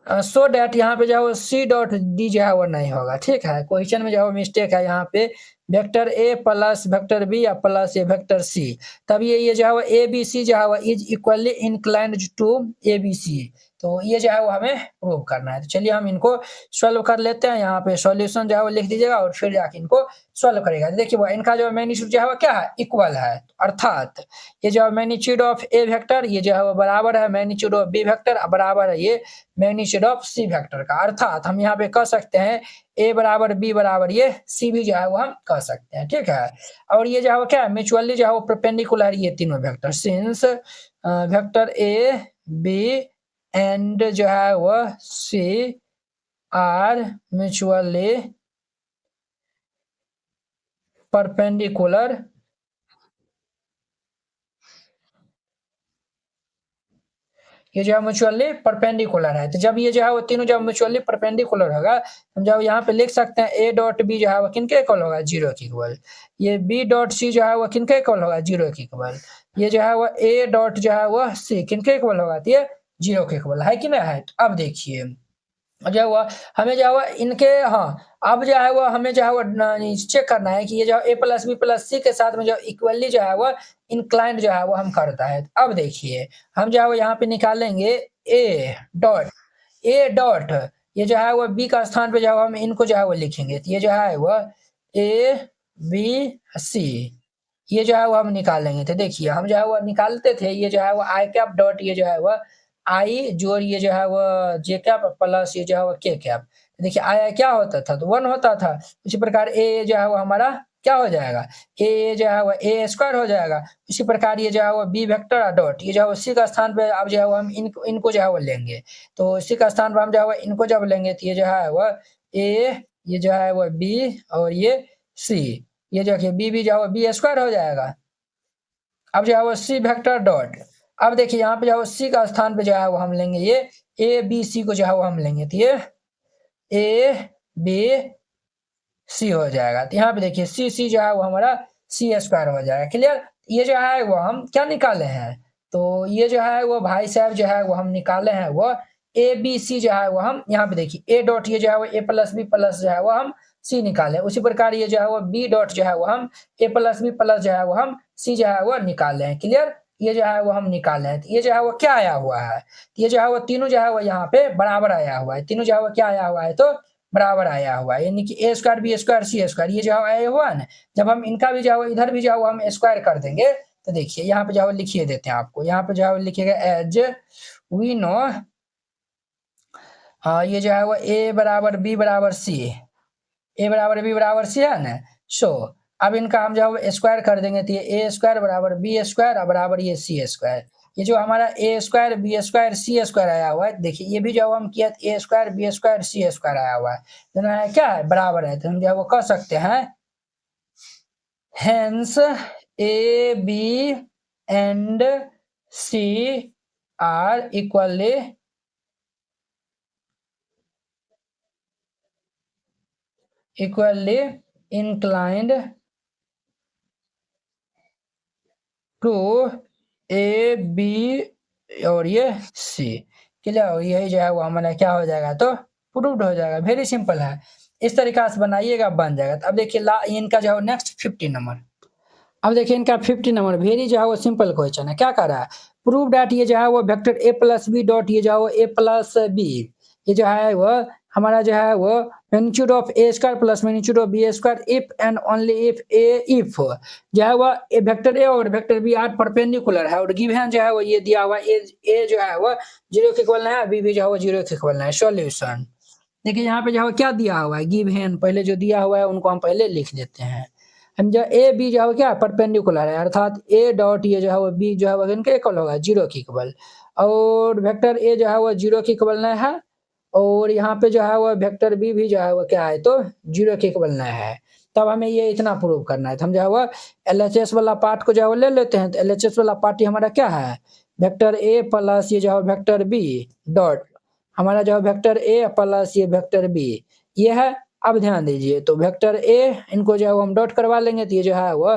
सो डेट यहाँ पे जो है वो सी डॉट डी जो है वो नहीं होगा, ठीक है, क्वेश्चन में जो है वो मिस्टेक है, यहाँ पे vector a plus vector b या प्लस ए वेक्टर सी, तब ये जो है वो ए बी सी जो है वो is equally inclined to a b c, तो ये जो है वो हमें प्रूव करना है। तो चलिए हम इनको सॉल्व कर लेते हैं, यहाँ पे सॉल्यूशन जो है वो लिख दीजिएगा और फिर जाके इनको सॉल्व करेगा। देखिए वो इनका जो मैग्नीट्यूड जो है वो क्या है, इक्वल है, अर्थात ये जो मैग्नीट्यूड ऑफ ए वेक्टर ये जो है वो बराबर है मैग्नीट्यूड ऑफ बी वेक्टर बराबर है ये मैग्नीट्यूड ऑफ सी वेक्टर का, अर्थात हम यहाँ पे कह सकते हैं ए बराबर बी बराबर ये सी भी जो है वो हम कह सकते हैं, ठीक है। और ये जो है वो क्या है, म्यूचुअली जो है वो परपेंडिकुलर ये तीनों vector, since vector a B and जो है वो सी आर म्यूचुअली परपेंडिकुलर, ये जो है म्यूचुअली परपेंडिकुलर है, तो जब ये जो है वो तीनों जब म्यूचुअली परपेंडिकुलर होगा, हम जब यहाँ पे लिख सकते हैं ए डॉट बी जो है वो किनके इक्वल होगा, 0 के इक्वल, ये बी डॉट सी जो है वो किनके इक्वल होगा, 0 के इक्वल, ये जो है वो ए डॉट जो है वो सी किनके इक्वल होगा, तो ये 0 के इक्वल है कि नहीं है। अब देखिए जो हुआ हमें जो हुआ इनके, हाँ अब जो है वो हमें जो है वो चेक करना है कि ये जो ए प्लस बी प्लस सी के साथ में जो इक्वली जो है वो इंक्लाइंड जो है वो हम करता है। अब देखिए हम जो है वो यहाँ पे निकालेंगे ए डॉट ये जो है वो बी का स्थान पे जो है हम इनको जो है वो लिखेंगे, तो ये जो है वो ए बी सी ये जो है वो हम निकालेंगे। तो देखिए हम जो है वो निकालते थे, ये जो है वो आई कैप डॉट ये जो है वो आई जोड़ ये जो है वो जे कैप प्लस ये जो है वो के कैप, देखिए आई क्या होता था, तो 1 होता था, उसी प्रकार ए जो है वो हमारा क्या हो जाएगा, ए जो है वो ए स्क्वायर हो जाएगा। इसी प्रकार ये जो है वो बी वेक्टर डॉट ये जो है उसी का स्थान पे अब जो है वो हम इनको जो है वो लेंगे। तो इसी का स्थान पे हम जो है वो इनको जब लेंगे तो ये जो है वो ए, ये जो है वो बी और ये सी, ये जो है बी जो है वो बी स्क्वायर हो जाएगा। अब जो है वो सी वेक्टर डॉट, अब देखिए यहाँ पे जो है सी का स्थान पे जो है वो हम लेंगे ये ए बी सी को जो है वो हम लेंगे, तो ये ए बी सी हो जाएगा। तो यहाँ पे देखिए सी सी जो है वो हमारा सी स्क्वायर हो जाएगा। क्लियर, ये जो है वो हम क्या निकाले हैं, तो ये जो है वो भाई साहब जो है वो हम निकाले हैं वो ए बी सी जो है वो हम यहाँ पे देखिए ए डॉट ये जो है वो ए प्लस बी प्लस जो है वो हम सी निकाले। उसी प्रकार ये जो है वो बी डॉट जो है वो हम ए प्लस बी प्लस जो है वो हम सी जो है वो निकाले हैं। क्लियर, ये जो है वो हम निकाले हैं। तो ये जो है वो क्या आया हुआ है, ये जो है वो तीनों जो है वो यहाँ पे बराबर आया हुआ है। तीनों जो है वो क्या आया हुआ है, तो बराबर आया हुआ है, यानी कि ए स्क्वायर बी स्क्वायर सी स्क्वायर ये जो है आया हुआ है ना। जब हम इनका भी जो है इधर भी जो है हम स्क्वायर कर देंगे तो देखिए यहाँ पे जो है लिखिए देते हैं आपको, यहाँ पे जो है लिखिएगा एज वी नो, ये जो है वो ए बराबर बी बराबर सी, ए बराबर बी बराबर सी है ना। सो अब इनका हम जो है स्क्वायर कर देंगे तो ये ए स्क्वायर बराबर बी स्क्वायर बराबर ये सी स्क्वायर। ये जो हमारा ए स्क्वायर बी स्क्वायर सी स्क्वायर आया हुआ है, देखिए ये भी जो हम किया ए स्क्वायर बी स्क्वायर सी स्क्वायर आया हुआ है, दोनों है क्या है बराबर है। तो हम जो है वो कह सकते हैं hence A B and C are equally inclined to a b और ये सी। क्लियर, यही जो है वो हमारा क्या हो जाएगा, तो प्रूव्ड हो जाएगा। वेरी सिंपल है, इस तरीका से बनाइएगा बन जाएगा। तो अब देखिए इनका जो है नेक्स्ट 50 नंबर, अब देखिए इनका 50 नंबर वेरी जो है वो सिंपल क्वेश्चन है। क्या कर रहा है, प्रूव डैट ये जो है वो vector a plus b dot ये जो है वो ए प्लस बी ये जो है वो हमारा जो है वो magnitude of a square plus magnitude of b square if and only if if जो है वो ए वेक्टर ए और वेक्टर बी आर परपेंडिकुलर है और गिवन जो है वो ये दिया हुआ ए जो है वो 0 के इक्वल है, बी भी जो है वो 0 के इक्वल है। सॉल्यूशन देखिए यहाँ पे जो है क्या दिया हुआ है, गिवन पहले जो दिया हुआ है उनको हम पहले लिख देते हैं। हम जो ए बी जो है क्या परपेंडिकुलर है, अर्थात ए डॉट ये जो है वो बी जो है वो इनके इक्वल होगा 0 के इक्वल, और वेक्टर ए जो है वो 0 के इक्वल नहीं है, और यहाँ पे जो है वो वेक्टर बी भी जो है वो क्या है, तो 0 के इक्वल नहीं है। तब हमें ये इतना प्रूव करना है। तो हम जो है वो एलएचएस वाला पार्ट को जो है वो ले लेते हैं। तो एलएचएस वाला पार्ट हमारा क्या है, वेक्टर ए प्लस ये जो है वेक्टर बी डॉट हमारा जो है वेक्टर ए प्लस ये वेक्टर बी ये है। अब ध्यान दीजिए, तो वेक्टर ए इनको जो है वो हम डॉट करवा लेंगे, तो ये जो है वो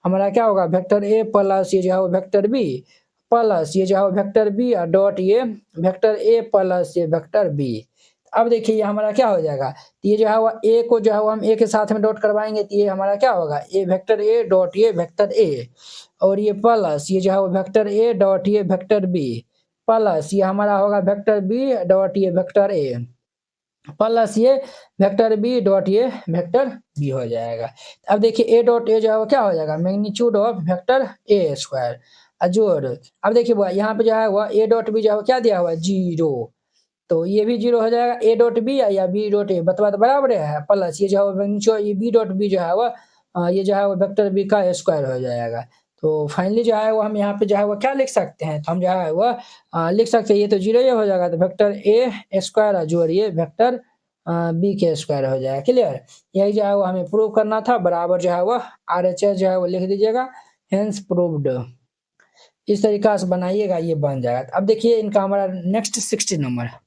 हमारा क्या होगा, वेक्टर ए प्लस ये जो है वो वेक्टर बी प्लस ये जो है वेक्टर बी और डॉट ये वेक्टर ए प्लस ये वेक्टर बी। अब देखिए ये हमारा क्या हो जाएगा, तो ये जो है वो ए को जो है वो हम ए के साथ में डॉट करवाएंगे, तो ये हमारा क्या होगा ए वेक्टर ए डॉट ये वेक्टर ए, और ये प्लस ये जो है वो वेक्टर ए डॉट ये वेक्टर बी प्लस ये हमारा होगा वेक्टर बी डॉट ये वेक्टर ए प्लस ये वेक्टर बी डॉट ये वेक्टर बी हो जाएगा। अब देखिए ए डॉट ए जो है वो क्या हो जाएगा, magnitude of vector A square जोड़। अब देखिए यहाँ पे जो है वो ए डॉट बी जो है क्या दिया हुआ है 0, तो ये भी 0 हो जाएगा। ए डॉट बी या बी डॉट ए बतवा तो बराबर है, प्लस ये जो है ये बी डॉट बी जो है वो ये जो है वो वेक्टर बी का स्क्वायर हो जाएगा। तो फाइनली जो है वो हम यहाँ पे जो है वो क्या लिख सकते हैं, तो हम जो है वो लिख सकते हैं ये तो 0 ही हो जाएगा, तो वेक्टर ए स्क्वायर जोड़िए वेक्टर बी के स्क्वायर हो जाएगा। क्लियर, यही जो है वो हमें प्रूव करना था। बराबर जो है वो RHS जो है वो लिख दीजिएगा, हेंस प्रूव्ड। इस तरीका से बनाइएगा, ये बन जाएगा। अब देखिए इनका हमारा नेक्स्ट 60 नंबर है।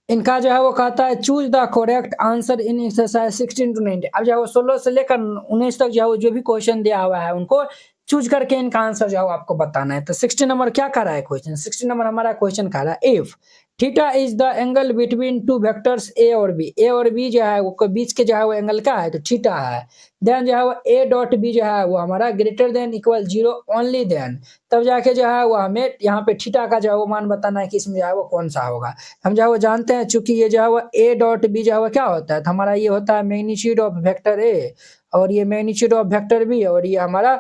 इनका जो है वो कहता है choose the correct answer in exercise 16 to 19। अब जो है वो 16 से लेकर 19 तक जो है वो जो भी क्वेश्चन दिया हुआ है उनको चूज करके इनका आंसर जो है आपको बताना है। तो 60 नंबर क्या कर रहा है क्वेश्चन, 60 नंबर हमारा क्वेश्चन कर रहा है if theta is the angle between two vectors A और बी जो है वो बीच के जो है वो एंगल क्या है, तो थीटा है। देन जो है वो ए डॉट बी जो है वो हमारा greater than equal 0 only then, तब जाके जो है वो हमें यहाँ पे थीटा का जो है वो मान बताना है कि इसमें जो है वो कौन सा होगा। हम जो है वो जानते हैं चूंकि ये जो है वो ए डॉट बी जो है वो क्या होता है, तो हमारा ये होता है मैग्नीट्यूड ऑफ वेक्टर ए और ये मैग्नीट्यूड ऑफ वेक्टर बी और ये हमारा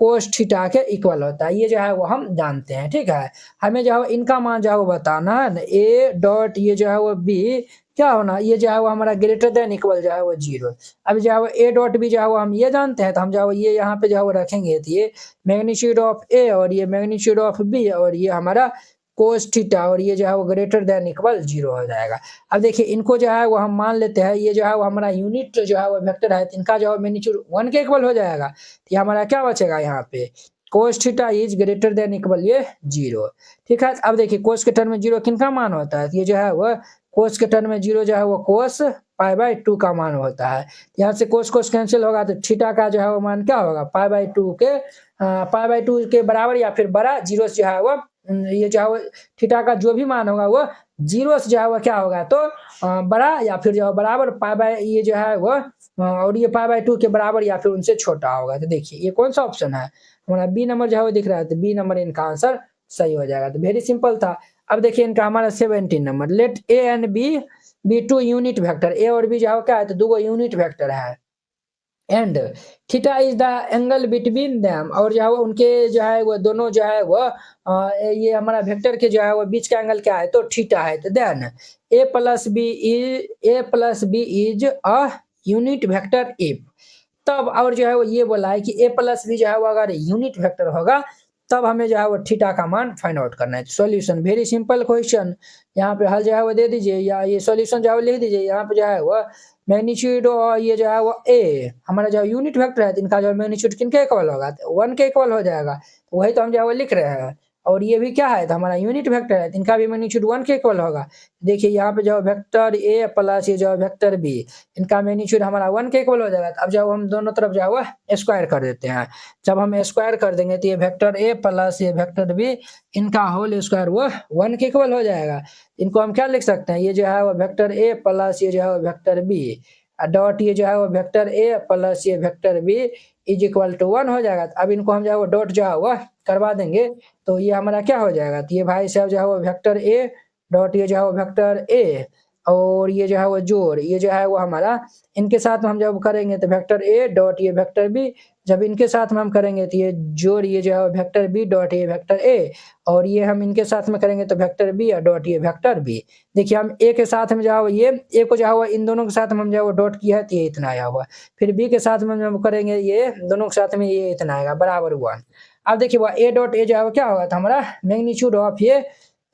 कोस थीटा के इक्वल होता है, ये जो है वो हम जानते हैं। ठीक है, हमें जो है इनका मान जो है वो बताना है ना, ए डॉट ये जो है वो बी क्या होना, ये जो है वो हमारा ग्रेटर देन इक्वल जो है वो 0। अब जो है वो ए डॉट बी जो है वो हम ये जानते हैं, तो हम जो है वो ये यहाँ पे जो है वो रखेंगे, तो ये मैग्नीट्यूड ऑफ ए और ये मैग्नीट्यूड ऑफ बी और ये हमारा कोस थीटा और ये जो है वो ग्रेटर देन इक्वल 0 हो जाएगा। अब देखिए इनको जो है वो हम मान लेते हैं, ये जो है वो हमारा यूनिट जो है वो वेक्टर है, इनका जो है मैग्नीट्यूड 1 के इक्वल हो जाएगा। तो ये हमारा क्या बचेगा यहाँ पे, कोस theta is greater than equal ये 0। ठीक है, अब देखिए कोस के टर्म में 0 किनका मान होता है, तो ये जो है वो कोस के टर्म में 0 जो है वो कोस पाई बाई 2 का मान होता है। यहाँ से कोस कोस कैंसिल होगा तो थीटा का जो है वो मान क्या होगा, पाई बाई 2 के बराबर या फिर बड़ा 0 से जो है वो ये जो है वो थीटा का जो भी मान होगा वो 0 से जो है वो क्या होगा, तो बड़ा या फिर जो है बराबर पाई बाई ये जो है वो और ये पाई बाई 2 के बराबर या फिर उनसे छोटा होगा। तो देखिए ये कौन सा ऑप्शन है हमारा, बी नंबर जो है वो दिख रहा है, तो बी नंबर इनका आंसर सही हो जाएगा। तो वेरी सिंपल था। अब देखिए इनका हमारा 17 नंबर, let A and B be 2 unit vector, A और बी जो है क्या है, तो 2 यूनिट वेक्टर है, and theta is the angle between them, और जो है वो उनके जो है वो दोनों जो है वो ये हमारा वेक्टर के जो है वो बीच का एंगल क्या है, तो थीटा है। तो then a plus b is a unit vector if, तब और जो है वो ये बोला है कि ए प्लस बी जो है वो अगर यूनिट वेक्टर होगा तब हमें जो है वो थीटा का मान फाइंड आउट करना है। सॉल्यूशन वेरी सिंपल क्वेश्चन, यहाँ पे हल जो है वो दे दीजिए या ये सॉल्यूशन जो है वो लिख दीजिए। यहाँ पे जो है वो मैग्नीट्यूड और ये जो है वो ए हमारा जो यूनिट वेक्टर है, इनका जो मैग्नीट्यूड किनके इक्वल होगा, 1 के इक्वल हो जाएगा, वही तो हम जो है वो लिख रहे हैं। और ये भी क्या है, तो हमारा यूनिट वेक्टर है, इनका भी मैग्नीट्यूड 1 के इक्वल होगा। देखिए यहाँ पे जो वेक्टर ए प्लस ये जो वेक्टर बी, इनका मैग्नीट्यूड हमारा 1 के इक्वल हो जाएगा। अब जब हम दोनों तरफ जो है वो स्क्वायर कर देते हैं, जब हम स्क्वायर कर देंगे तो ये वेक्टर ए प्लस ये वेक्टर बी इनका होल स्क्वायर वो 1 के इक्वल हो जाएगा। इनको हम क्या लिख सकते हैं, ये जो है वो वेक्टर ए प्लस ये जो है वो वेक्टर बी डॉट ये जो है वो वेक्टर ए प्लस ये vector b is equal to 1 हो जाएगा। अब इनको हम जो है वो डॉट जो है वो करवा देंगे तो ये हमारा क्या हो जाएगा, तो ये भाई साहब जो है वो वेक्टर ए डॉट ये जो है वो वेक्टर ए और ये जो है वो जोड़ ये जो है वो हमारा इनके साथ में हम जब करेंगे तो वेक्टर ए डॉट ये वेक्टर बी, जब इनके साथ में हम करेंगे तो ये जोड़ ये जो है वेक्टर बी डॉट ये वेक्टर ए और ये हम इनके साथ में करेंगे तो वेक्टर बी डॉट ये वेक्टर बी। देखिए हम ए के साथ में जो है ये ए को जो है इन दोनों के साथ में हम जो है डॉट किया है तो ये इतना आया हुआ, फिर बी के साथ में हम करेंगे ये दोनों के साथ में ये इतना आएगा बराबर 1। अब देखिए वह ए डॉट ए जो है क्या होगा, तो हमारा मैग्नीट्यूड ऑफ ये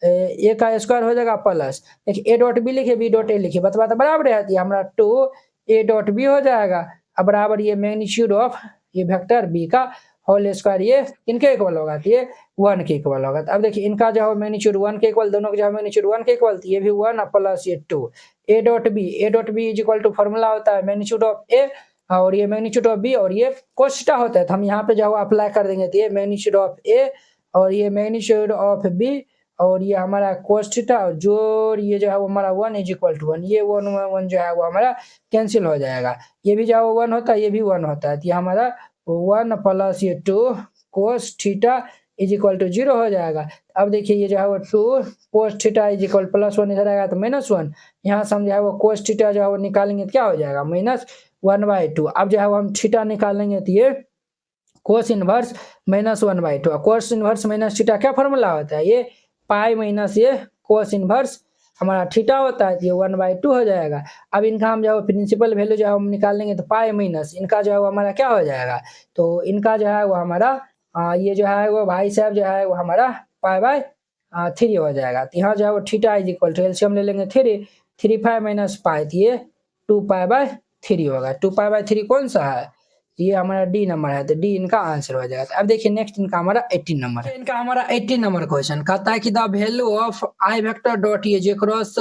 ए का स्क्वायर हो जाएगा प्लस देखिए ए डॉट बी लिखे बी डॉट ए लिखे बता बराबर है, तो हमारा 2 ए डॉट बी हो जाएगा। अब बराबर ये मैग्नीट्यूड ऑफ ये वेक्टर बी का होल स्क्वायर ये किनके इक्वल होगा, तो ये 1 के इक्वल होगा। तो अब देखिए इनका जो है मैग्नीट्यूड 1 के इक्वल, दोनों का जो है मैग्नीट्यूड 1 के इक्वल, तो ये भी 1 प्लस ये 2 a dot b is equal to formula होता है मैग्नीट्यूड ऑफ ए और ये मैग्नीट्यूड ऑफ बी और ये कोस थीटा होता है। तो हम यहाँ पे जो है अप्लाई कर देंगे तो ये मैग्नीट्यूड ऑफ ए और ये मैग्नीट्यूड ऑफ बी और ये हमारा कोस थीटा और जोड़ ये जो है वो हमारा 1 इज इक्वल टू 1, ये 1 जो है वो हमारा कैंसिल हो जाएगा, ये भी जो है वो 1 होता है ये भी 1 होता है, तो ये हमारा 1 प्लस ये 2 cos theta is equal to 0 हो जाएगा। अब देखिए ये जो है वो 2 cos theta is equal plus 1 इधर आएगा तो -1, यहाँ से हम जो है वो कोस थीटा जो है वो निकालेंगे तो क्या हो जाएगा -1/2। अब जो है वो हम थीटा निकालेंगे तो ये cos inverse -1/2, cos inverse minus theta क्या फॉर्मूला होता है, ये पाई माइनस ये कोस इनवर्स हमारा थीटा होता है, ये 1/2 हो जाएगा। अब इनका हम जो है प्रिंसिपल वैल्यू जो है हम निकालेंगे तो पाई माइनस इनका जो है वो हमारा क्या हो जाएगा, तो इनका जो है वो हमारा ये जो है वो भाई साहब जो है वो हमारा पाई/3 हो जाएगा। तो यहाँ जो है वो theta is equal to LCM ले लेंगे 3 5 माइनस पाई, ये 2 पाई/3 होगा। 2 पाई/3 कौन सा है, ये हमारा डी नंबर है, तो डी इनका आंसर हो जाएगा। अब देखिए नेक्स्ट इनका हमारा 18 नंबर है, इनका हमारा 18 नंबर क्वेश्चन कहता है कि the value of I vector dot ये जे क्रॉस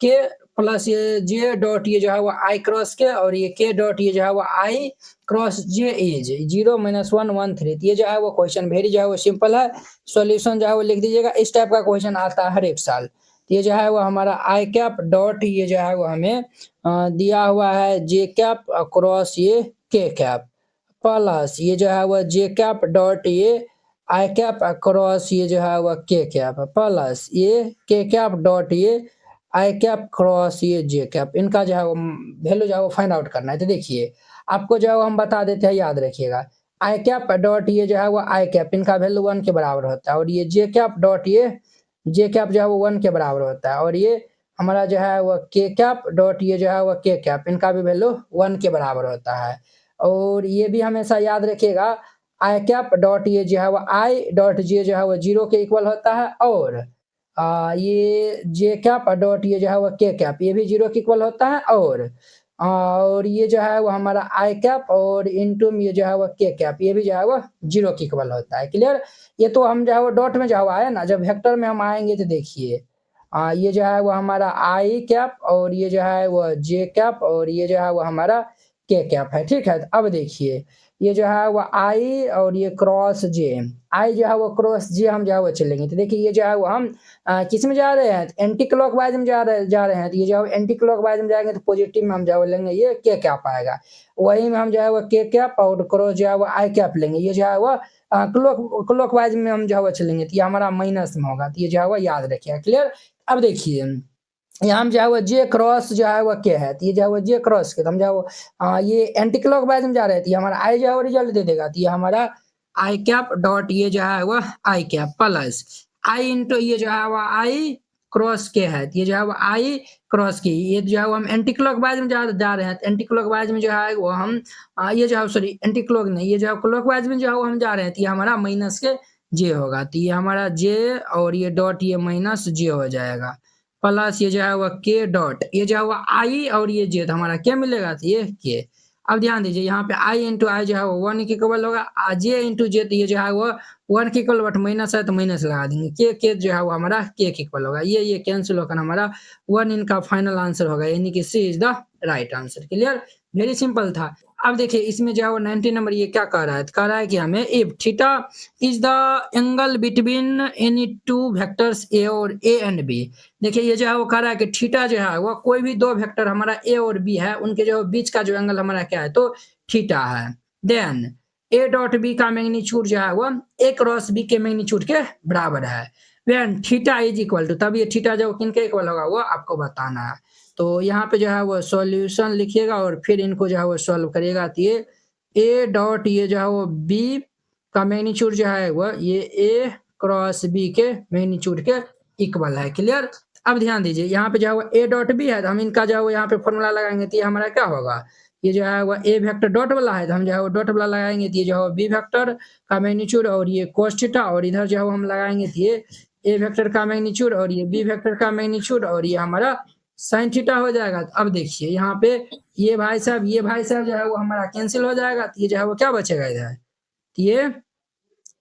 के प्लस ये जे डॉट ये जो है वो आई क्रॉस के और ये के डॉट ये जो है वो आई क्रॉस जे इज 0 - 1 1 3। ये जो है वो क्वेश्चन वेरी जो है वो सिंपल है, सॉल्यूशन जो है वो लिख दीजिएगा। इस टाइप का क्वेश्चन आता है हर एक साल। ये जो है वो हमारा आई कैप डॉट ये जो है वो हमें दिया हुआ है जे कैप क्रॉस ये के कैप प्लस ये जो है वह जे कैप डॉट ये आई कैप क्रॉस ये जो है वह के कैप प्लस ये के कैप डॉट ये आई कैप क्रॉस ये जे कैप, इनका जो है वो वैल्यू जो है वो फाइंड आउट करना है। तो देखिए आपको जो है वो हम बता देते हैं, याद रखिएगा। आई कैप डॉट ये जो है वो आई कैप, इनका वैल्यू 1 के बराबर होता है, और ये जे कैप डॉट ये जे कैप जो है वो 1 के बराबर होता है, और ये हमारा जो है वो के कैप डॉट ये जो है वो के कैप, इनका भी वैल्यू 1 के बराबर होता है। और ये भी हमेशा याद रखिएगा, आई कैप डॉट ये जो है वो आई डॉट जे जो है वो 0 के इक्वल होता है, और ये जे कैप डॉट ये जो है वो के कैप, ये भी 0 के इक्वल होता है, और ये जो है वो हमारा आई कैप और इनटू ये जो है वो के कैप, ये भी जो है वो 0 के इक्वल होता है। क्लियर? ये तो हम जो है वो डॉट में जो है आया ना, जब वेक्टर में हम आएंगे तो देखिए ये जो है वो हमारा आई कैप और ये जो है वो जे कैप और ये जो है वो हमारा के कैप है। ठीक है, अब देखिए ये जो है वो आई और ये क्रॉस जे, आई जो है वो क्रॉस जे हम जो है वो चलेंगे, तो देखिए ये जो है वो हम किस में जा रहे हैं, एंटी क्लॉकवाइज में जा रहे हैं, तो ये जो है एंटी क्लॉकवाइज में जाएंगे तो पॉजिटिव में हम जो है लेंगे ये के कैप आएगा, वही में हम जो है वो के कैप और क्रॉस जो है वो आई कैप लेंगे, ये जो है वो क्लॉकवाइज में हम जो है वो चलेंगे तो ये हमारा माइनस में होगा, तो ये जो है वो याद रखिएगा। क्लियर? अब देखिए यहाँ हम जो है वो जे क्रॉस जो है वो के है, तो ये जो है वो जे क्रॉस के, तो हम जो है वो ये एंटी क्लॉकवाइज में जा रहे थे, हमारा आई जो है वो रिजल्ट दे देगा, तो ये हमारा आई कैप डॉट ये जो है वो आई कैप प्लस आई इंटू ये जो है वो आई क्रॉस के है, तो ये जो है वो आई क्रॉस की, ये जो है वो हम एंटी क्लॉकवाइज में जा रहे हैं, एंटी क्लॉकवाइज में जो है वो हम ये जो है सॉरी एंटी क्लॉक नहीं, ये जो है क्लॉकवाइज में जो है वो हम जा रहे हैं, तो ये हमारा माइनस के जे होगा, तो ये हमारा जे और ये डॉट ये माइनस जे हो जाएगा, प्लस ये जो है वो के डॉट ये जो है वो आई और ये जे, तो हमारा क्या मिलेगा, तो ये के। अब ध्यान दीजिए यहाँ पे आई इंटू आई जो है वो 1 के इक्वल होगा, जे इंटू जे, तो ये जो है वो 1 के इक्वल बट माइनस है तो माइनस लगा देंगे, के जो है वो हमारा के इक्वल होगा, ये कैंसिल होकर हमारा 1 इनका फाइनल आंसर होगा, यानी कि C is the right answer. Clear? Very simple था। अब देखिए इसमें जो है वो 90 नंबर ये क्या कह रहा है, कह रहा है कि हमें if theta is the angle between any two vectors A और ए एंड बी, देखिए ये जो है वो कह रहा है कि थीटा जो है वो कोई भी दो वेक्टर हमारा ए और बी है, उनके जो बीच का जो एंगल हमारा क्या है, तो थीटा है, देन ए डॉट बी का मैग्नीट्यूड जो है वो ए क्रॉस बी के मैग्नीट्यूड के बराबर है, when theta is equal to, तब ये थीटा जो किनके इक्वल होगा वो आपको बताना है। तो यहाँ पे जो है वो सॉल्यूशन लिखिएगा और फिर इनको जो है वो सॉल्व करिएगा, तो ये ए डॉट ये जो है वो बी का मैग्नीट्यूड जो है वो ये ए क्रॉस बी के मैग्नीट्यूड के इक्वल है। क्लियर? अब ध्यान दीजिए यहाँ पे जो है वो ए डॉट बी है, तो हम इनका जो है वो यहाँ पे फॉर्मूला लगाएंगे, तो ये हमारा क्या होगा, ये जो है वो ए वेक्टर डॉट वाला है, तो हम जो है वो डॉट वाला लगाएंगे, तो ये जो है बी वेक्टर का मैग्नीट्यूड और ये cos थीटा, और इधर जो है वो हम लगाएंगे तो ये ए वेक्टर का मैग्नीट्यूड और ये बी वेक्टर का मैग्नीट्यूड और ये हमारा sin थीटा हो जाएगा। तो अब देखिए यहाँ पे ये भाई साहब जो है वो हमारा कैंसिल हो जाएगा, तो ये जो है वो क्या बचेगा इधर, तो ये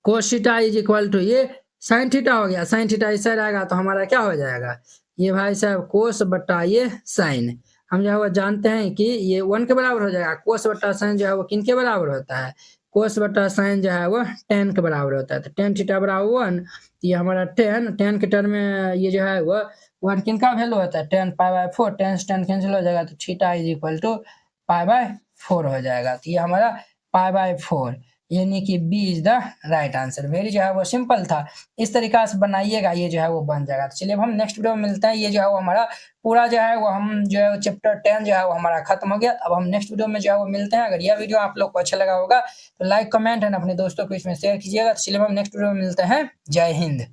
cos theta is equal to ये sin थीटा हो गया, sin थीटा इस साइड आएगा तो हमारा क्या हो जाएगा, ये भाई साहब cos बटा ये sin, हम जो है वो जानते हैं कि ये 1 के बराबर हो जाएगा, cos बटा sin जो है वो किन के बराबर होता है, cos बटा sin जो है वो tan के बराबर होता है, तो tan थीटा बराबर 1, तो ये हमारा tan के टर्म में ये जो है वो 1 किन का वैल्यू होता है, tan π/4, tan से tan कैंसिल हो जाएगा, तो थीटा इज इक्वल टू π/4 हो जाएगा, तो ये हमारा π/4 यानी कि B is the right answer. Very जो है वो सिंपल था, इस तरीका से बनाइएगा, ये जो है वो बन जाएगा। तो चलिए अब हम नेक्स्ट वीडियो में मिलते हैं, ये जो है वो हमारा पूरा जो है वो हम जो है चैप्टर 10 जो है वो हमारा खत्म हो गया। अब हम नेक्स्ट वीडियो में जो है वो मिलते हैं। अगर यह वीडियो आप लोग को अच्छा लगा होगा तो लाइक कमेंट एंड अपने दोस्तों को इसमें शेयर कीजिएगा। तो चलिए हम नेक्स्ट वीडियो में मिलते हैं। जय हिंद।